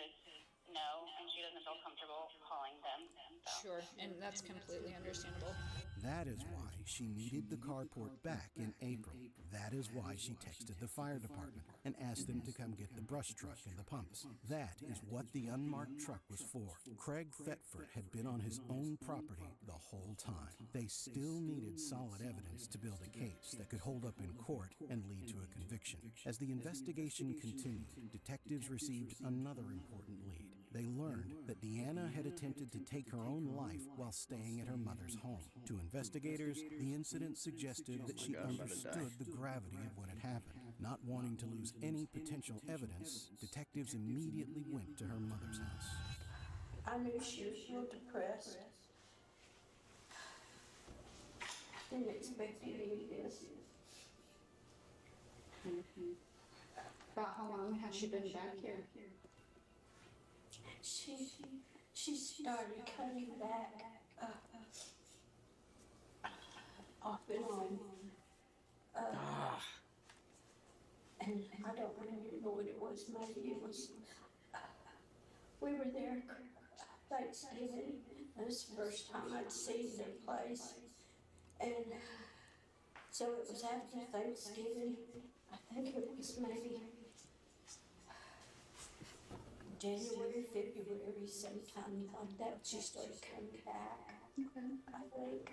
know, and she doesn't feel comfortable calling them. So. Sure, and that's completely understandable. That is why she needed the carport back in April. That is why she texted the fire department and asked them to come get the brush truck and the pumps. That is what the unmarked truck was for. Craig Thetford had been on his own property the whole time. They still needed solid evidence to build a case that could hold up in court and lead to a conviction. As the investigation continued, detectives received another important lead. They learned that Deanna had attempted to take her own life while staying at her mother's home. To investigators, the incident suggested that she understood the gravity of what had happened. Not wanting to lose any potential evidence, detectives immediately went to her mother's house. I knew she was real depressed. Didn't expect any of this. About how long has she been back here? She started coming back off and on. And I don't remember what it was. Maybe it was, we were there Thanksgiving. That was the first time I'd seen their place. And so it was after Thanksgiving. I think it was maybe January, February, sometime like that. She started coming back. I think.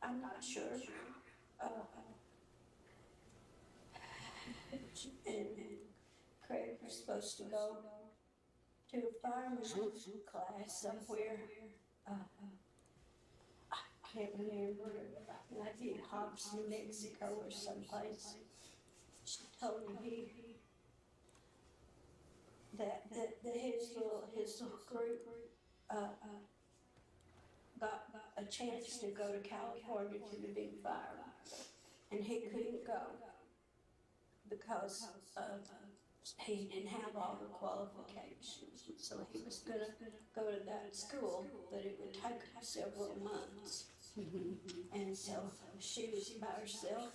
I'm not sure. And Craig was supposed to go to a fireman's class somewhere. I can't remember. Maybe in Hobbs, New Mexico or someplace. She told me that his little group got a chance to go to California to the big fire, and he couldn't go because he didn't have all the qualifications. So he was going to go to that school, but it would take several months. And so she was by herself,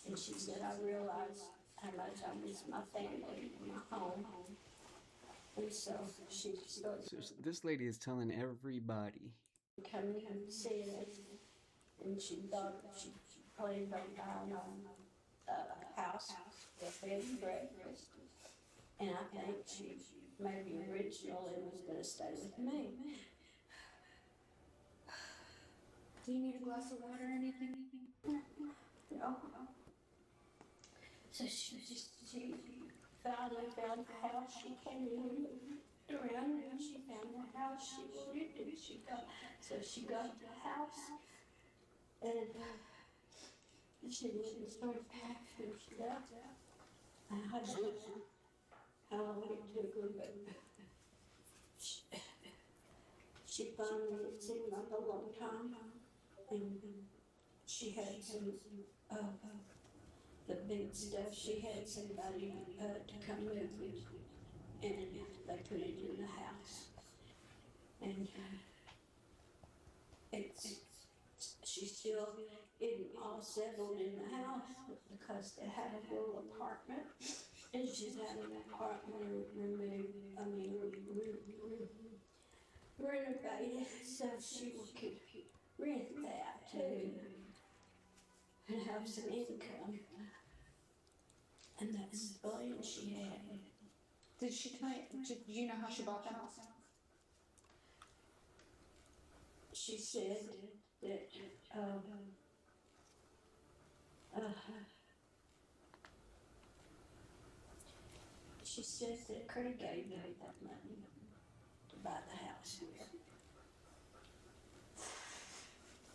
and she said, I realized how much I miss my family and my home. And so she started. So this lady is telling everybody. Coming and seeing it, and she thought she planned on buying a house, a bed and breakfast. And I think she maybe originally was going to stay with me. Do you need a glass of water or anything? No. So she finally found the house. She came in around and she found the house she wanted, and she got the house, and she went and started packing stuff. I don't know how long it took her, but she finally, it seemed like a long time, and she had some the big stuff. She had somebody to come move it, and they put it in the house. And she still isn't all settled in the house because they have a little apartment, and she's had an apartment renovated so she could rent that too and have some income. And that's the plan she had. Did she tell you, do you know how she bought the house? She said that she said that Craig gave her that money to buy the house with.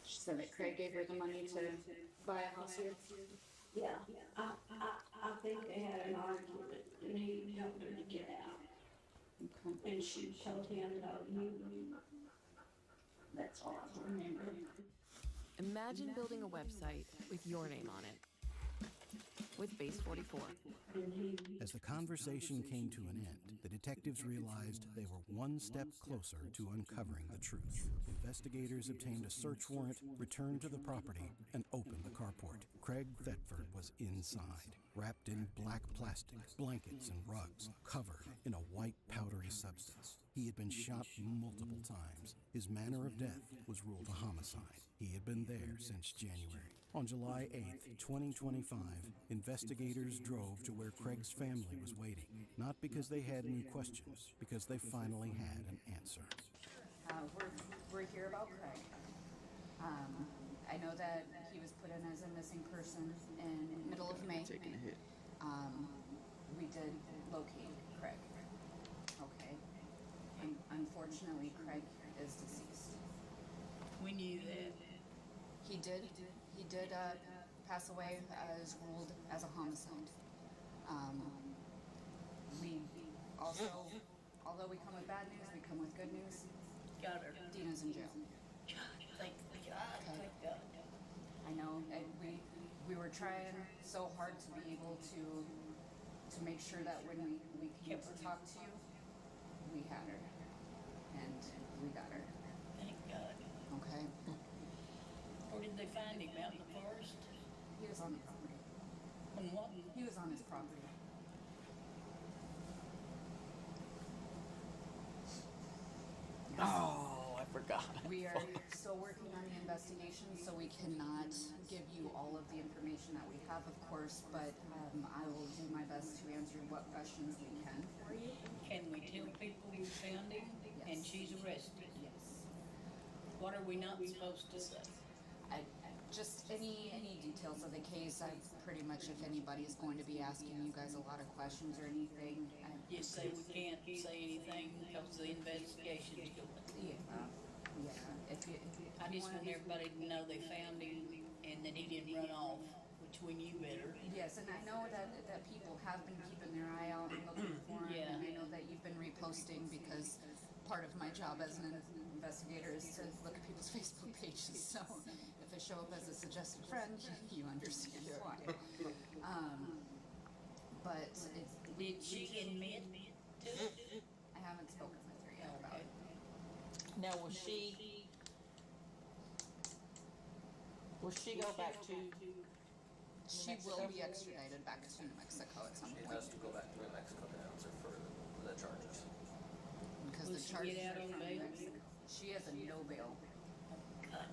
She said that Craig gave her the money to buy a house here? Yeah, I think they had an argument, and he helped her to get out. Okay. And she told him, no, you. That's all I remember. Imagine building a website with your name on it. With Base 44. As the conversation came to an end, the detectives realized they were one step closer to uncovering the truth. Investigators obtained a search warrant, returned to the property, and opened the carport. Craig Thetford was inside, wrapped in black plastic, blankets and rugs, covered in a white powdery substance. He had been shot multiple times. His manner of death was ruled a homicide. He had been there since January. On July 8th, 2025, investigators drove to where Craig's family was waiting. Not because they had new questions, because they finally had an answer. We're here about Craig. I know that he was put in as a missing person in middle of May. Taking a hit. We did locate Craig. Okay. Unfortunately, Craig is deceased. We knew that. He did pass away as ruled as a homicide. We also, although we come with bad news, we come with good news. Got her. Dina's in jail. Thank God. Okay. Thank God. I know, and we were trying so hard to be able to make sure that when we came to talk to you, we had her, and we got her. Thank God. Okay. Where did they find him? Out in the forest? He was on the property. On what? He was on his property. Oh, I forgot. We are still working on the investigation, so we cannot give you all of the information that we have, of course, but I will do my best to answer what questions we can for you. Can we tell people we found him and she's arrested? Yes. What are we not supposed to say? Just any details of the case. I pretty much, if anybody is going to be asking you guys a lot of questions or anything, Just say we can't say anything because the investigation's going. Yeah. I just want everybody to know they found him and that he didn't run off, which we knew better. Yes, and I know that people have been keeping their eye out and looking for him. Yeah. And I know that you've been reposting because part of my job as an investigator is to look at people's Facebook pages. So if I show up as a suggested friend, you understand why. But Did she admit to it? I haven't spoken with her yet about it. Now, will she go back to? She will be extradited back to New Mexico at some She point. has to go back to New Mexico to answer for the charges. Because Will the she charges get out are on from bail? New Mexico. She has a no bail,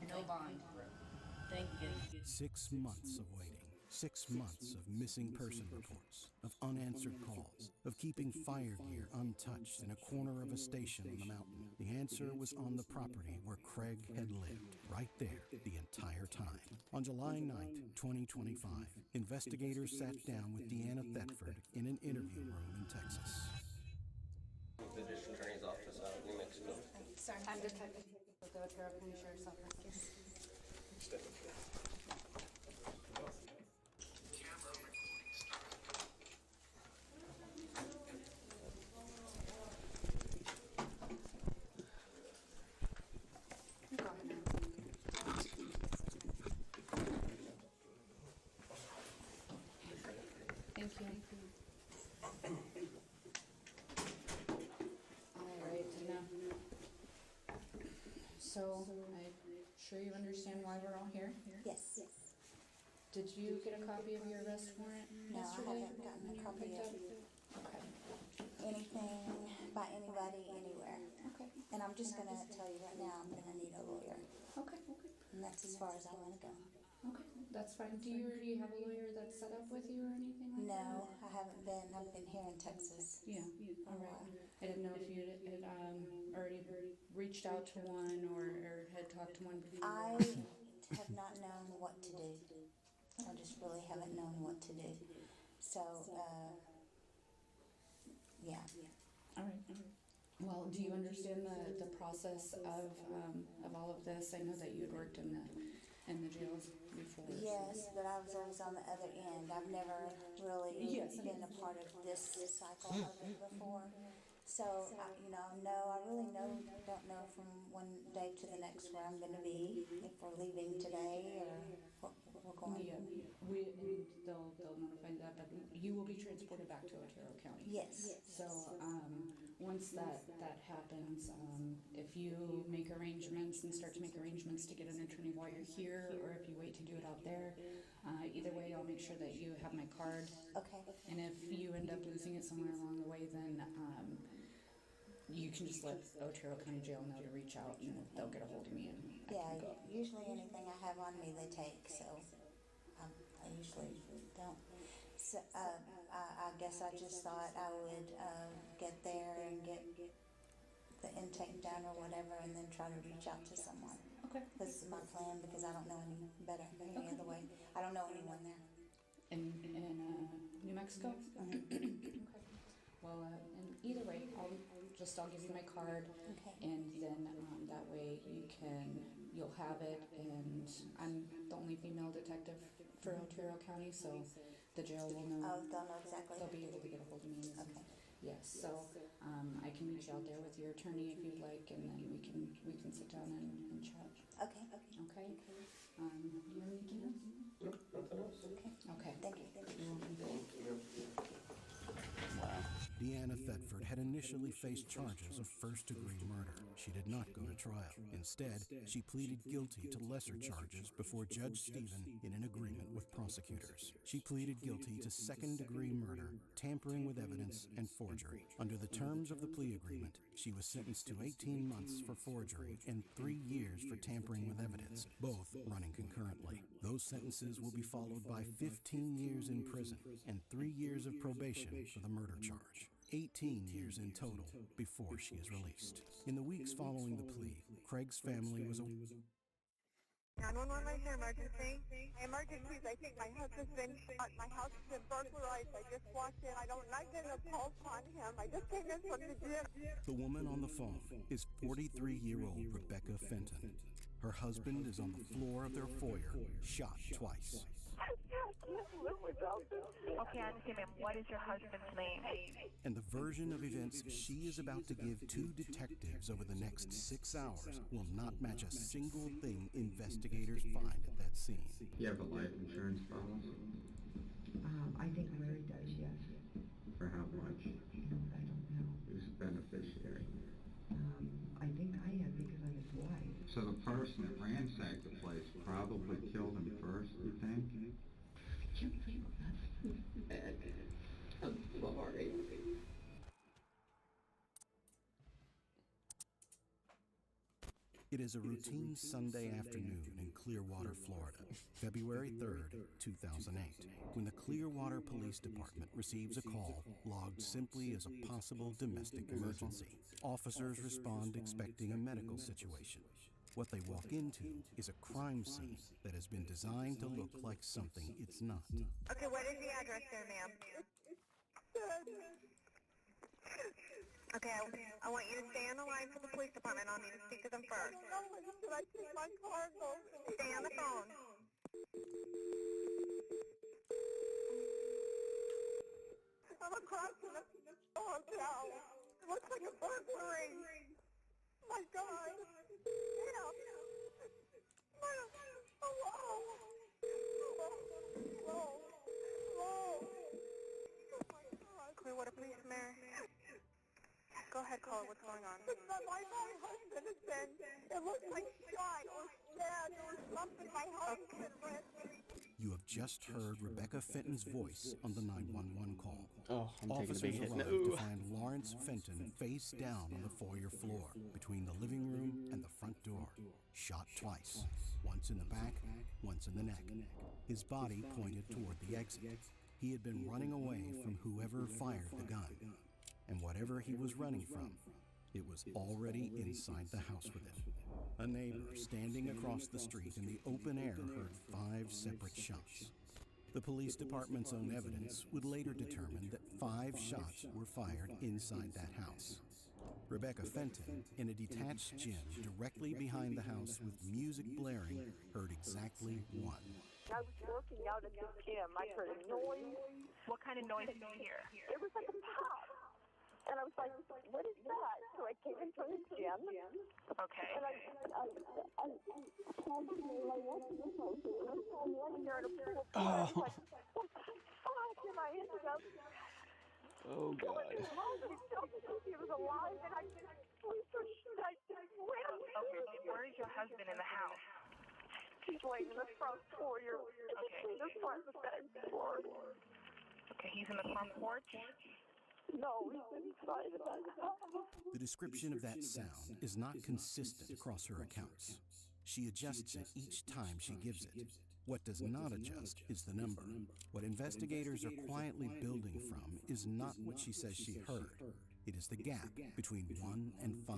no bond. Thank you. 6 months of waiting. 6 months of missing person reports, of unanswered calls, of keeping fire gear untouched in a corner of a station on the mountain. The answer was on the property where Craig had lived, right there the entire time. On July 9th, 2025, investigators sat down with Deanna Thetford in an interview room in Texas. The district attorney's office out of New Mexico. Sorry. I'm Detective with the Otero County Sheriff's Office. Thank you. All right, Dina. So, I'm sure you understand why we're all here? Yes. Did you get a copy of your arrest warrant No, I yesterday? haven't gotten a copy yet. Okay. Anything by anybody, anywhere. Okay. And I'm just gonna tell you right now, I'm gonna need a lawyer. Okay. And that's as far as I wanna go. Okay, that's fine. Do you already have a lawyer that's set up with you or anything like that? No, I haven't been. I've been here in Texas. Yeah, all right. I didn't know if you had already reached out to one or had talked to one before. I have not known what to do. I just really haven't known what to do. So, yeah. All right. Well, do you understand the process of all of this? I know that you had worked in the jails before. Yes, but I was always on the other end. I've never really been a part of this cycle of it before. So, I really don't know from one day to the next where I'm going to be, if we're leaving today or what we're going. Yeah, they'll notify that, but you will be transported back to Otero County. Yes. So, once that happens, if you make arrangements and start to make arrangements to get an attorney while you're here, or if you wait to do it out there, either way, I'll make sure that you have my card. Okay. And if you end up losing it somewhere along the way, then You can just let Otero County Jail know to reach out, and they'll get a hold of me, and Yeah, I can go. usually anything I have on me they take, so I usually don't. So, I guess I just thought I would get there and get the intake done or whatever, and then try to reach out to someone. Okay. This is my plan because I don't know any better any Okay. other way. I don't know anyone there. In New Mexico? Okay. Well, and either way, I'll give you my card, and then that way you'll have it, and I'm the only female detective for Otero County, so the jail will know. Oh, they'll know exactly. They'll be able to get a hold of me. Okay. Yes, so I can meet you out there with your attorney if you'd like, and then we can sit down and chat. Okay. Okay. Do you have anything else? Nope, nothing else. Okay. Thank you. You're welcome. Deanna Thetford had initially faced charges of first-degree murder. She did not go to trial. Instead, she pleaded guilty to lesser charges before Judge Stephen in an agreement with prosecutors. She pleaded guilty to second-degree murder, tampering with evidence, and forgery. Under the terms of the plea agreement, she was sentenced to 18 months for forgery and 3 years for tampering with evidence, both running concurrently. Those sentences will be followed by 15 years in prison and 3 years of probation for the murder charge. 18 years in total before she is released. In the weeks following the plea, Craig's family was 911, where's your emergency? My emergency is I think my husband's been shot. My house has been burglarized. I just walked in. I'm not getting a pulse on him. I just came in from the gym. The woman on the phone is 43-year-old Rebecca Fenton. Her husband is on the floor of their foyer, shot twice. I can't live without this. Okay, I understand, ma'am. What is your husband's name? And the version of events she is about to give two detectives over the next 6 hours will not match a single thing investigators find at that scene. You have a life insurance policy? I think Larry does, yes. For how much? I don't know. Who's the beneficiary? I think I am because I'm his wife. So the person that ransacked the place probably killed him first, you think? I'm sorry. It is a routine Sunday afternoon in Clearwater, Florida, February 3rd, 2008, when the Clearwater Police Department receives a call logged simply as a possible domestic emergency. Officers respond expecting a medical situation. What they walk into is a crime scene that has been designed to look like something it's not. Okay, what is the address there, ma'am? Okay, I want you to stay on the line for the police department. I'll need to speak to them first. Should I take my car? Stay on the phone. I'm across from the hotel. It looks like a burglary. My God. Help. Hello. Hello. Oh my God. Clearwater Police, Mayor. Go ahead, caller. What's going on? My husband has been, it looks like shot or stabbed or something. My husband went. You have just heard Rebecca Fenton's voice on the 911 call. Oh, I'm Officers taking a big hit. arrive No. to find Lawrence Fenton face down on the foyer floor between the living room and the front door, shot twice, once in the back, once in the neck. His body pointed toward the exit. He had been running away from whoever fired the gun. And whatever he was running from, it was already inside the house with him. A neighbor standing across the street in the open air heard 5 separate shots. The police department's own evidence would later determine that 5 shots were fired inside that house. Rebecca Fenton, in a detached gym directly behind the house with music blaring, heard exactly one. I was working out at the gym. I heard a noise. What kind of noise did you hear? It was like a pop. And I was like, what is that? So I came in from the gym. Okay. And I called the like, what's this place? And I'm running there in a pool. And I was like, what the fuck? And I ended up Oh, God. going home and he was alive. And I just ran. Okay, where is your husband in the house? He's laying in the front foyer. Okay. The front and back floor. Okay, he's in the front porch? No, he's inside of that house. The description of that sound is not consistent across her accounts. She adjusts it each time she gives it. What does not adjust is the number. What investigators are quietly building from is not what she says she heard. It is the gap between 1 and 5.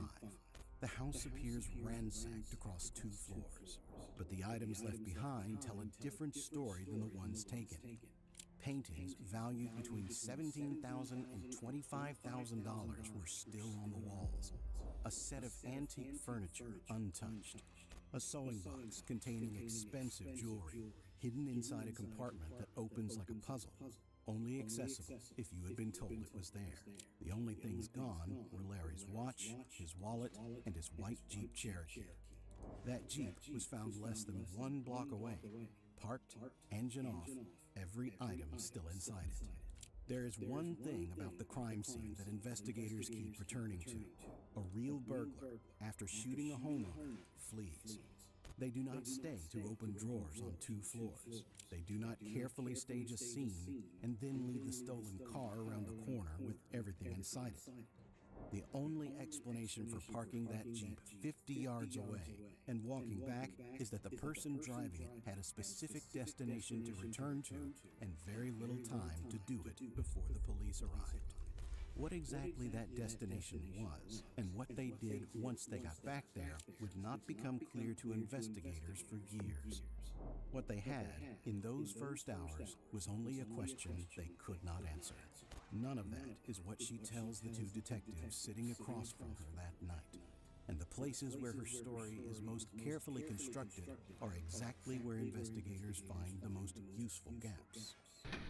The house appears ransacked across 2 floors, but the items left behind tell a different story than the ones taken. Paintings valued between $17,000 and $25,000 were still on the walls. A set of antique furniture untouched. A sewing box containing expensive jewelry hidden inside a compartment that opens like a puzzle, only accessible if you had been told it was there. The only things gone were Larry's watch, his wallet, and his white Jeep Cherokee. That Jeep was found less than 1 block away, parked, engine off, every item still inside it. There is one thing about the crime scene that investigators keep returning to. A real burglar, after shooting a homeowner, flees. They do not stay to open drawers on 2 floors. They do not carefully stage a scene and then leave the stolen car around the corner with everything inside it. The only explanation for parking that Jeep 50 yards away and walking back is that the person driving it had a specific destination to return to and very little time to do it before the police arrived. What exactly that destination was and what they did once they got back there would not become clear to investigators for years. What they had in those first hours was only a question they could not answer. None of that is what she tells the 2 detectives sitting across from her that night. And the places where her story is most carefully constructed are exactly where investigators find the most useful gaps.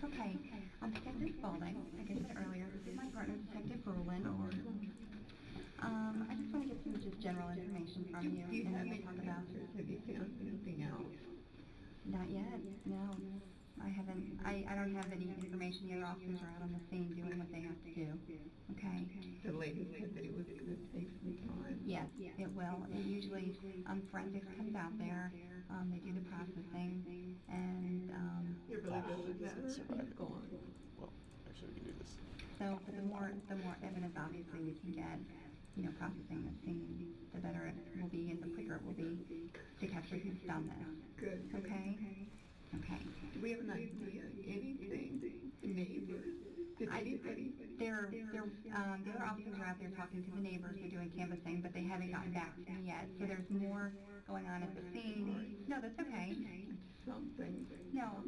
Okay, Detective Spaulding, like I said earlier, this is my partner, Detective Brolin. I just want to get some just general information from you, and then we'll talk about it. Have you found anything else? Not yet, no. I haven't, I don't have any information. The other officers are out on the scene doing what they have to do. Okay? The lady said that it was going to take some time. Yes, it will. It usually, forensics comes out there, they do the processing, and, It really doesn't matter. He's gone. Well, actually, we can do this. so the more evidence obviously we can get, processing the scene, the better it will be and the quicker it will be to capture who's done this. Good. Okay? Okay. Do we have an idea? Anything? Neighbors? Did anybody? The other officers are out there talking to the neighbors, they're doing canvassing, but they haven't gotten back to me yet. So there's more going on at the scene. No, that's okay. Something. No,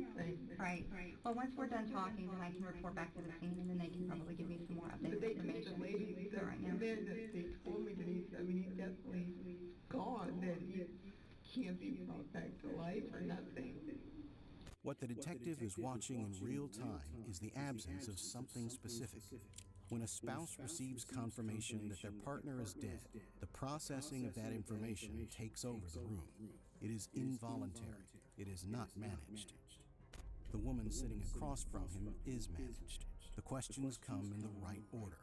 right. Well, once we're done talking, then I can report back to the scene, and then they can probably give me some more updated information. The lady said, Right now. and then they told me that he's definitely gone, that he can't be brought back to life or nothing. What the detective is watching in real time is the absence of something specific. When a spouse receives confirmation that their partner is dead, the processing of that information takes over the room. It is involuntary. It is not managed. The woman sitting across from him is managed. The questions come in the right order.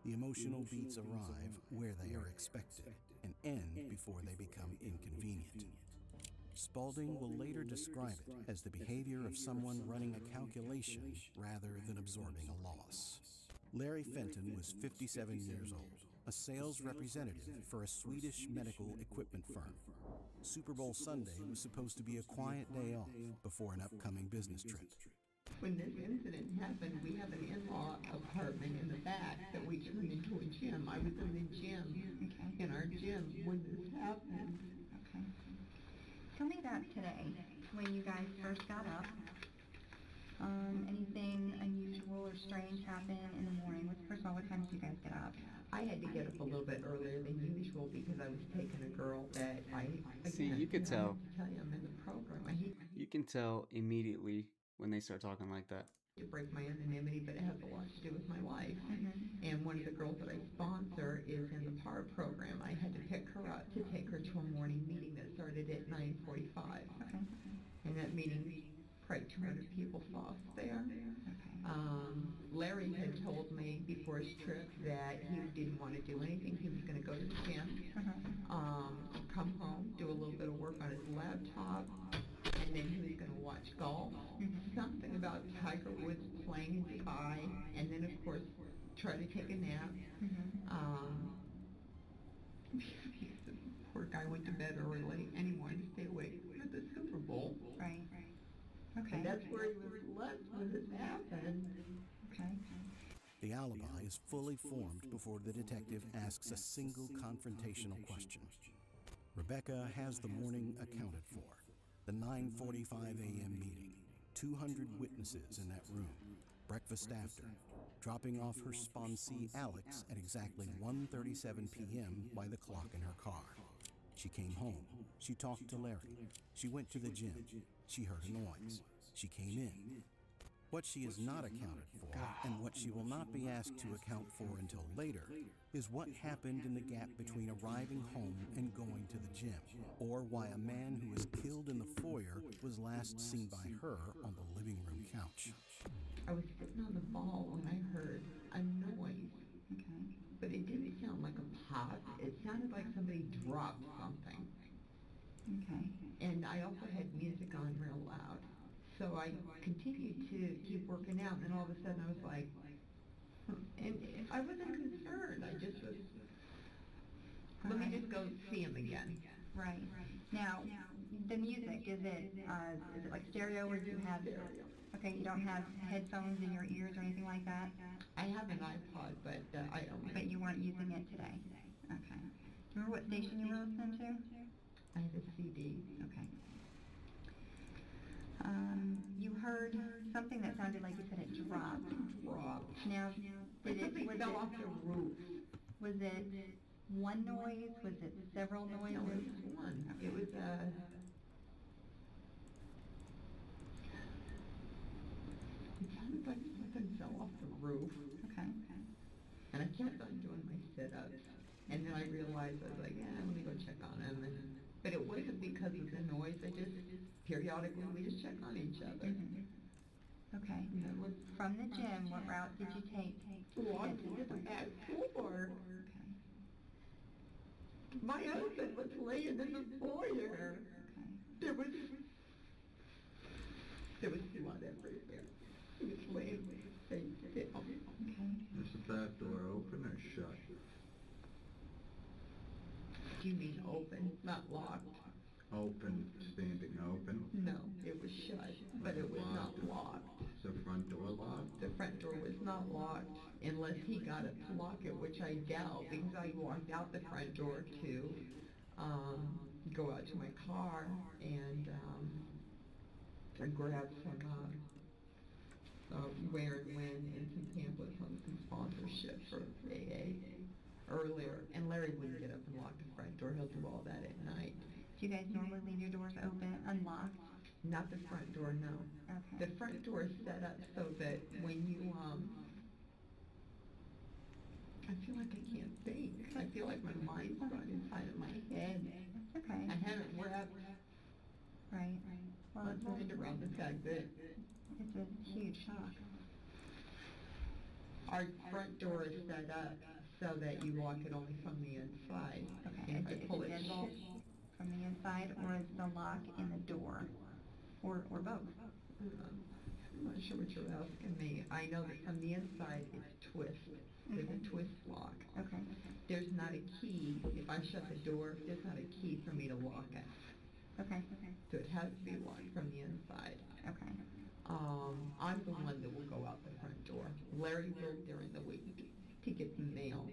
The emotional beats arrive where they are expected and end before they become inconvenient. Spaulding will later describe it as the behavior of someone running a calculation rather than absorbing a loss. Larry Fenton was 57 years old, a sales representative for a Swedish medical equipment firm. Super Bowl Sunday was supposed to be a quiet day off before an upcoming business trip. When this incident happened, we have an in-law apartment in the back that we turned into a gym. I was in the gym, in our gym when this happened. Okay. Tell me about today, when you guys first got up. Anything unusual or strange happen in the morning? First of all, what time did you guys get up? I had to get up a little bit earlier than usual because I was taking a girl that See, you could tell. I am in the program. I hate You can tell immediately when they start talking like that. to break my anonymity, but it has a lot to do with my life. And one of the girls that I sponsor is in the PAR program. I had to pick her up to take her to a morning meeting that started at 9:45. Okay. And that meeting, probably 200 people saw us there. Larry had told me before his trip that he didn't want to do anything. He was going to go to the gym, come home, do a little bit of work on his laptop, and then he was going to watch golf. Something about Tiger Woods playing in Dubai, and then of course try to take a nap. The poor guy went to bed early and he wanted to stay awake for the Super Bowl. Right. Okay. And that's where he was left when this happened. Okay. The alibi is fully formed before the detective asks a single confrontational question. Rebecca has the morning accounted for. The 9:45 a.m. meeting, 200 witnesses in that room, breakfast after, dropping off her sponsee Alex at exactly 1:37 p.m. by the clock in her car. She came home. She talked to Larry. She went to the gym. She heard a noise. She came in. What she is not accounted for, and what she will not be asked to account for until later, is what happened in the gap between arriving home and going to the gym, or why a man who was killed in the foyer was last seen by her on the living room couch. I was sitting on the ball when I heard a noise. Okay. But it didn't sound like a pop. It sounded like somebody dropped something. Okay. And I also had music on real loud. So I continued to keep working out, and all of a sudden I was like, and I wasn't concerned. I just was, let me just go see him again. Right. Now, the music, is it like stereo, or do you have, okay, you don't have headphones in your ears or anything like that? I have an iPod, but I don't. But you weren't using it today? Okay. Remember what station you were listening to? I have a CD. Okay. You heard something that sounded like you said it dropped. Now, did it, something was fell it, off the roof. was it one noise? Was it several noises? No, it was one. It was it sounded like something fell off the roof. Okay. And I kept on doing my sit-ups. And then I realized, I was like, yeah, let me go check on him. But it wasn't because of the noise. I just, periodically, we just check on each other. Okay. From the gym, what route did you take? Walked into the back door. Okay. My husband was laying in the foyer. There was blood everywhere. He was laying face down. Is the back door open or shut? Do you mean open, not locked? Open, standing open? No, it was shut, but it was not locked. Is the front door locked? The front door was not locked unless he got it to lock it, which I doubt, because I walked out the front door to go out to my car and grab some Where and When and some pamphlets on some sponsorship for AA earlier. And Larry wouldn't get up and lock the front door. He'll do all that at night. Do you guys normally leave your doors open, unlocked? Not the front door, no. Okay. The front door is set up so that when you, I feel like I can't think. I feel like my mind's gone inside of my head. That's okay. I haven't wrapped Right. Well, my mind around the fact that it's a huge shock. our front door is set up so that you lock it only from the inside. Okay. And if I Is pull it it visible from the inside, or is the lock in the door? Or both? I'm not sure what you're asking me. I know that from the inside it's twist. There's a twist lock. Okay. There's not a key. If I shut the door, there's not a key for me to lock it. Okay. So it has to be locked from the inside. Okay. I'm the one that will go out the front door. Larry will during the week to get the mail.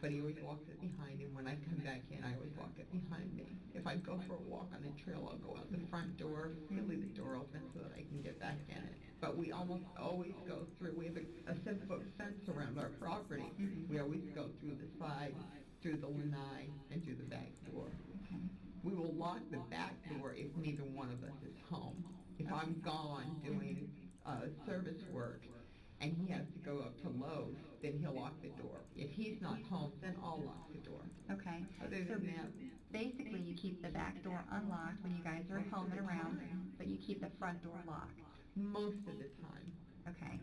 But he always walks it behind him. When I come back in, I always walk it behind me. If I go for a walk on the trail, I'll go out the front door. He'll leave the door open so that I can get back in it. But we almost always go through. We have a 7-foot fence around our property. We always go through the side, through the lanai, and through the back door. We will lock the back door if neither one of us is home. If I'm gone doing service work and he has to go up to Lowe's, then he'll lock the door. If he's not home, then I'll lock the door. Okay. Other So than that, basically, you keep the back door unlocked when you guys are home and around, but you keep the front door locked. most of the time. Okay.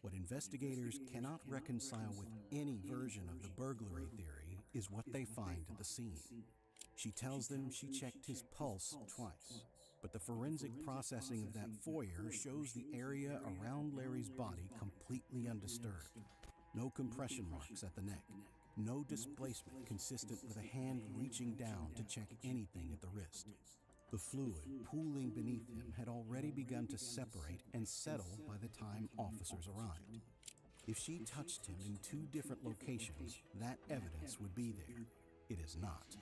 What investigators cannot reconcile with any version of the burglary theory is what they find at the scene. She tells them she checked his pulse twice, but the forensic processing of that foyer shows the area around Larry's body completely undisturbed. No compression marks at the neck. No displacement consistent with a hand reaching down to check anything at the wrist. The fluid pooling beneath him had already begun to separate and settle by the time officers arrived. If she touched him in 2 different locations, that evidence would be there. It is not.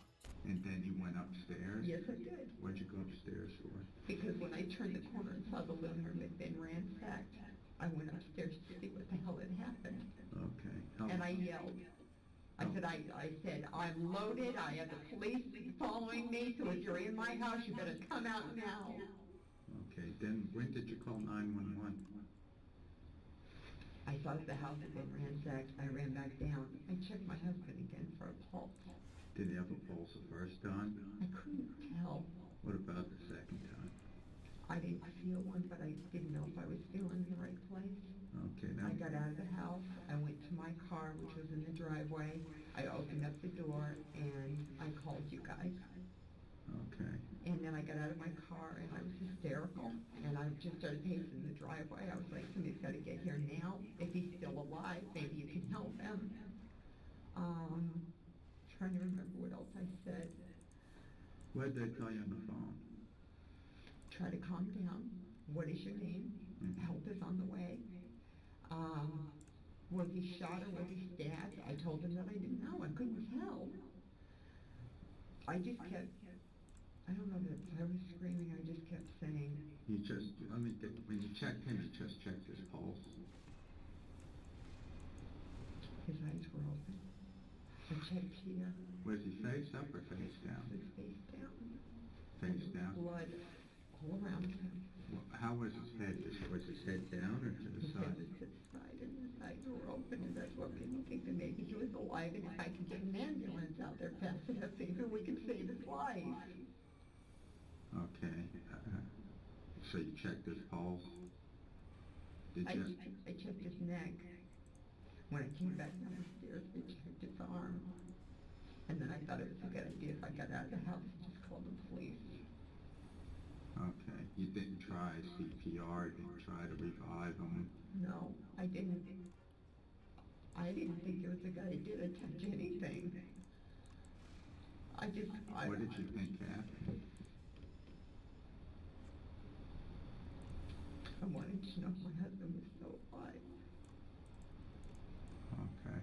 And then you went upstairs? Yes, I did. What'd you go upstairs for? Because when I turned the corner and saw the living room had been ransacked, I went upstairs to see what the hell had happened. Okay. And I yelled. I said, I'm loaded, I have the police following me, so if you're in my house, you better come out now. Okay, then when did you call 911? I thought the house had been ransacked. I ran back down. I checked my husband again for a pulse. Did he have a pulse the first time? I couldn't tell. What about the second time? I didn't feel one, but I didn't know if I was feeling in the right place. Okay, I got out of the house. I went to my car, which was in the driveway. I opened up the door, and I called you guys. Okay. And then I got out of my car, and I was hysterical, and I just started pacing the driveway. I was like, somebody's got to get here now. If he's still alive, maybe you can help him. Trying to remember what else I said. What did they tell you on the phone? Try to calm down. What is your name? Help is on the way. Was he shot or was he stabbed? I told him that I didn't know. I couldn't tell. I just kept, I don't know that I was screaming. I just kept saying. You just, when you checked him, you just checked his pulse? His eyes were open. I checked here. Was he face up or face down? He was face down. Face down? Blood all around him. How was his head? Was his head down or to the His side? head was to the side and his eyes were open, and that's what made me think that maybe he was alive, and if I could get an ambulance out there fast enough, maybe we could save his life. Okay. So you checked his pulse? Did you? I checked his neck. When I came back down the stairs, I checked his arm. And then I thought it was a good idea if I got out of the house to just call the police. Okay. You didn't try CPR, didn't try to revive him? No, I didn't. I didn't think it was a good idea to touch anything. What did you think happened? I wanted to know if my husband was still alive. Okay.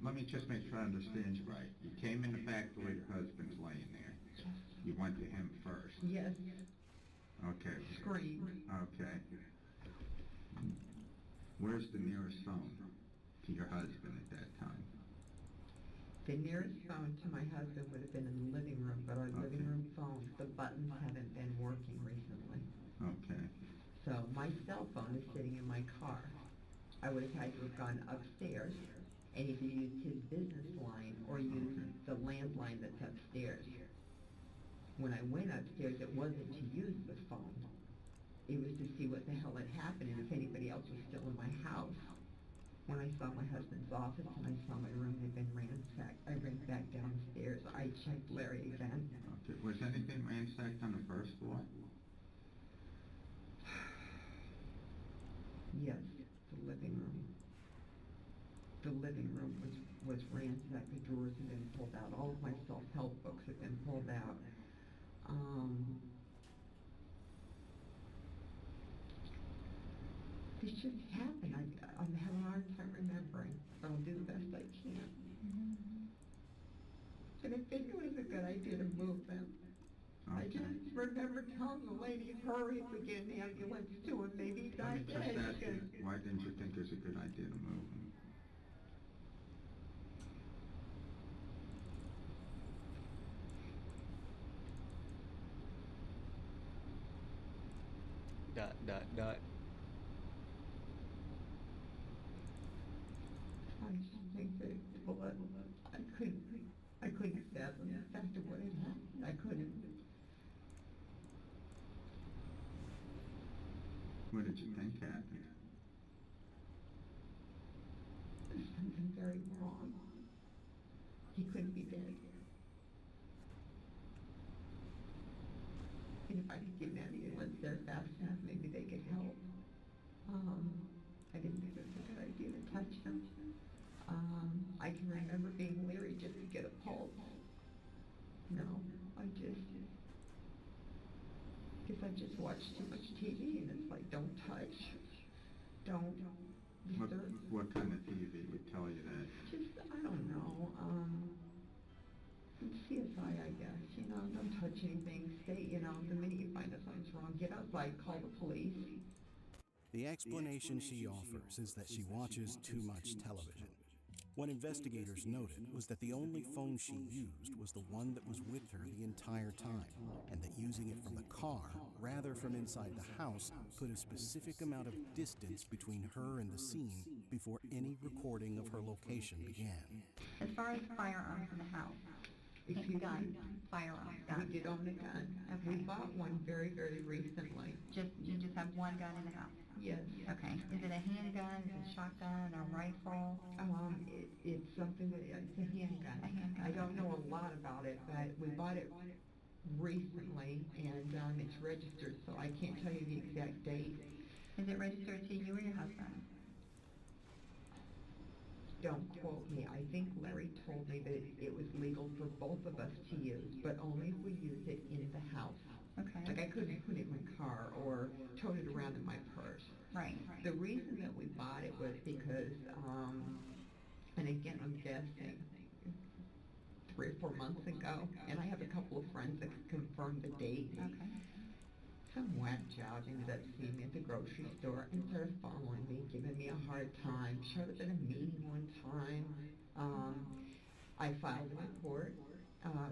Let me just make sure I understand you right. You came in the back door, your husband's laying there. You went to him first. Yes. Okay. Screamed. Okay. Where's the nearest phone to your husband at that time? The nearest phone to my husband would have been in the living room, but our living room phone, the buttons haven't been working recently. Okay. So my cell phone is sitting in my car. I would have had to have gone upstairs and either used his business line or used the landline that's upstairs. When I went upstairs, it wasn't to use the phone. It was to see what the hell had happened and if anybody else was still in my house. When I saw my husband's office and I saw my room had been ransacked, I ran back downstairs. I checked Larry again. Okay. Was anything ransacked on the first floor? Yes, the living room. The living room was ransacked. The drawers had been pulled out. All of my self-help books had been pulled out. This just happened. I'm having a hard time remembering, but I'll do the best I can. And I think it was a good idea to move them. I just remember telling the lady, hurry if we get an ambulance to him, maybe he's not dead. Why didn't you think it was a good idea to move him? ... I just think that blood, I couldn't fathom the fact of what had happened. I couldn't. What did you think happened? There's something very wrong. He couldn't be dead. And if I could get an ambulance there fast enough, maybe they could help. I didn't think it was a good idea. even touch him. I can remember being leery just to get a pulse. No, I just watched too much TV, and it's like, don't touch, don't disturb. What kind of TV would tell you that? Just, I don't know, CSI, I guess, you know, don't touch anything, stay, you know, the minute you find out something's wrong, get outside, call the police. The explanation she offers is that she watches too much television. What investigators noted was that the only phone she used was the one that was with her the entire time, and that using it from the car, rather from inside the house, put a specific amount of distance between her and the scene before any recording of her location began. As far as firearms in the house, guns, firearms, guns. We did own a gun. Okay. We bought one very, very recently. You just have one gun in the house? Yes. Okay. Is it a handgun, is it a shotgun, a rifle? It's something that, it's a handgun. A handgun. I don't know a lot about it, but we bought it recently, and it's registered, so I can't tell you the exact date. Is it registered to you or your husband? Don't quote me. I think Larry told me that it was legal for both of us to use, but only if we used it in the house. Okay. Like, I couldn't put it in my car or tote it around in my purse. Right. The reason that we bought it was because, and again, I'm guessing, 3 or 4 months ago, and I have a couple of friends that confirmed the date. Okay. Some whack job ended up seeing me at the grocery store and started following me, giving me a hard time. Showed up at a meeting one time. I filed a report.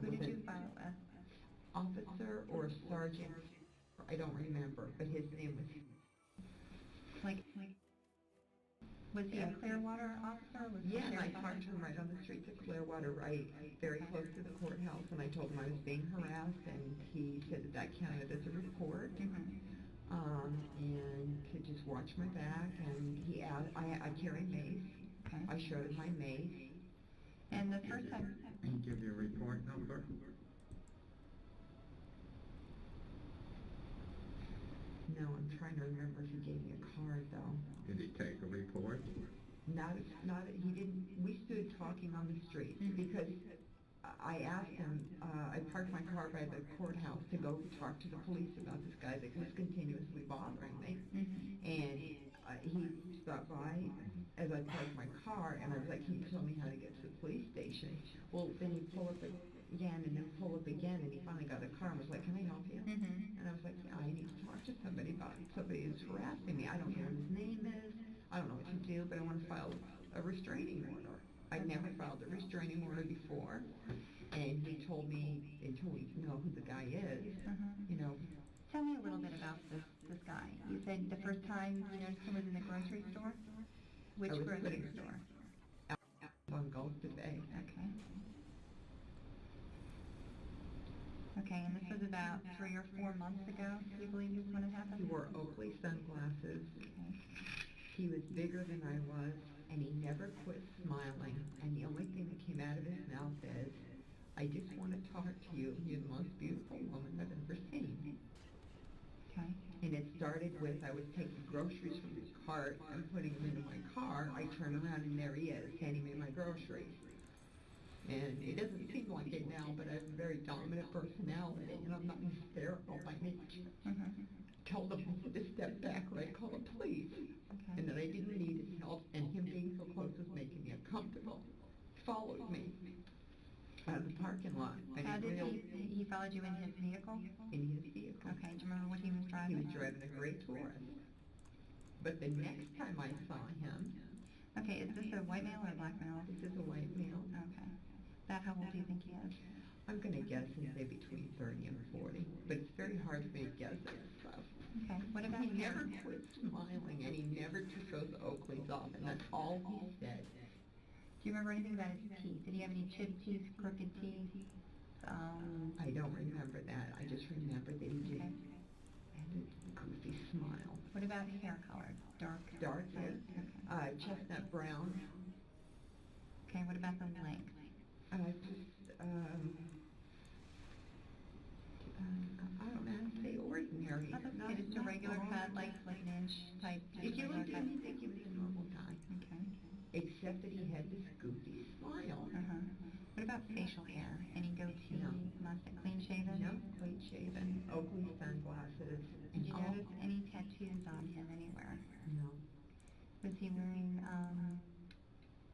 Who did you file it with? Officer or sergeant, I don't remember, but his name was... Was he a Clearwater officer? Yeah, and I talked to him right on the streets of Clearwater, right, very close to the courthouse, and I told him I was being harassed, and he said that counted as a report, and to just watch my back, and he asked, I carry mace, I showed him my mace. And the first time... Can you give your report number? No, I'm trying to remember if he gave me a card, though. Did he take a report? He didn't, we stood talking on the street, because I asked him, I parked my car by the courthouse to go talk to the police about this guy that was continuously bothering me. And he stopped by as I parked my car, and I was like, can you tell me how to get to the police station? Well, then he pulled up again, and then pull up again, and he finally got a car and was like, can I help you? And I was like, yeah, I need to talk to somebody about it. Somebody is harassing me. I don't know what his name is. I don't know what to do, but I want to file a restraining order. I'd never filed a restraining order before, and he told me, until we know who the guy is, you know. Tell me a little bit about this guy. You said the first time you noticed him was in the grocery store? Which grocery store? On Gulf Bay. Okay. Okay, and this was about 3 or 4 months ago, do you believe this when it happened? He wore Oakley sunglasses. Okay. He was bigger than I was, and he never quit smiling. And the only thing that came out of his mouth is, I just want to talk to you. You're the most beautiful woman I've ever seen. Okay. And it started with, I was taking groceries from his cart and putting them into my car. I turn around and there he is, handing me my groceries. And it doesn't seem like it now, but I have a very dominant personality, and I'm not hysterical by nature. Told him to step back or I'd call the police, and that I didn't need his help, and him being so close was making me uncomfortable. Followed me out of the parking lot. How did he followed you in his vehicle? In his vehicle. Okay, do you remember what he was driving? He was driving a gray Taurus. But the next time I saw him... Okay, is this a white male or a black male? This is a white male. Okay. About how old do you think he is? I'm going to guess he's maybe between 30 and 40, but it's very hard for me to guess that stuff. Okay, what about He never quit smiling, and he never took those Oakleys off, and that's all he said. Do you remember anything about his teeth? Did he have any chipped teeth, crooked teeth? I don't remember that. I just remember that he just had a goofy smile. What about hair color? Dark? Dark hair. Okay. Chestnut brown. Okay, what about the length? I don't know how to say ordinary. Just a regular cut, like an inch type? If you looked at him, you'd think he was a normal guy. Okay. shaven, Oakley sunglasses. Did you all- notice any tattoos on him anywhere? No. Was he wearing,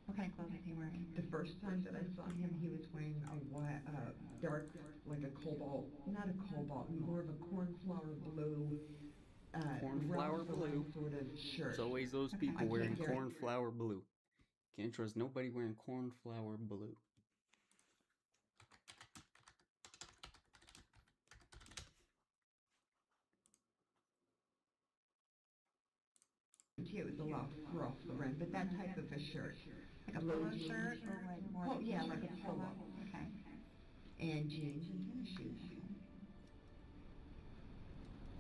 what kind of clothes was he wearing? The first time that I saw him, he was wearing a white, dark, like a cobalt, not a cobalt, more of a cornflower blue, Cornflower Ralph Lauren blue. sort of shirt. It's always those Okay. people I wearing can't guarantee- cornflower blue. Can't trust nobody wearing cornflower blue. It was a Ralph Lauren, but that type of a shirt. Like a polo shirt or what? More Oh, yeah, like a t-shirt? polo. Okay. And jeans and tennis shoes.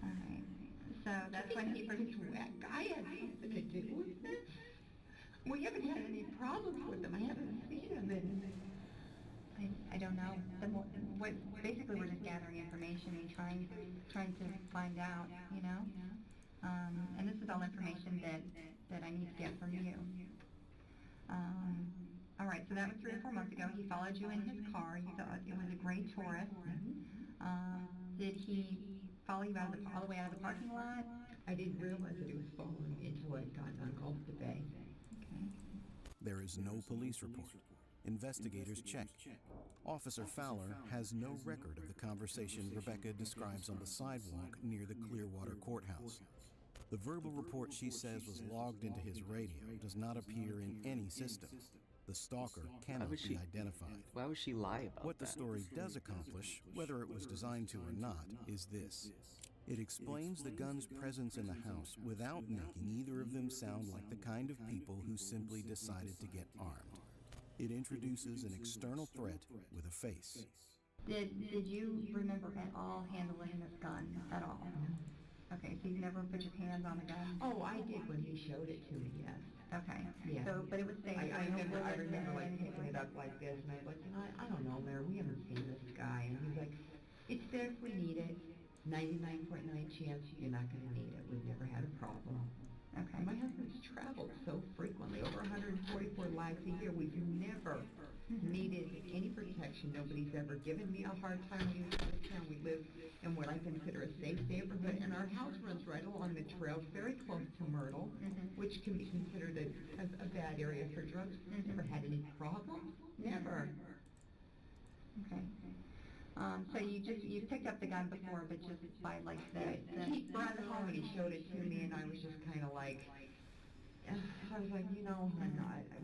All right. So that's when he first. That guy had something to do with this? We haven't had any problems with him. I haven't seen him in... I don't know. Basically, we're just gathering information and trying to find out, you know? And this is all information that I need to get from you. All right, so that was 3 or 4 months ago. He followed you in his car. You thought it was a gray Taurus. Did he follow you all the way out of the parking lot? I didn't realize that he was following me until I'd gotten on off the bay. Okay. There is no police report. Investigators check. Officer Fowler has no record of the conversation Rebecca describes on the sidewalk near the Clearwater courthouse. The verbal report she says was logged into his radio does not appear in any system. The stalker cannot be identified. Why would she lie about What that? the story does accomplish, whether it was designed to or not, is this. It explains the gun's presence in the house without making either of them sound like the kind of people who simply decided to get armed. It introduces an external threat with a face. Did you remember at all handling this gun at all? Okay, so you never put your hands on the gun? Oh, I did when he showed it to me, yes. Okay. Yeah. So, but it was safe. I remember like picking it up like this, and I was like, I don't know, Mayor, we haven't seen this guy. And he's like, it's there if we need it. 99.9 chance you're not going to need it. We've never had a problem. Okay. My husband's traveled so frequently, over 144 lives a year. We've never needed any protection. Nobody's ever given me a hard time. We live in this town. We live in what I consider a safe neighborhood, and our house runs right along the trail, very close to Myrtle, which can be considered a bad area for drugs. We've never had any problems. Never. Okay. So you picked up the gun before, but just by like He brought it home and he showed it to me, and I was just kind of like, I was like, you know,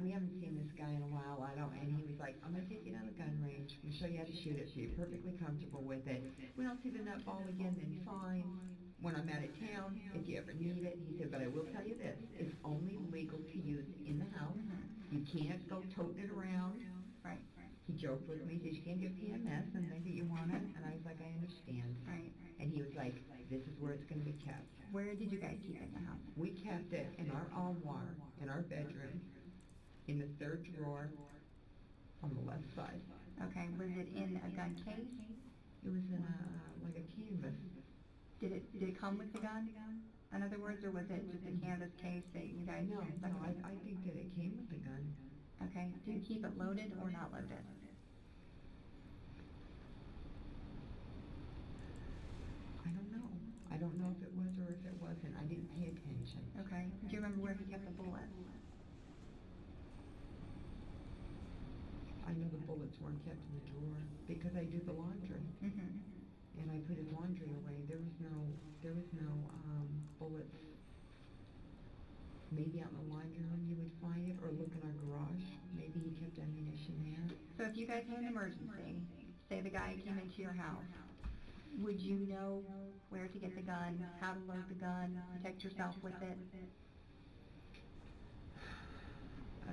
we haven't seen this guy in a while. And he was like, I'm gonna take you down the gun range. I'm gonna show you how to shoot it, so you're perfectly comfortable with it. We don't see the nut ball again, then fine. When I'm out of town, if you ever need it, he said, but I will tell you this: it's only legal to use in the house. You can't go toting it around. Right. He joked with me, you can't get PMS and maybe you want it, and I was like, I understand. Right. And he was like, this is where it's going to be kept. Where did you guys keep it in the house? We kept it in our armoire, in our bedroom, in the 3rd drawer on the left side. Okay, was it in a gun case? It was in like a canvas. Did it come with the gun? In other words, or was it just a canvas case that you guys? No, I think that it came with the gun. Okay, do you keep it loaded or not loaded? I don't know if it was or if it wasn't. I didn't pay attention. Okay, do you remember where he kept the bullet? I know the bullets weren't kept in the drawer because I do the laundry. And I put his laundry away. There was no bullets. Maybe out in the laundry room you would find it, or look in our garage. Maybe he kept ammunition there. So if you guys had an emergency, say the guy came into your house, would you know where to get the gun, how to load the gun, protect yourself with it?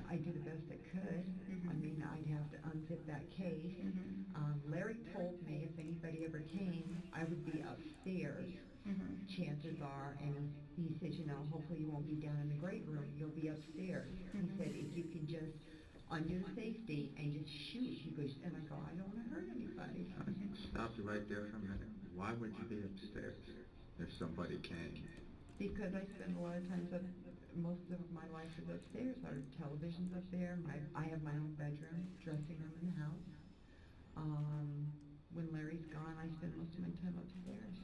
I did the best I could. I mean, I'd have to unzip that case. Larry told me if anybody ever came, I would be upstairs. Chances are, and he said, you know, hopefully you won't be down in the great room, you'll be upstairs. He said, if you can just undo the safety and just shoot, he goes, and I go, I don't want to hurt anybody. Stop you right there for a minute. Why would you be upstairs if somebody came? Because I spend a lot of times most of my life is upstairs. Our television's up there. I have my own bedroom, dressing room in the house. when Larry's gone, I spend most of my time upstairs.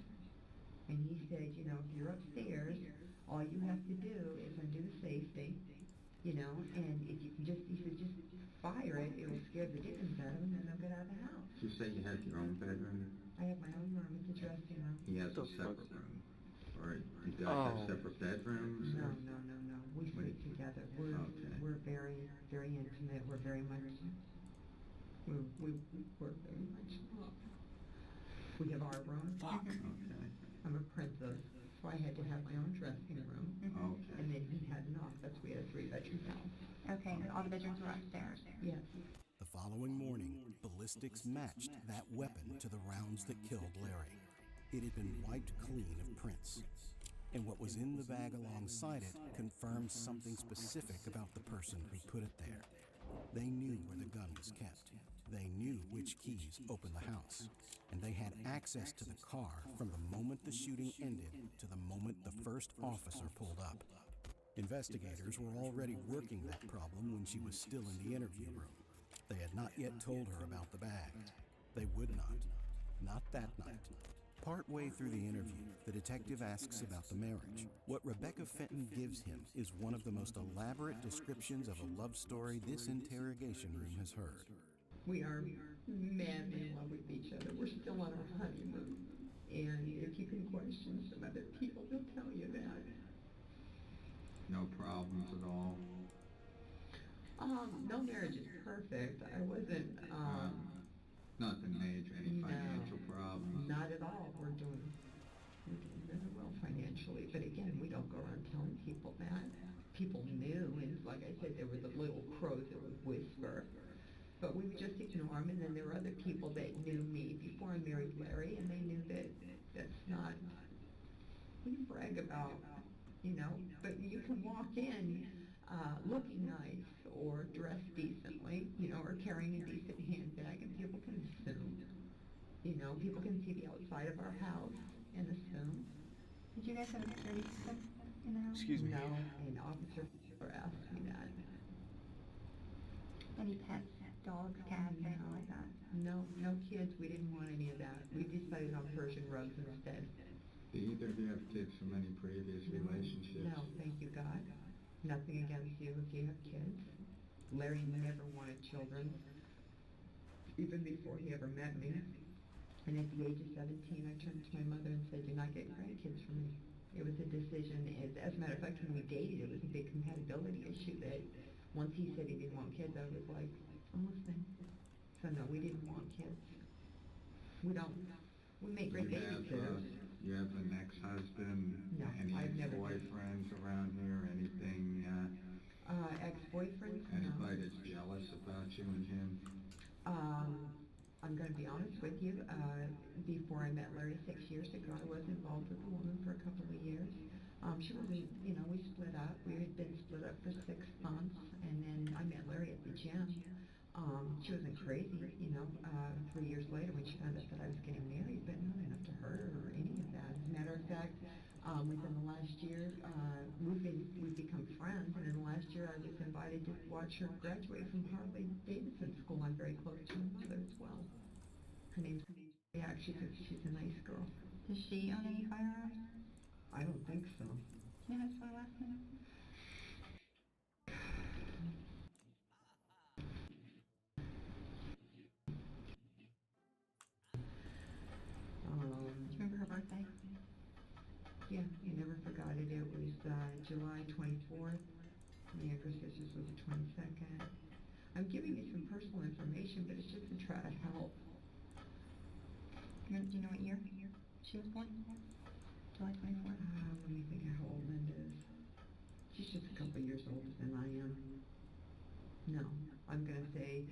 And he said, you know, if you're upstairs, all you have to do is undo the safety, you know, and if you just, he said, just fire it, it will scare the dickens out of them, and they'll get out of the house. Did you say you had your own bedroom? I have my own room, it's a dressing room. He has a separate room. Or you guys have separate bedrooms? No, no, no, no. We sleep together. We're very, very intimate. We're very much. We're very much love. We have our room. Fuck. Okay. I'm a princess, so I had to have my own dressing room. Okay. And then he had an office. We had a 3-bedroom house. Okay, and all the bedrooms were upstairs. Yes. The following morning, ballistics matched that weapon to the rounds that killed Larry. It had been wiped clean of prints. And what was in the bag alongside it confirmed something specific about the person who put it there. They knew where the gun was kept. They knew which keys opened the house. And they had access to the car from the moment the shooting ended to the moment the first officer pulled up. Investigators were already working that problem when she was still in the interview room. They had not yet told her about the bag. They would not. Not that night. Partway through the interview, the detective asks about the marriage. What Rebecca Fenton gives him is one of the most elaborate descriptions of a love story this interrogation room has heard. We are madly in love with each other. We're still on our honeymoon. And if you can question some other people, they'll tell you that. No problems at all? No marriage is perfect. I wasn't, nothing major, any financial problems? Not at all. We're doing very well financially. But again, we don't go around telling people that. People knew, and like I said, there were the little crows that would whisper. But we would just ignore them, and then there were other people that knew me before I married Larry, and they knew that that's not, we can brag about, you know, but you can walk in looking nice or dressed decently, you know, or carrying a decent handbag, and people can assume, you know, people can see the outside of our house and assume. Did you guys have a security system in the house? Excuse me. No, an officer asked me that. Any pets, dogs, cats, anything like that? No, no kids. We didn't want any of that. We decided on Persian rugs instead. Do either of you have kids from any previous relationships? No, thank you, God. Nothing against you if you have kids. Larry never wanted children, even before he ever met me. And at the age of 17, I turned to my mother and said, "You're not getting grandkids from me." It was a decision. As a matter of fact, when we dated, it was a big compatibility issue that once he said he didn't want kids, I was like, I'm listening. So no, we didn't want kids. We don't. We make great babysitters. You have an ex-husband? No, any I've never. Ex-boyfriends around here? Anything? Ex-boyfriends? Anybody that's jealous about you and him? I'm going to be honest with you. Before I met Larry 6 years ago, I was involved with a woman for a couple of years. She was, you know, we split up. We had been split up for 6 months, and then I met Larry at the gym. She wasn't crazy, you know, 3 years later when she found out that I was getting married, but not enough to hurt her or any of that. As a matter of fact, within the last year, we've become friends, and in the last year I was invited to watch her graduate from Harley Davidson School. I'm very close to her mother as well. Her name's, yeah, she's a nice girl. Does she own any firearms? I don't think so. Do you know her last name? Do you remember her birthday? Yeah, you never forgot it. It was July 24th. My younger sister's was the 22nd. I'm giving you some personal information, but it's just to try to help. Do you know what year she was born? July 24th? Let me think how old Linda is. She's just a couple years older than I am. No, I'm going to say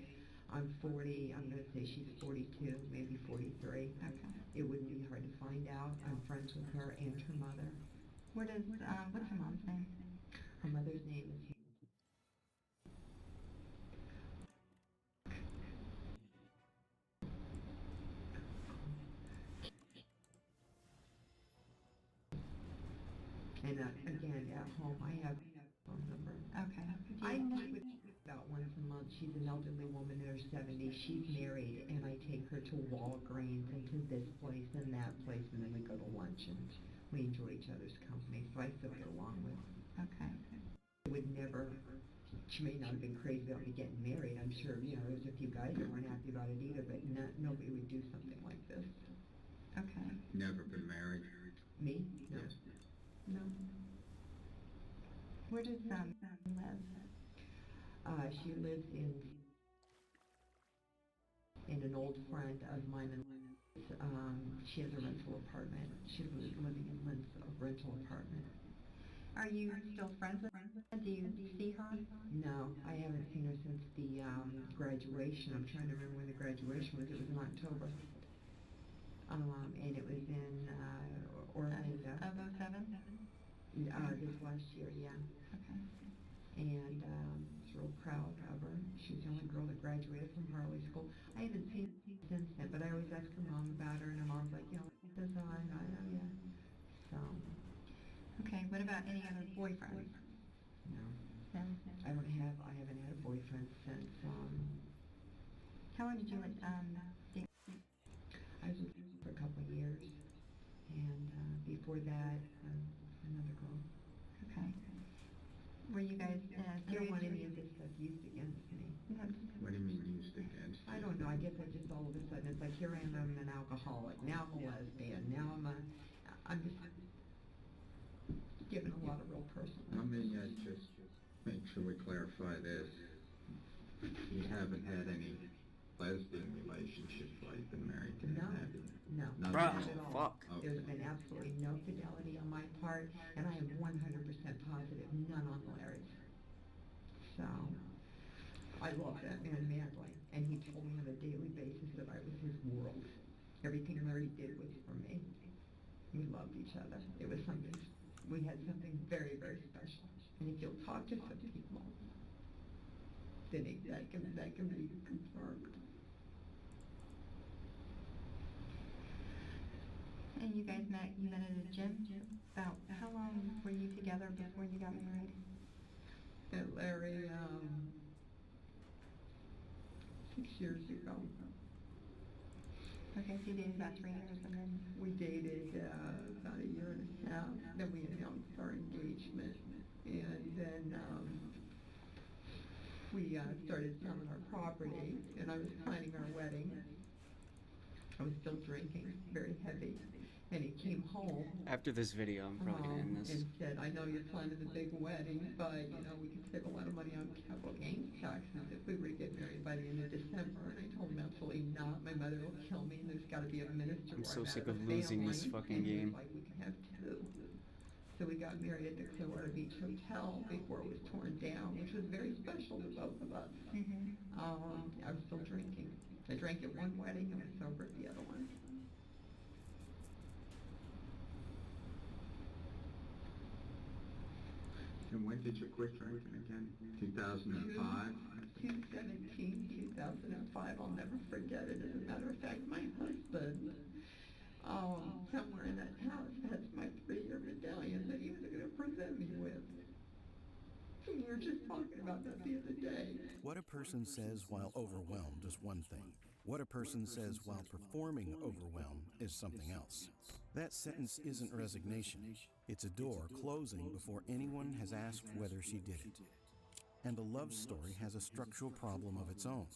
I'm 40. I'm going to say she's 42, maybe 43. Okay. It wouldn't be hard to find out. I'm friends with her and her mother. What's her mom's name? Her mother's name is... And again, at home, I have a phone number. Okay. I met with About once a month. She's an elderly woman in her 70s. She's married, and I take her to Walgreens and to this place and that place, and then we go to lunch, and we enjoy each other's company, so I still get along with her. Okay. I would never, she may not have been crazy about me getting married. I'm sure, you know, there's a few guys that weren't happy about it either, but nobody would do something like this. Okay. Never been married? Me? No. Yes. No. Where does live? She lives in an old friend of mine. She has a rental apartment. She's living in a rental apartment. Are you still friends with her? Do you see her? No, I haven't seen her since the graduation. I'm trying to remember when the graduation was. It was in October. And it was in Orlando. Of 07? This last year, yeah. Okay. And was real proud of her. She was the only girl that graduated from Harley School. I haven't seen her since then, but I always ask her mom about her, and her mom's like, you know, this is I know, yeah. So. Okay, what about any other boyfriends? No. No? I haven't had a boyfriend since, How long did you date? I was with her for a couple of years, and before that, another girl. Okay. Were you guys I don't want any of this stuff used against me. What do you mean used against? I don't know. I guess I just all of a sudden it's like here I am. I'm an alcoholic. Now I'm a lesbian. Now I'm just giving a lot of real personal. Let me just make sure we clarify this. You haven't had any lesbian relationships while you've been married to him, have you? No. Not Not at at all. all. Fuck. Okay. There's been absolutely no fidelity on my part, and I am 100% positive none on Larry's. So, I love that man madly, and he told me on a daily basis that I was his world. Everything Larry did was for me. We loved each other. It was something, we had something very, very special. And if you'll talk to some people, then that can be confirmed. And you guys met at a gym? About how long were you together before you got married? And Larry, 6 years ago. Okay, so you dated about 3 years, and then We dated about a year and a half, then we announced our engagement, and then we started selling our property, and I was planning our wedding. I was still drinking, very heavy, and he came home After this video, I'm probably gonna end this. and said, I know you're planning a big wedding, but, you know, we could save a lot of money on capital gains taxes if we were to get married by the end of December. And I told him absolutely not. My mother will kill me, and there's got to be a minister. I'm where so out sick the of losing this family. fucking And he was game. like, we can have two. So we got married at the Clearwater Beach Hotel before it was torn down, which was very special to both of us. I was still drinking. I drank at one wedding and was sober at the other one. And when did you quit drinking again? 2005? 2017, 2005, I'll never forget it. As a matter of fact, my husband, somewhere in that house, has my 3-year medallion that he was going to present me with. And we were just talking about that the other day. What a person says while overwhelmed is one thing. What a person says while performing overwhelm is something else. That sentence isn't resignation. It's a door closing before anyone has asked whether she did it. And a love story has a structural problem of its own.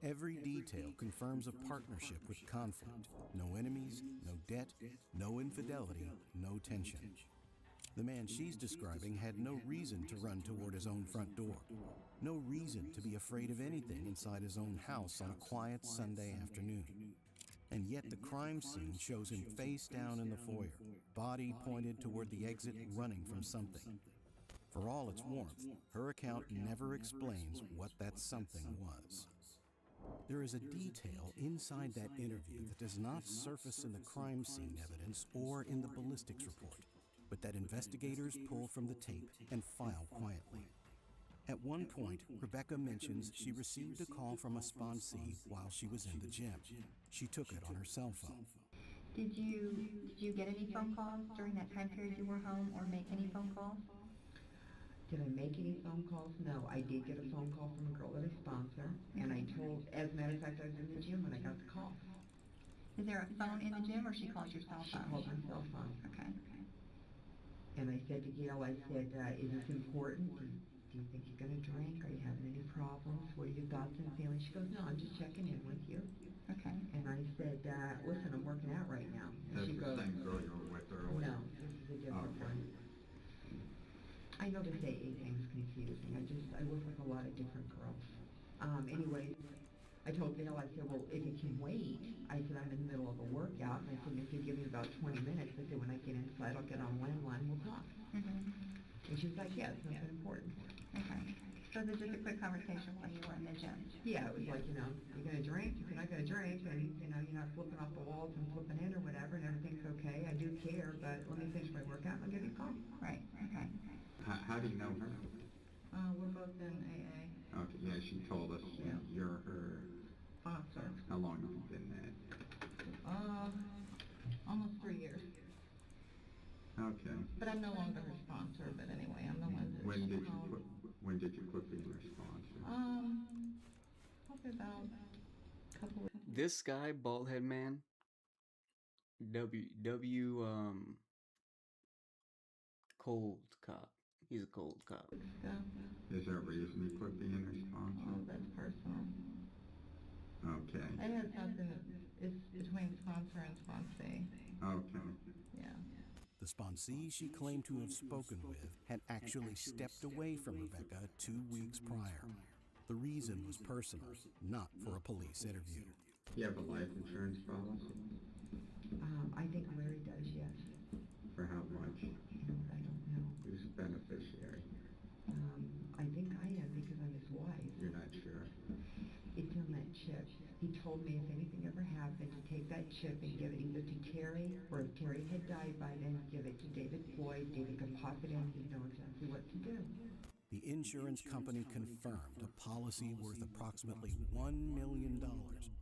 Every detail confirms a partnership with conflict. No enemies, no debt, no infidelity, no tension. The man she's describing had no reason to run toward his own front door. No reason to be afraid of anything inside his own house on a quiet Sunday afternoon. And yet the crime scene shows him face down in the foyer, body pointed toward the exit, running from something. For all its warmth, her account never explains what that something was. There is a detail inside that interview that does not surface in the crime scene evidence or in the ballistics report, but that investigators pull from the tape and file quietly. At one point, Rebecca mentions she received a call from a sponsee while she was in the gym. She took it on her cell phone. Did you get any phone calls during that time period you were home, or make any phone calls? Did I make any phone calls? No. I did get a phone call from a girl that I sponsor, and I told, as a matter of fact, I was in the gym when I got the call. Is there a phone in the gym, or she calls your cell She phone? called my cell phone. Okay. And I said to Gail, I said, is this important? Do you think you're going to drink? Are you having any problems? What are your thoughts and feelings? She goes, no, I'm just checking in with you. Okay. And I said, listen, I'm working out right now. And That's she the goes, same girl you were with earlier? no, this is a different Okay. one. I know this AA thing's confusing. I work with a lot of different girls. Anyway, I told Gail, I said, well, if it can wait, I said, I'm in the middle of a workout, and I said, if you give me about 20 minutes, I said, when I get inside, I'll get on landline, we'll talk. And she was like, yeah, it's nothing important. Okay. So this is just a quick conversation while you were in the gym? Yeah, it was like, you're going to drink? If you're not going to drink, and, you're not flipping off the walls and flipping in or whatever, and everything's okay, I do care, but let me finish my workout, and I'll give you a call. Right, okay. How do you know her? We're both in AA. Okay, yeah, she told us you're her Sponsor. How long have you been that? Almost 3 years. Okay. But I'm no longer her sponsor, but anyway, I'm the one that When did you quit being her sponsor? Probably about a couple of This guy, bald head man, cold cop. He's a cold cop. Is there a reason you quit being her sponsor? Oh, that's personal. Okay. It has nothing, it's between sponsor and sponsee. Okay. Yeah. The sponsee she claimed to have spoken with had actually stepped away from Rebecca 2 weeks prior. The reason was personal, not for a police interview. You have a life insurance policy? I think Larry does, yes. For how much? I don't know. Who's the beneficiary? I think I am because I'm his wife. You're not sure? It's on that chip. He told me if anything ever happened, to take that chip and give it either to Terry, or if Terry had died by then, give it to David Floyd. David could pop it in. He'd know exactly what to do. The insurance company confirmed a policy worth approximately $1 million,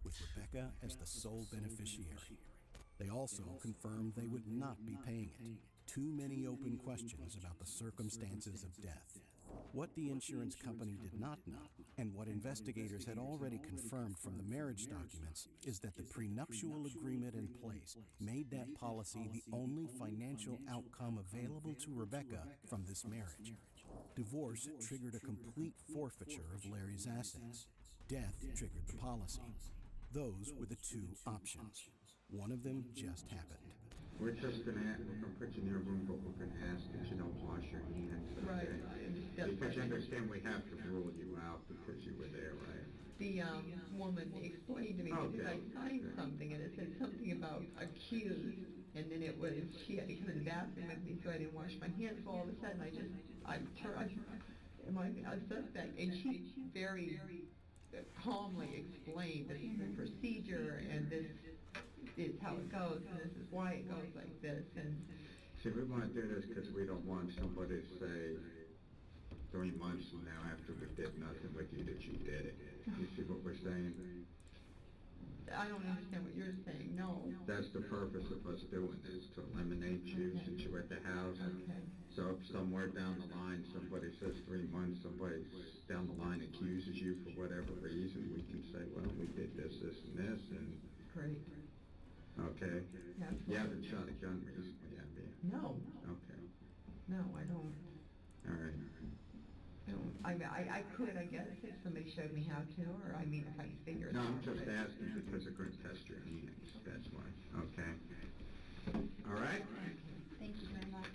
with Rebecca as the sole beneficiary. They also confirmed they would not be paying it. Too many open questions about the circumstances of death. What the insurance company did not know, and what investigators had already confirmed from the marriage documents, is that the prenuptial agreement in place made that policy the only financial outcome available to Rebecca from this marriage. Divorce triggered a complete forfeiture of Larry's assets. Death triggered the policy. Those were the two options. One of them just happened. We're just going to put you in your room, but we're going to ask that you don't wash your hands. Okay? Right. Because you understand we have to rule you out because you were there, right? The woman explained to me because I signed something and it said something about accused, and then it was she had to come in the bathroom with me, so I didn't wash my hands. So all of a sudden am I a suspect? And she very calmly explained this is the procedure and this is how it goes and this is why it goes like this. And see, we want to do this because we don't want somebody to say 3 months from now after we did nothing with you that you did it. You see what we're saying? I don't understand what you're saying. No. That's the purpose of us doing this, to eliminate you since you're at the house. Okay. So if somewhere down the line somebody says 3 months, somebody down the line accuses you for whatever reason, we can say, well, we did this, this, and this, and... Great. Okay. Yeah. You haven't shot a gun recently, have you? No. Okay. No, I don't. All right. I could, I guess, if somebody showed me how to, or I mean, if I could figure it No, out. I'm just asking because they're going to test your hands. That's why. Okay. All right? Thank you very much.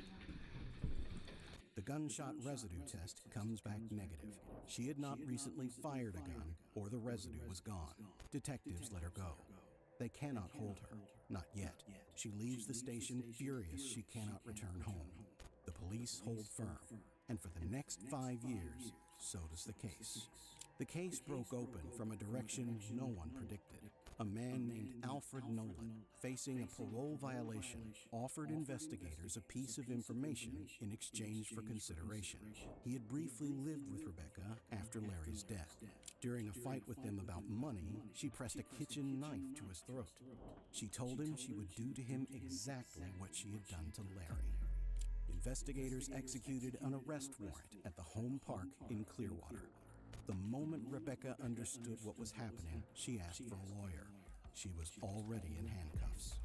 The gunshot residue test comes back negative. She had not recently fired a gun, or the residue was gone. Detectives let her go. They cannot hold her. Not yet. She leaves the station furious she cannot return home. The police hold firm. And for the next 5 years, so does the case. The case broke open from a direction no one predicted. A man named Alfred Nolan, facing a parole violation, offered investigators a piece of information in exchange for consideration. He had briefly lived with Rebecca after Larry's death. During a fight with them about money, she pressed a kitchen knife to his throat. She told him she would do to him exactly what she had done to Larry. investigators executed an arrest warrant at the home park in Clearwater. The moment Rebecca understood what was happening, she asked for a lawyer. She was already in handcuffs.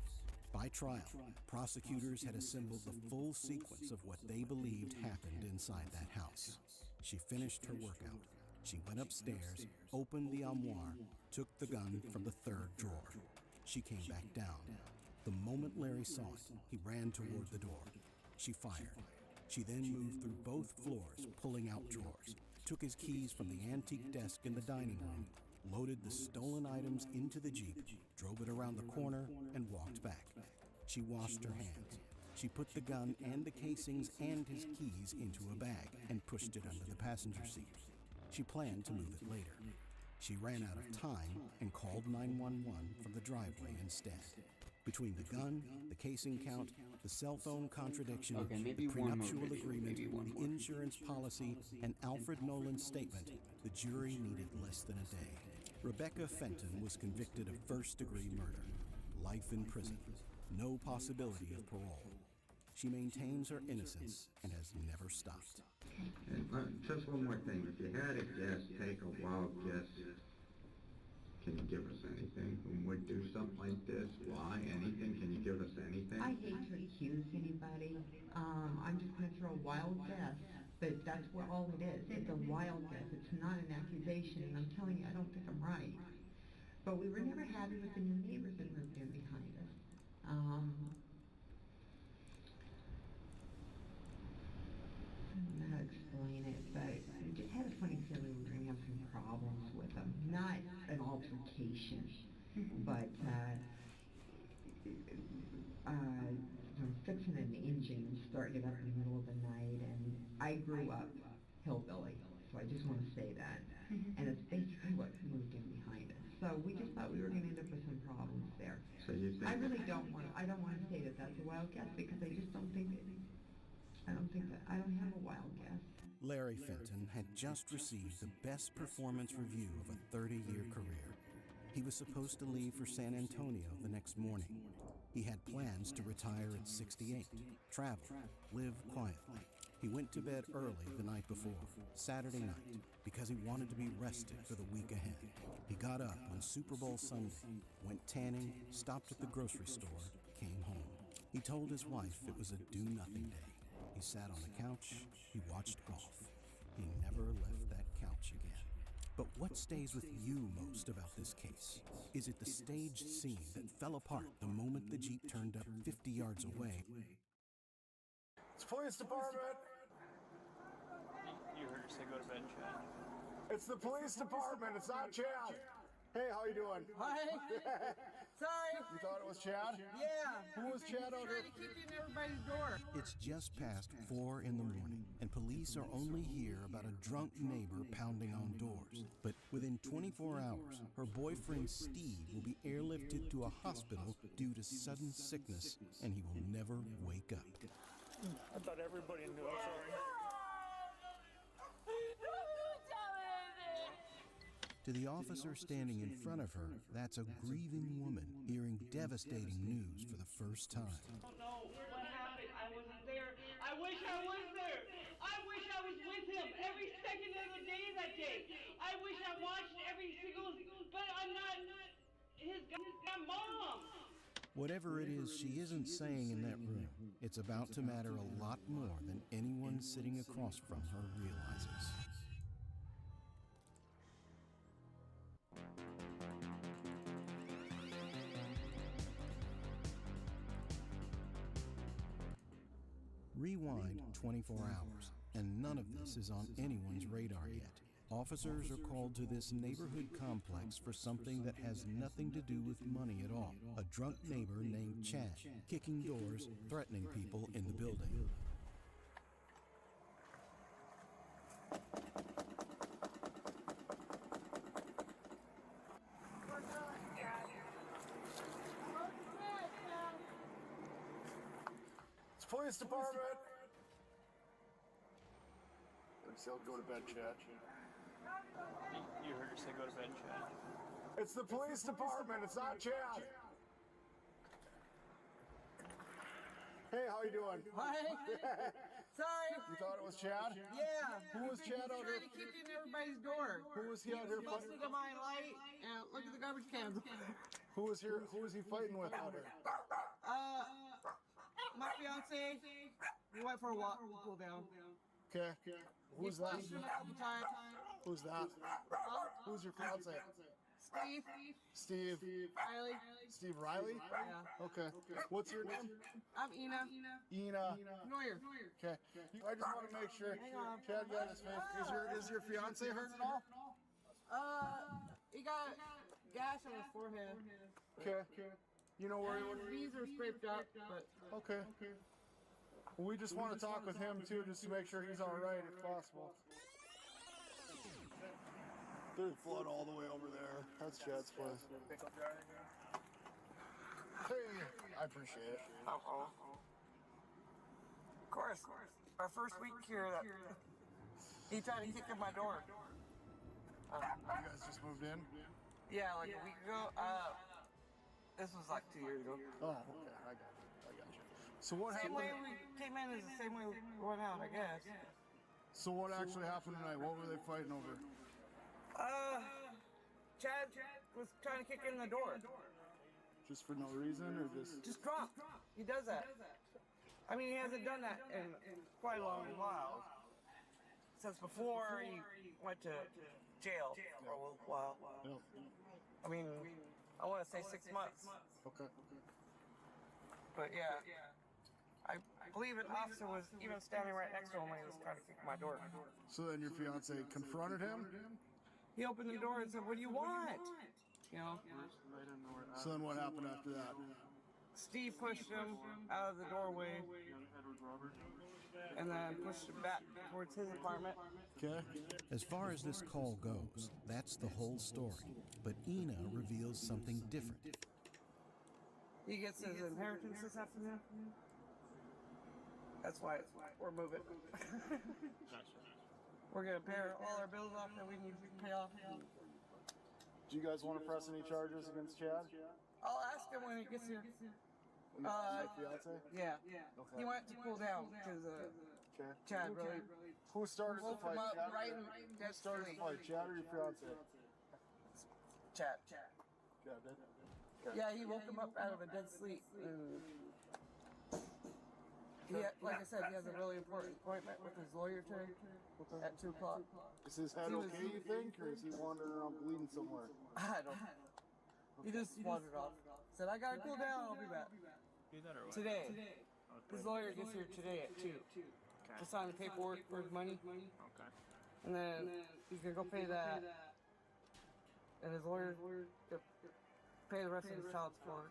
By trial, prosecutors had assembled the full sequence of what they believed happened inside that house. She finished her workout. She went upstairs, opened the armoire, took the gun from the third drawer. She came back down. The moment Larry saw it, he ran toward the door. She fired. She then moved through both floors, pulling out drawers, took his keys from the antique desk in the dining room, loaded the stolen items into the Jeep, drove it around the corner, and walked back. She washed her hands. She put the gun and the casings and his keys into a bag and pushed it under the passenger seat. She planned to move it later. She ran out of time and called 911 from the driveway instead. Between the gun, the casing count, the cell phone contradiction, the prenuptial agreement, the insurance policy, and Alfred Nolan's statement, the jury needed less than a day. Rebecca Fenton was convicted of first-degree murder. Life in prison. No possibility of parole. She maintains her innocence and has never stopped. And just one more thing. If you had a guess, take a wild guess. Can you give us anything? Who would do something like this? Why? Anything? Can you give us anything? I hate to accuse anybody. I'm just going to throw a wild guess, but that's what all it is. It's a wild guess. It's not an accusation, and I'm telling you, I don't think I'm right. But we were never happy with the new neighbors that moved in behind us. I don't know how to explain it, but I just had a funny feeling we were going to have some problems with them. Not an altercation, but fixing an engine and starting it up in the middle of the night. And I grew up hillbilly, so I just want to say that. And it's basically what moved in behind us. So we just thought we were going to end up with some problems there. So you think I really don't want to say that that's a wild guess, because I just don't think I don't have a wild guess. Larry Fenton had just received the best performance review of a 30-year career. He was supposed to leave for San Antonio the next morning. He had plans to retire at 68, travel, live quietly. He went to bed early the night before, Saturday night, because he wanted to be rested for the week ahead. He got up on Super Bowl Sunday, went tanning, stopped at the grocery store, came home. He told his wife it was a do-nothing day. He sat on the couch, he watched golf. He never left that couch again. But what stays with you most about this case? Is it the staged scene that fell apart the moment the Jeep turned up 50 yards away? It's police department! You heard her say go to bed, Chad. It's the police department, it's not Chad! Hey, how you doing? Hi! Sorry! You thought it was Chad? Yeah! Who was Chad out here? Trying to kick in everybody's door. It's just past 4 in the morning, and police are only here about a drunk neighbor pounding on doors. But within 24 hours, her boyfriend Steve will be airlifted to a hospital due to sudden sickness, and he will never wake up. I thought everybody knew, I'm sorry. To the officer standing in front of her, that's a grieving woman hearing devastating news for the first time. I don't know what happened. I wasn't there. I wish I was there. I wish I was with him every second of the day that day. I wish I watched every single, but I'm not his goddamn mom. Whatever it is she isn't saying in that room, it's about to matter a lot more than anyone sitting across from her realizes. Rewind 24 hours, and none of this is on anyone's radar yet. Officers are called to this neighborhood complex for something that has nothing to do with money at all. A drunk neighbor named Chad, kicking doors, threatening people in the building. It's police department! Still go to bed, Chad. You heard her say go to bed, Chad. It's the police department, it's not Chad! Hey, how you doing? Hi. Sorry. You thought it was Chad? Yeah. Who was Chad out Trying here? to kick in everybody's door. Who was he out here Busted fighting? to my light and look at the garbage cans. Who was here? Who was he fighting with out here? My fiance. We went for a walk to cool down. Okay. Who's that? Pushed him a couple times. Who's that? Who's your fiance? Steve. Steve. Riley. Steve Riley? Yeah. Okay. What's your name? I'm Ina. Ina. Neuer. Okay. I just want to make sure. Hang on. Chad got his face. Is your fiance hurt at all? He got gash on his forehead. Okay. You know where he His knees are scraped up, but Okay. Well, we just want to talk with him too, just to make sure he's all right if possible. There's flood all the way over there. That's Chad's place. Hey, I appreciate it. Of course. Our first week here, he tried to kick in my door. You guys just moved in? Yeah, like a week ago. This was like 2 years ago. Oh, okay. I got you. So what Same way happened? we came in is the same way we went out, I guess. So what actually happened tonight? What were they fighting over? Chad was trying to kick in the door. Just for no reason, or just? Drunk. He does that. I mean, he hasn't done that in quite a long while. Since before he went to jail for a little while. Yeah. I mean, I want to say 6 months. Okay. But yeah, I believe an officer was even standing right next to him when he was trying to kick my door. So then your fiance confronted him? He opened the door and said, "What do you want?" You know. So then what happened after that? Steve pushed him out of the doorway and then pushed him back towards his apartment. Okay. As far as this call goes, that's the whole story. But Ina reveals something different. He gets his inheritance this afternoon. That's why we're moving. We're gonna pay all our bills off that we need to pay off. Do you guys want to press any charges against Chad? I'll ask him when he gets here. My fiance? Yeah. Okay. He went to cool down because Okay. Chad really Who started the woke him fight? up Chad? right in Who dead started the sleep. fight? Chad or your fiance? Chad. Chad did. Yeah, he woke him up out of a dead sleep. And like I said, he has a really important appointment with his lawyer today at 2 o'clock. Is his head okay, you think, or is he wandering around bleeding somewhere? I don't know. He just wandered off. Said, "I gotta cool down, I'll be back." Today. His lawyer gets here today at 2 to sign the paperwork for his money. Okay. And then he's gonna go pay that. And his lawyer's gonna pay the rest of his child support.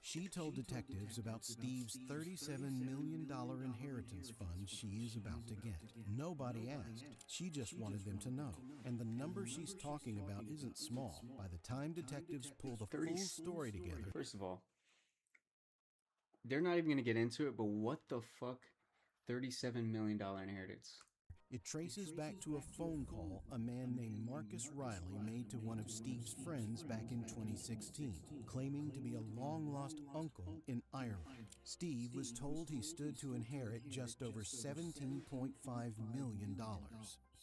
She told detectives about Steve's $37 million inheritance fund she is about to get. Nobody asked. She just wanted them to know. And the number she's talking about isn't small. By the time detectives pull the full story together... First of all, they're not even going to get into it, but what the fuck? $37 million inheritance. It traces back to a phone call a man named Marcus Riley made to one of Steve's friends back in 2016, claiming to be a long-lost uncle in Ireland. Steve was told he stood to inherit just over $17.5 million.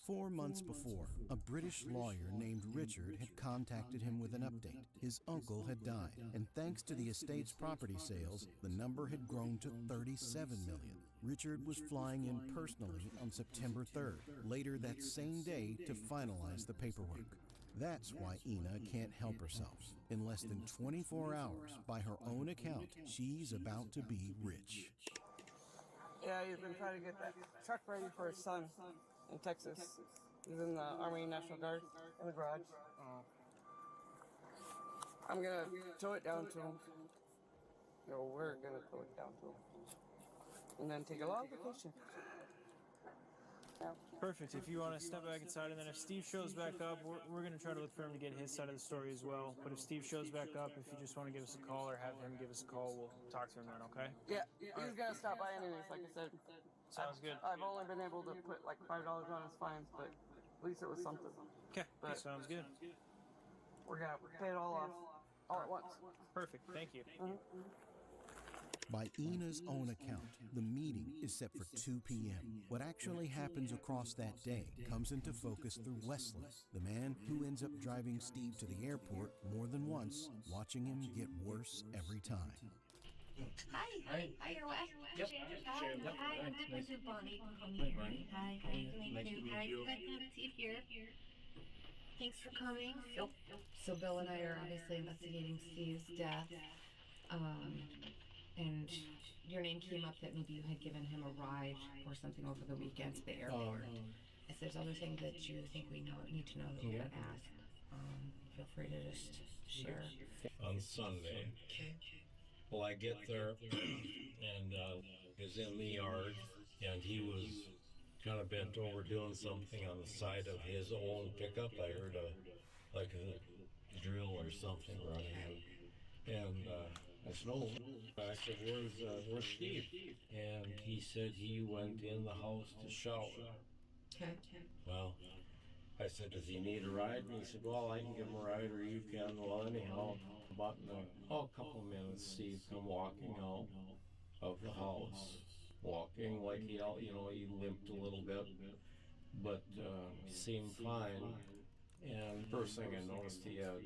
4 months before, a British lawyer named Richard had contacted him with an update. His uncle had died, and thanks to the estate's property sales, the number had grown to $37 million. Richard was flying in personally on September 3rd, later that same day, to finalize the paperwork. That's why Ina can't help herself. In less than 24 hours, by her own account, she's about to be rich. Yeah, he's been trying to get that truck ready for his son in Texas. He's in the Army National Guard in the garage. I'm gonna tow it down to him. No, we're gonna tow it down to him. And then take a long vacation. Perfect. If you want to step back inside, and then if Steve shows back up, we're going to try to look for him to get his side of the story as well. But if Steve shows back up, if you just want to give us a call or have him give us a call, we'll talk to him then, okay? Yeah, he's gonna stop by anyways, like I said. Sounds good. I've only been able to put like $5 on his fines, but at least it was something. Okay, But sounds good. we're gonna pay it all off all at once. Perfect. Thank you. By Ina's own account, the meeting is set for 2 p.m. What actually happens across that day comes into focus through Wesley, the man who ends up driving Steve to the airport more than once, watching him get worse every time. Hi, you're Wes. Yep. Hi, Yep. hi, Nice. this is Bonnie. Call me Hi, Bonnie. Bonnie. Hi, Hey, to meet nice you. to meet Hi, you. good to have Steve here. Thanks for coming. So Bill and I are obviously investigating Steve's death. And your name came up that maybe you had given him a ride or something over the weekend to the airport. If there's other things that you think we need to know that we're gonna ask, feel free to just share. On Sunday. Okay. Well, I get there and is in the yard, and he was kind of bent over doing something on the side of his own pickup. I heard a drill or something running, and I said, "Oh," I said, "Where's Steve?" And he said he went in the house to shower. Okay. Well, I said, "Does he need a ride?" And he said, "Well, I can give him a ride, or you can." Well, anyhow, about in a couple of minutes, Steve come walking out of the house, walking like he limped a little bit, but seemed fine. And first thing I noticed, he had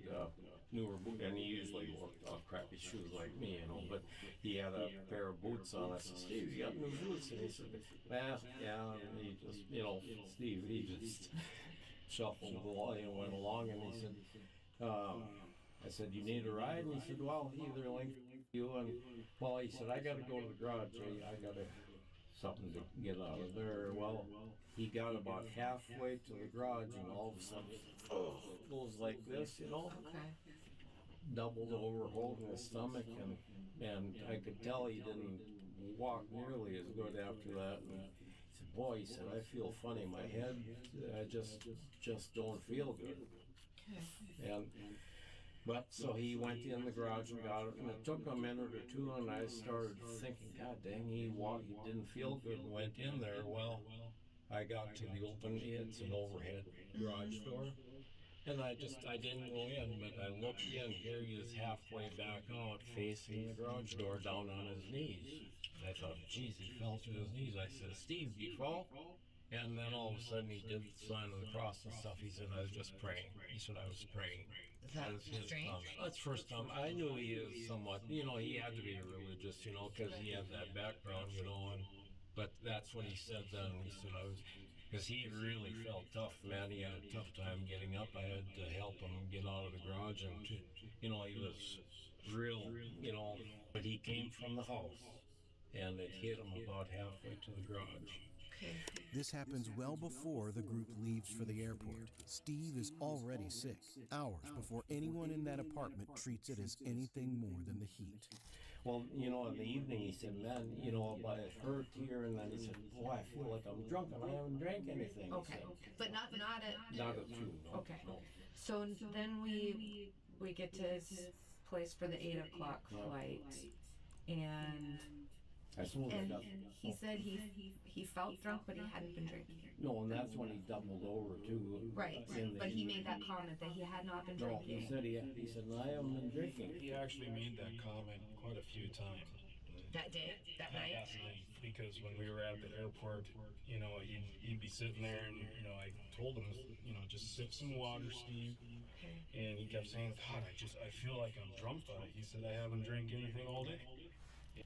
newer boots, and he usually wore crappy shoes like me, but he had a pair of boots on. I said, "Steve, you got new boots?" And he said, yeah, and he just, Steve, he just shuffled along and went along, and he said, I said, "You need a ride?" And he said, "Well, either link you," and well, he said, "I got to go to the garage. I got something to get out of there." Well, he got about halfway to the garage, and all of a sudden, goes like this, Okay. doubled over, holding his stomach, and I could tell he didn't walk nearly as good after that. And he said, "Boy," he said, "I feel funny. My head, I just don't feel good." But so he went in the garage and got it, and it took a minute or two, and I started thinking, God dang, he didn't feel good, and went in there. Well, I got to the it's an overhead garage door, and I didn't go in, but I looked in. Here he is halfway back out, facing the garage door, down on his knees. I thought, geez, he fell to his knees. I said, "Steve, did you fall?" And then all of a sudden he did the sign of the cross and stuff. He said, "I was just praying." He said, "I was praying." That was his strange? comment. That's the first time. I knew he is somewhat, he had to be religious, because he had that background, but that's what he said then. He said, because he really felt tough, man. He had a tough time getting up. I had to help him get out of the garage, and he was real, but he came from the house, and it hit him about halfway to the garage. This happens well before the group leaves for the airport. Steve is already sick, hours before anyone in that apartment treats it as anything more than the heat. Well, in the evening he said, "Man, but it hurt here," and then he said, "Boy, I feel like I'm drunk, and I haven't drank anything." Okay. But not at Not at 2, no. Okay. So then we get to his place for the 8 o'clock flight, and he said he felt drunk, but he hadn't been drinking. No, and that's when he doubled over too. Right, but he made that comment that he had not been No, drinking. he said, "I haven't been drinking." He actually made that comment quite a few times. That day, that night? That night, because when we were at the airport, he'd be sitting there, and I told him, just sip some water, Steve. And he kept saying, "God, I feel like I'm drunk," but he said, "I haven't drank anything all day."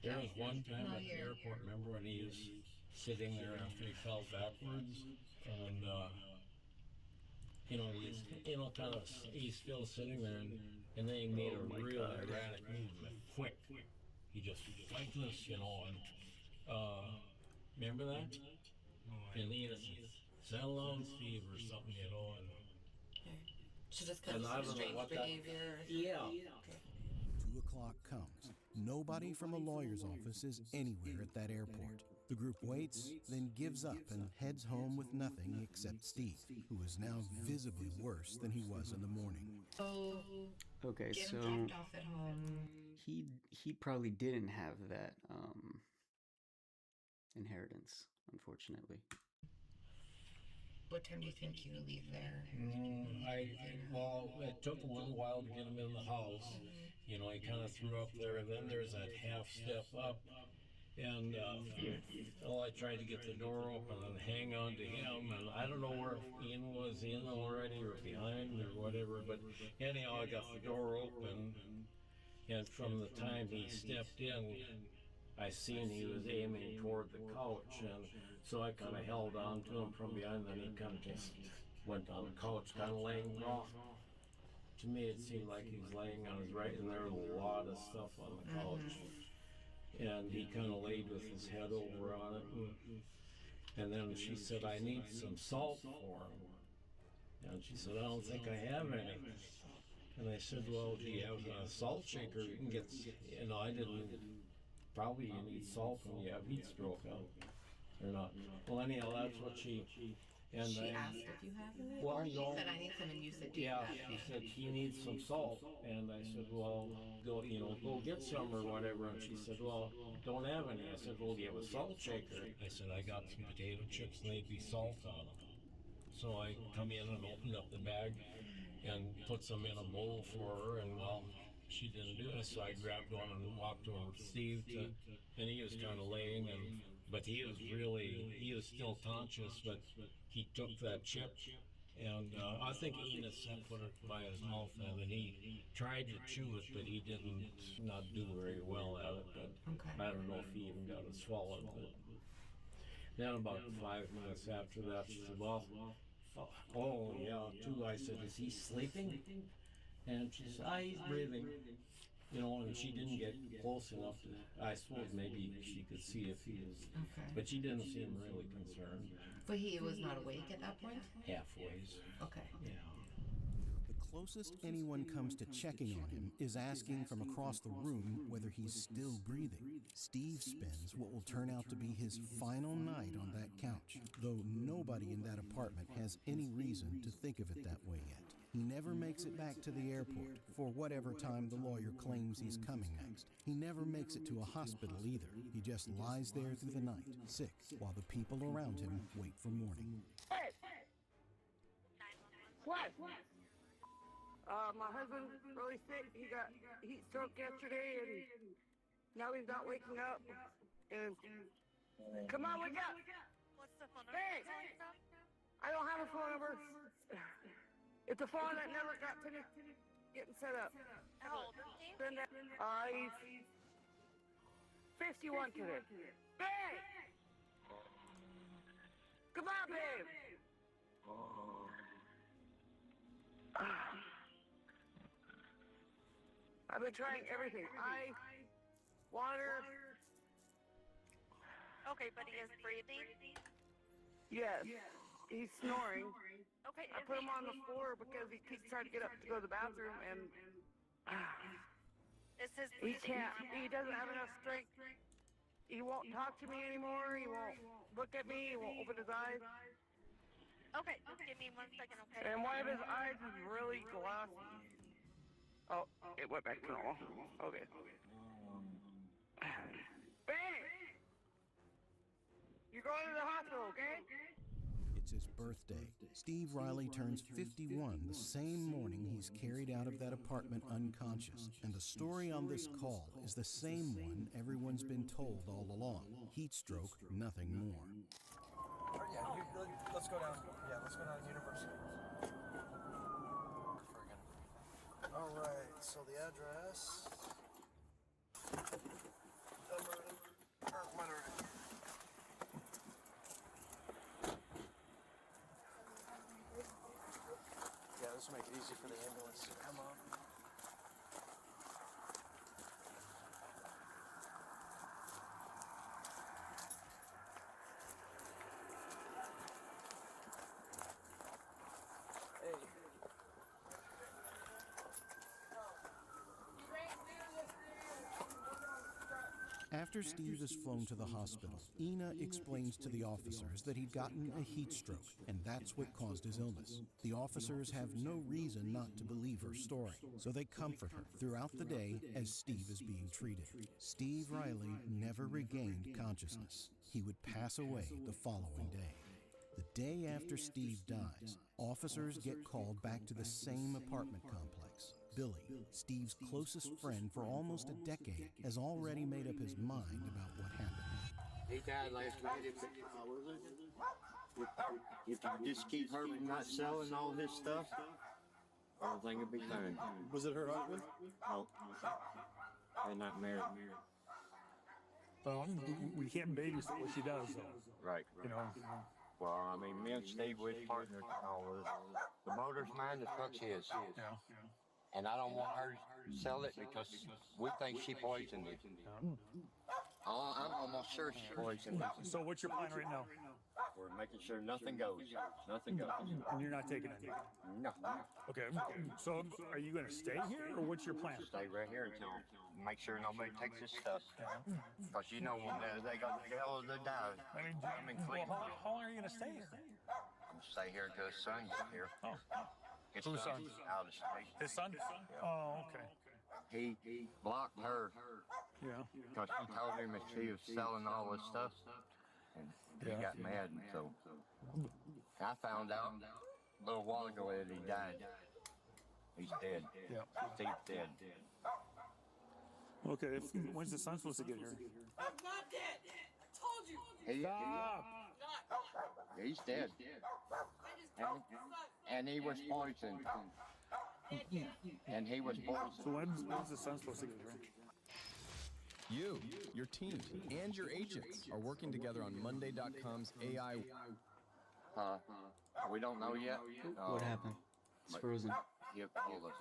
There was one time at the airport, remember, when he was sitting there after he fell backwards, and he's still sitting there, and then he made a real erratic movement, quick. He just like this, and remember that? And he settle down, Steve, or something, and So just kind of strange behavior. Yeah. 2 o'clock comes. Nobody from a lawyer's office is anywhere at that airport. The group waits, then gives up and heads home with nothing except Steve, who is now visibly worse than he was in the morning. Okay, Get so him dropped off at home. he probably didn't have that inheritance, unfortunately. What time do you think you leave there? Well, it took a little while to get him in the house. You know, he kind of threw up there, and then there's that half step up. And well, I tried to get the door open and hang on to him, and I don't know where Ian was in already or behind or whatever, but anyhow, I got the door open, and from the time he stepped in, I seen he was aiming toward the couch, and so I kind of held on to him from behind, then he kind of just went on the couch, kind of laying off. To me, it seemed like he was laying on his right, and there was a lot of stuff on the couch. And he kind of laid with his head over on it. And then she said, I need some salt for him. And she said, I don't think I have any. And I said, well, do you have a salt shaker? You can get, you know, I didn't, probably you need salt when you have heat stroke out. Or not. Well, anyhow, that's what she, and she asked if you have any? Well, or she no. said, I need some, and you said, do Yeah, you have she any? said he needs some salt, and I said, well, go, you know, go get some or whatever, and she said, well, don't have any. I said, well, do you have a salt shaker? I said, I got some potato chips, and they'd be salt on them. So I come in and opened up the bag and put some in a bowl for her, and well, she didn't do it, so I grabbed one and walked over to Steve and he was kind of laying, but he was still conscious, but he took that chip, and I think Enos had put it by his mouth, and he tried to chew it, but he didn't not do very well at it, but I don't know if he even got it swallowed, but then about 5 minutes after that, she said, well, oh yeah, too, I said, is he sleeping? And she said, he's breathing. You know, and she didn't get close enough to, I suppose maybe she could see if he was, but she didn't seem really concerned. But he was not awake at that point? Halfways. Okay. Yeah. The closest anyone comes to checking on him is asking from across the room whether he's still breathing. Steve spends what will turn out to be his final night on that couch, though nobody in that apartment has any reason to think of it that way yet. He never makes it back to the airport for whatever time the lawyer claims he's coming next. He never makes it to a hospital either. He just lies there through the night, sick, while the people around him wait for morning. Hey! What? My husband's really sick. He got heat stroke yesterday, and now he's not waking up. And come on, wake up! What's the phone number? Hey! I don't have a phone number. It's a phone that never got finished getting set up. How old is he? He's 51 today. Babe! Come on, babe! I've been trying everything. Ice, water. Okay, but he is breathing? Yes. He's snoring. Okay. I put him on the floor because he keeps trying to get up to go to the bathroom, and Is his he breathing can't. normal? He doesn't have enough strength. He won't talk to me anymore. He won't look at me. He won't open his eyes. Okay, just give me 1 second, okay? And one of his eyes is really glassy. Oh, it went back to normal. Okay. Bang! You're going to the hospital, okay? It's his birthday. Steve Riley turns 51 the same morning he's carried out of that apartment unconscious. And the story on this call is the same one everyone's been told all along. Heat stroke, nothing more. Let's go down. Yeah, let's go down to University. All right. So the address. Yeah, this will make it easy for the ambulance to come up. After Steve is flown to the hospital, Ina explains to the officers that he'd gotten a heat stroke, and that's what caused his illness. The officers have no reason not to believe her story, so they comfort her throughout the day as Steve is being treated. Steve Riley never regained consciousness. He would pass away the following day. The day after Steve dies, officers get called back to the same apartment complex. Billy, Steve's closest friend for almost a decade, has already made up his mind about what happened. He died last night. If you just keep her from not selling all his stuff, everything will be fine. Was it her husband? No. They're not married. Well, we can't babysit what she does, though. Right. You know. Well, I mean, me and Steve, we're partners and all this. The motor's mine, the truck's his. Yeah. And I don't want her to sell it because we think she poisoned it. I'm almost sure she poisoned it. So what's your plan right now? We're making sure nothing goes. Nothing goes. And you're not taking anything? No. Okay. So are you going to stay here, or what's your plan? Stay right here until make sure nobody takes his stuff. Because you know when they go to jail, they die. I mean, clean. well, how long are you going to stay here? I'm going to stay here until his son gets here. Oh. His Whose son? Out of state. His son? Oh, okay. He blocked her. Yeah. Because she told him that she was selling all this stuff. And he got mad, and so I found out a little while ago that he died. He's dead. Yeah. Steve's dead. Okay. When's the son supposed to get here? I'm not dead. I told you. He's dead. And he was poisoned. And he was poisoned. So when's the son supposed to get here? You, your team, and your agents are working together on Monday.com's AI. We don't know yet. What happened? It's frozen. He told us.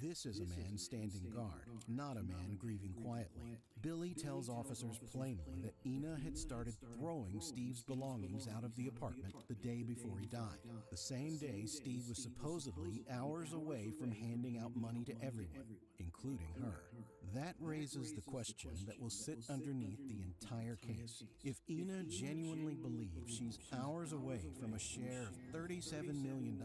This is a man standing guard, not a man grieving quietly. Billy tells officers plainly that Ina had started throwing Steve's belongings out of the apartment the day before he died. The same day Steve was supposedly hours away from handing out money to everyone, including her. That raises the question that will sit underneath the entire case. If Ina genuinely believes she's hours away from a share of $37 million,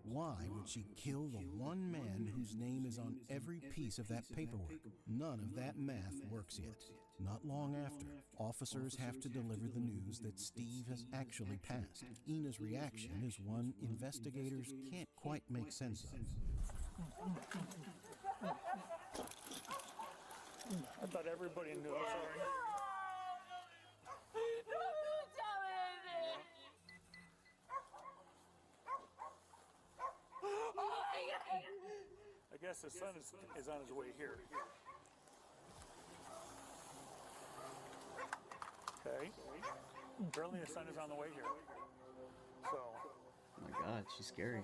why would she kill the one man whose name is on every piece of that paperwork? None of that math works yet. Not long after, officers have to deliver the news that Steve has actually passed. Ina's reaction is one investigators can't quite make sense of. I thought everybody knew. I'm sorry. I guess the son is on his way here. Okay. Apparently the son is on the way here. So. Oh my God, she's scary.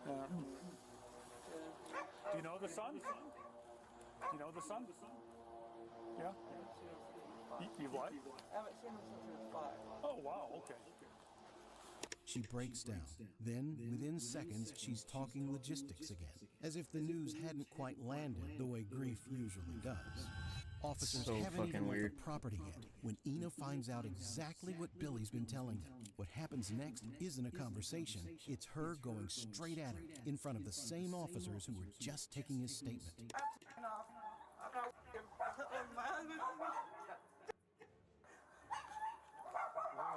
Do you know the son? You know the son? Yeah? You what? I haven't seen him since he was 5. Oh, wow, okay. She breaks down. Then, within seconds, she's talking logistics again, as if the news hadn't quite landed the way grief usually does. Officers haven't even left the property yet when Ina finds out exactly what Billy's been telling them. What happens next isn't a conversation, it's her going straight at him in front of the same officers who were just taking his statement.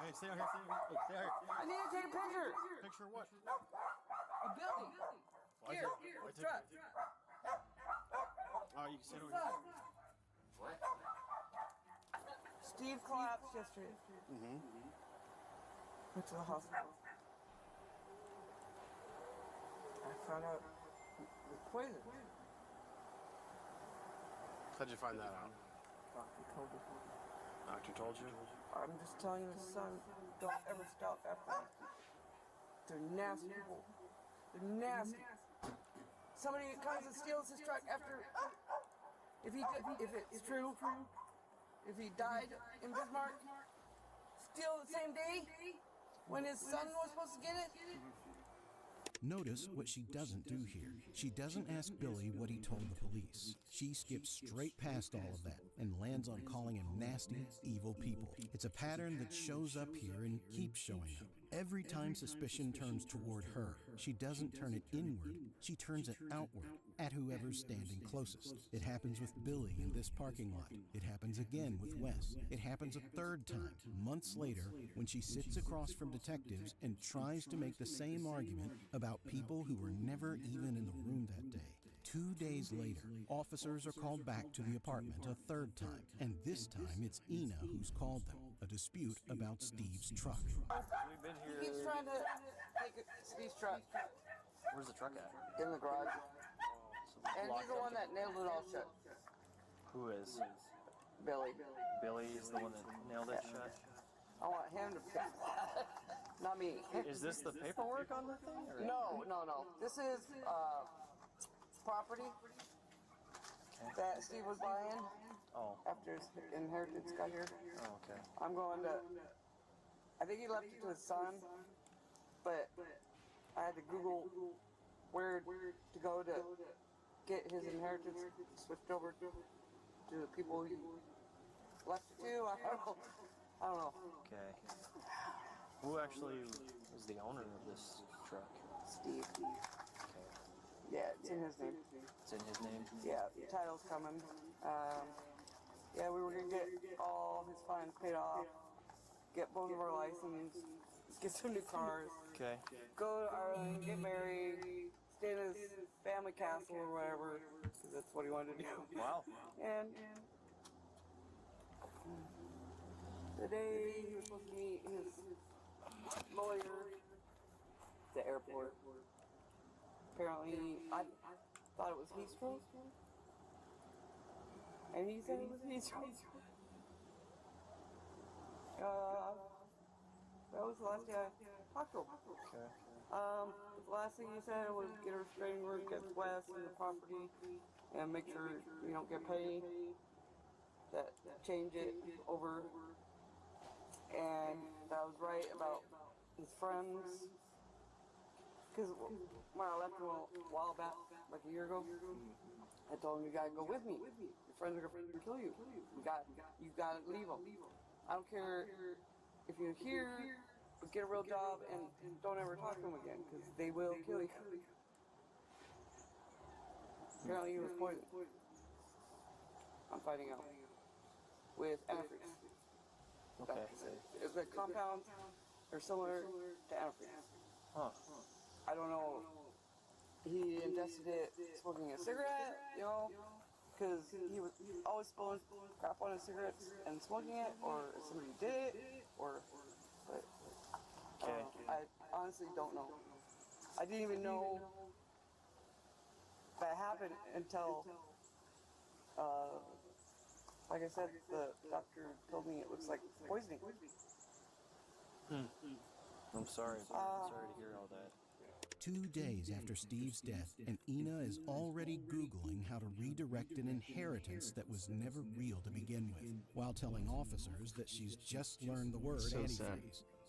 Hey, stay out here, stay out here. Stay out here. I need to take a picture. Picture what? A building. Here, let's try. Oh, you can sit over here. What? Steve collapsed yesterday. Mm-hmm. Went to the hospital. I found out poison. How'd you find that out? Doctor told me. Doctor told you? I'm just telling you, son, don't ever stop after me. They're nasty people. They're nasty. Somebody comes and steals his truck after, if it's true, if he died in Bismarck, steal the same day when his son was supposed to get it. Notice what she doesn't do here. She doesn't ask Billy what he told the police. She skips straight past all of that and lands on calling him nasty, evil people. It's a pattern that shows up here and keeps showing up. Every time suspicion turns toward her, she doesn't turn it inward, she turns it outward, at whoever's standing closest. It happens with Billy in this parking lot. It happens again with Wes. It happens a third time, months later, when she sits across from detectives and tries to make the same argument about people who were never even in the room that day. 2 days later, officers are called back to the apartment a third time, and this time it's Ina who's called them. A dispute about Steve's truck. We've been here. He keeps trying to take Steve's truck. Where's the truck at? In the garage. So And he's the one that nailed it all shut. Who is? Billy. Billy is the one that nailed it shut? I want him to fix that. Not me. Is this the paperwork on the thing? Or? No. This is property that Steve was buying after his inheritance got here. Oh, okay. I'm going to, I think he left it to his son, but I had to Google where to go to get his inheritance switched over to the people he left it to. I don't know. Okay. Who actually is the owner of this truck? Steve. Okay. Yeah, it's in his name. It's in his name? Yeah, the title's coming. Yeah, we were gonna get all his fines paid off, get both of our license, get some new cars. Okay. Go to Ireland, get married, stay in his family castle or whatever, because that's what he wanted to do. Wow. And the day he was supposed to meet his lawyer at the airport, apparently I thought it was Heathrow, and he said it was Heathrow. That was the last day I talked to him. Okay. The last thing he said was get a restraining order against Wes and the property, and make sure you don't get paid. That change it over, and that was right about his friends. Because when I left him a while back, like a year ago, I told him, you gotta go with me. Your friends are gonna kill you. You gotta leave them. I don't care if you're here, but get a real job and don't ever talk to them again, because they will kill you. Apparently he was poisoned. I'm finding out. With antifreeze. Okay. It's a compound or similar to antifreeze. Huh. I don't know. He ingested it smoking a cigarette, because he was always spilling crap on his cigarettes and smoking it, or somebody did it, but I honestly don't know. I didn't even know that happened until, like I said, the doctor told me it looks like poisoning. I'm sorry. I'm sorry to hear all that. 2 days after Steve's death, and Ina is already Googling how to redirect an inheritance that was never real to begin with, while telling officers that she's just learned the word So antifreeze. sad.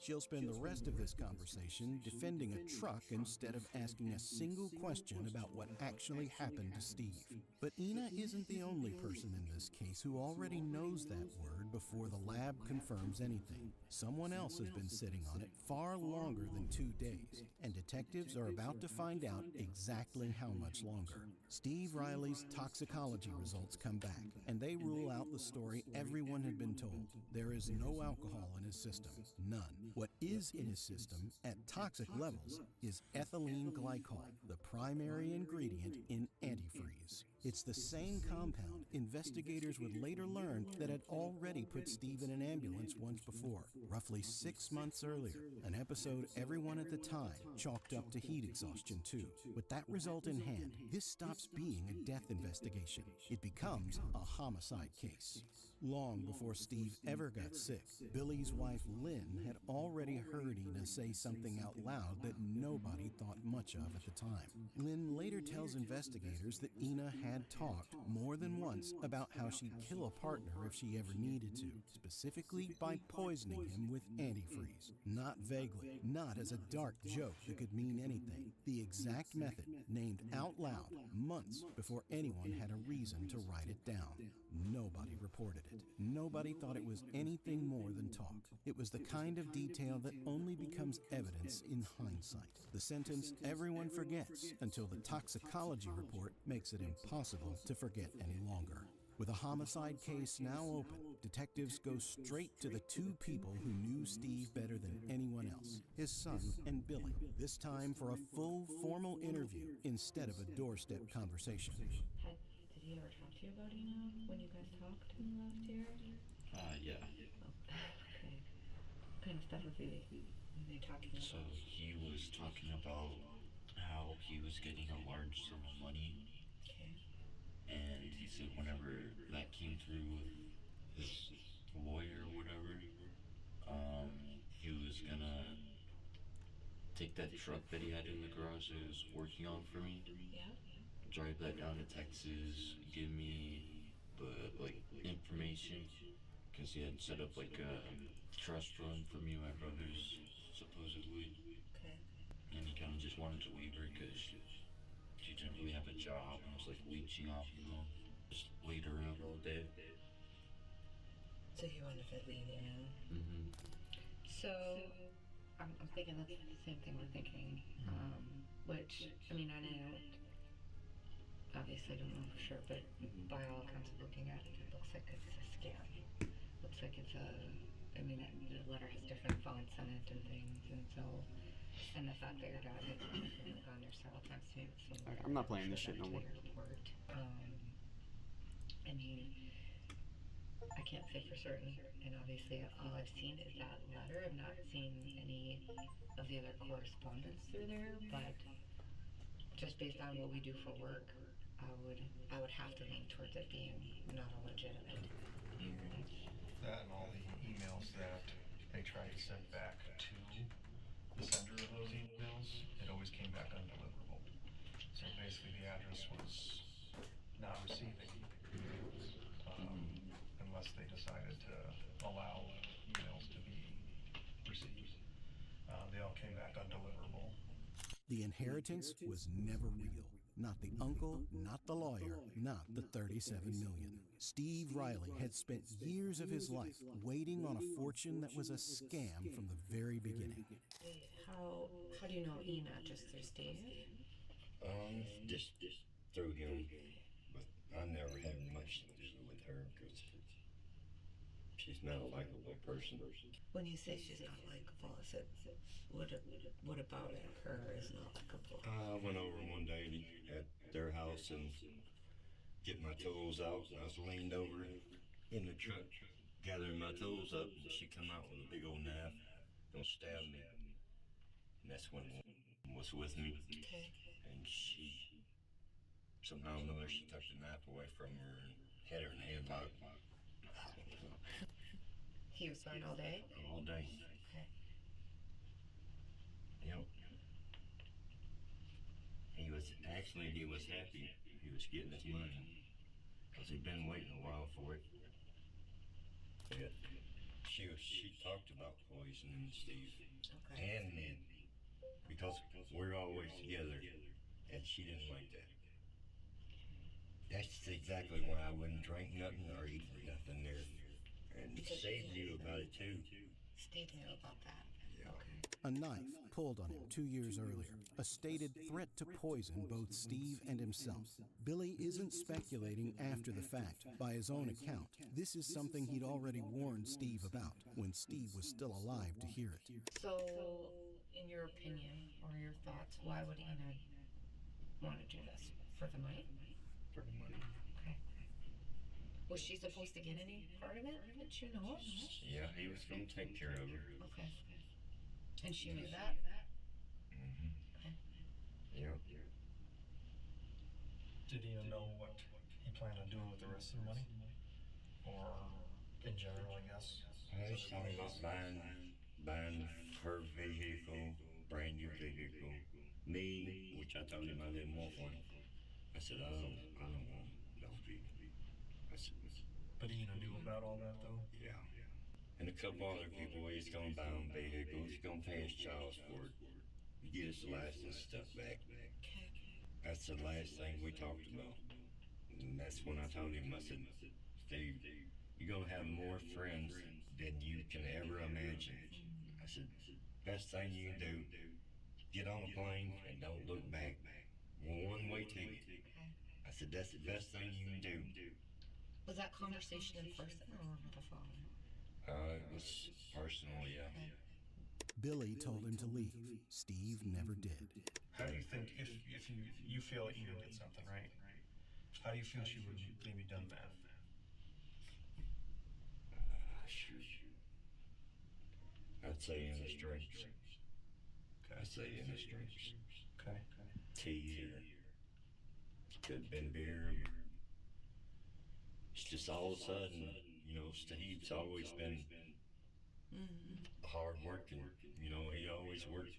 She'll spend the rest of this conversation defending a truck instead of asking a single question about what actually happened to Steve. But Ina isn't the only person in this case who already knows that word before the lab confirms anything. Someone else has been sitting on it far longer than 2 days, and detectives are about to find out exactly how much longer. Steve Riley's toxicology results come back, and they rule out the story everyone had been told. There is no alcohol in his system, none. What is in his system at toxic levels is ethylene glycol, the primary ingredient in antifreeze. It's the same compound investigators would later learn that had already put Steve in an ambulance once before, roughly 6 months earlier, an episode everyone at the time chalked up to heat exhaustion too. With that result in hand, this stops being a death investigation. It becomes a homicide case. Long before Steve ever got sick, Billy's wife Lynn had already heard Ina say something out loud that nobody thought much of at the time. Lynn later tells investigators that Ina had talked more than once about how she'd kill a partner if she ever needed to, specifically by poisoning him with antifreeze. Not vaguely, not as a dark joke that could mean anything. The exact method, named out loud months before anyone had a reason to write it down. Nobody reported it. Nobody thought it was anything more than talk. It was the kind of detail that only becomes evidence in hindsight. The sentence everyone forgets until the toxicology report makes it impossible to forget any longer. With a homicide case now open, detectives go straight to the two people who knew Steve better than anyone else, his son and Billy, this time for a full formal interview instead of a doorstep conversation. Did he ever talk to you about Ina when you guys talked in the last year? Yeah. Oh, okay. What kind of stuff was he talking about? So he was talking about how he was getting a large sum of money. Okay. And he said whenever that came through with his lawyer or whatever, he was gonna take that truck that he had in the garage that he was working on for me. Yeah. Drive that down to Texas, give me the information, because he had set up a trust fund for me and my brothers, supposedly. Okay. And he kind of just wanted to leave her because she didn't really have a job and was leeching off of him. Just laid around all day. So he wanted to leave you now? Mm-hmm. So I'm thinking that's the same thing we're thinking. Which, I mean, I know, obviously I don't know for sure, but by all accounts of looking at it, it looks like it's a scam. Looks like it's I mean, the letter has different fonts on it and things, and so, and the fact that your dad had gone there several times to meet with someone. I'm not playing this shit no more. I mean, I can't say for certain, and obviously all I've seen is that letter. I've not seen any of the other correspondence through there, but just based on what we do for work, I would have to lean towards it being not a legitimate marriage. That and all the emails that they tried to send back to the sender of those emails, it always came back undeliverable. So basically the address was not receiving unless they decided to allow emails to be received. They all came back undeliverable. The inheritance was never real. Not the uncle, not the lawyer, not the $37 million. Steve Riley had spent years of his life waiting on a fortune that was a scam from the very beginning. How do you know Ina? Just through Steve? Just through him. But I never had much to do with her because she's not a likable person. When you say she's not likable, is it what about her is not likable? I went over one day at their house and get my tools out. I was leaned over in the truck gathering my tools up, and she come out with a big old knife, gonna stab me. And that's when was with me. Okay. And she somehow or another she took the knife away from her and had her in a headlock. He was fine all day? All day. Okay. Yep. He was happy. He was getting his money. Because he'd been waiting a while for it. But she talked about poisoning Steve. Okay. And me. Because we're always together. And she didn't like that. That's exactly why I wouldn't drink nothing or eat nothing there. And Steve knew about it too. Steve knew about that. Yeah. Okay. A knife pulled on him 2 years earlier, a stated threat to poison both Steve and himself. Billy isn't speculating after the fact. By his own account, this is something he'd already warned Steve about when Steve was still alive to hear it. So, in your opinion or your thoughts, why would Ina want to do this? For the money? For the money. Okay. Was she supposed to get any part of it? Did you know? Yeah, he was going to take care of her. Okay. And she knew that? Mm-hmm. Okay. Yep. Did he know what he planned on doing with the rest of the money? Or In general, I guess. He's talking about buying her vehicle, brand new vehicle. Me, which I told him I didn't want one. I said, I don't want no vehicle. I said, But he knew about all that though? yeah. And a couple other people, he's gonna buy him vehicles, he's gonna pay his child support, get his license stuff back. That's the last thing we talked about. And that's when I told him, I said, Steve, you're gonna have more friends than you can ever imagine. I said, best thing you can do, get on a plane and don't look back. One-way ticket. I said, that's the best thing you can do. Was that conversation in person or over the phone? It was personal, yeah. Billy told him to leave. Steve never did. How do you think, if you feel that Ina did something, right? How do you feel she would have maybe done that? I'd say in the drinks. I'd say in the drinks. Okay. Tea or could have been beer. It's just all of a sudden, Steve's always been hard working. He always worked.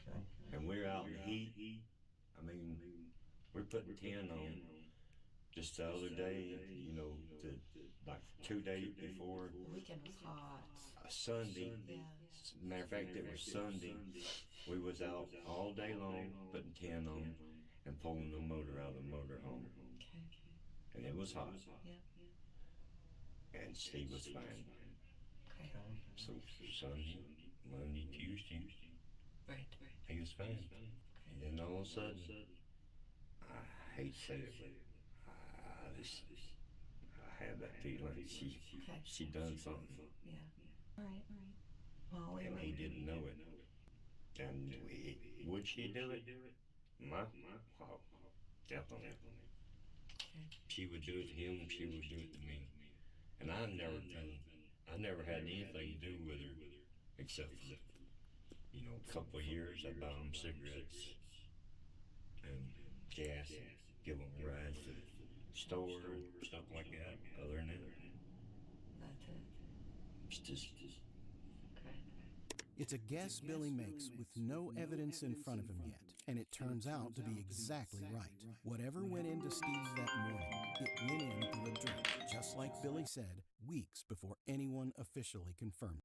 Okay. And we're out in the heat. I mean, we're putting 10 on. Just the other day, like 2 days before. The weekend was hot. Sunday. Yeah. Matter of fact, it was Sunday. We was out all day long putting 10 on and pulling the motor out of the motor home. Okay. And it was hot. Yeah. And Steve was fine. Okay. So Sunday, Monday, Tuesday, Right. he was fine. And then all of a sudden, I hate to say it, but I have that feeling she done something. Yeah. All right. Well, And he didn't know it. And would she do it? Wow, definitely. She would do it to him, she would do it to me. And I never had anything to do with her, except for a couple of years I bought them cigarettes and gas and give them rides to the store and stuff like that. Other than that, that's it. It's just. It's a guess Billy makes with no evidence in front of him yet, and it turns out to be exactly right. Whatever went into Steve's that morning, it went in through a drink, just like Billy said, weeks before anyone officially confirmed.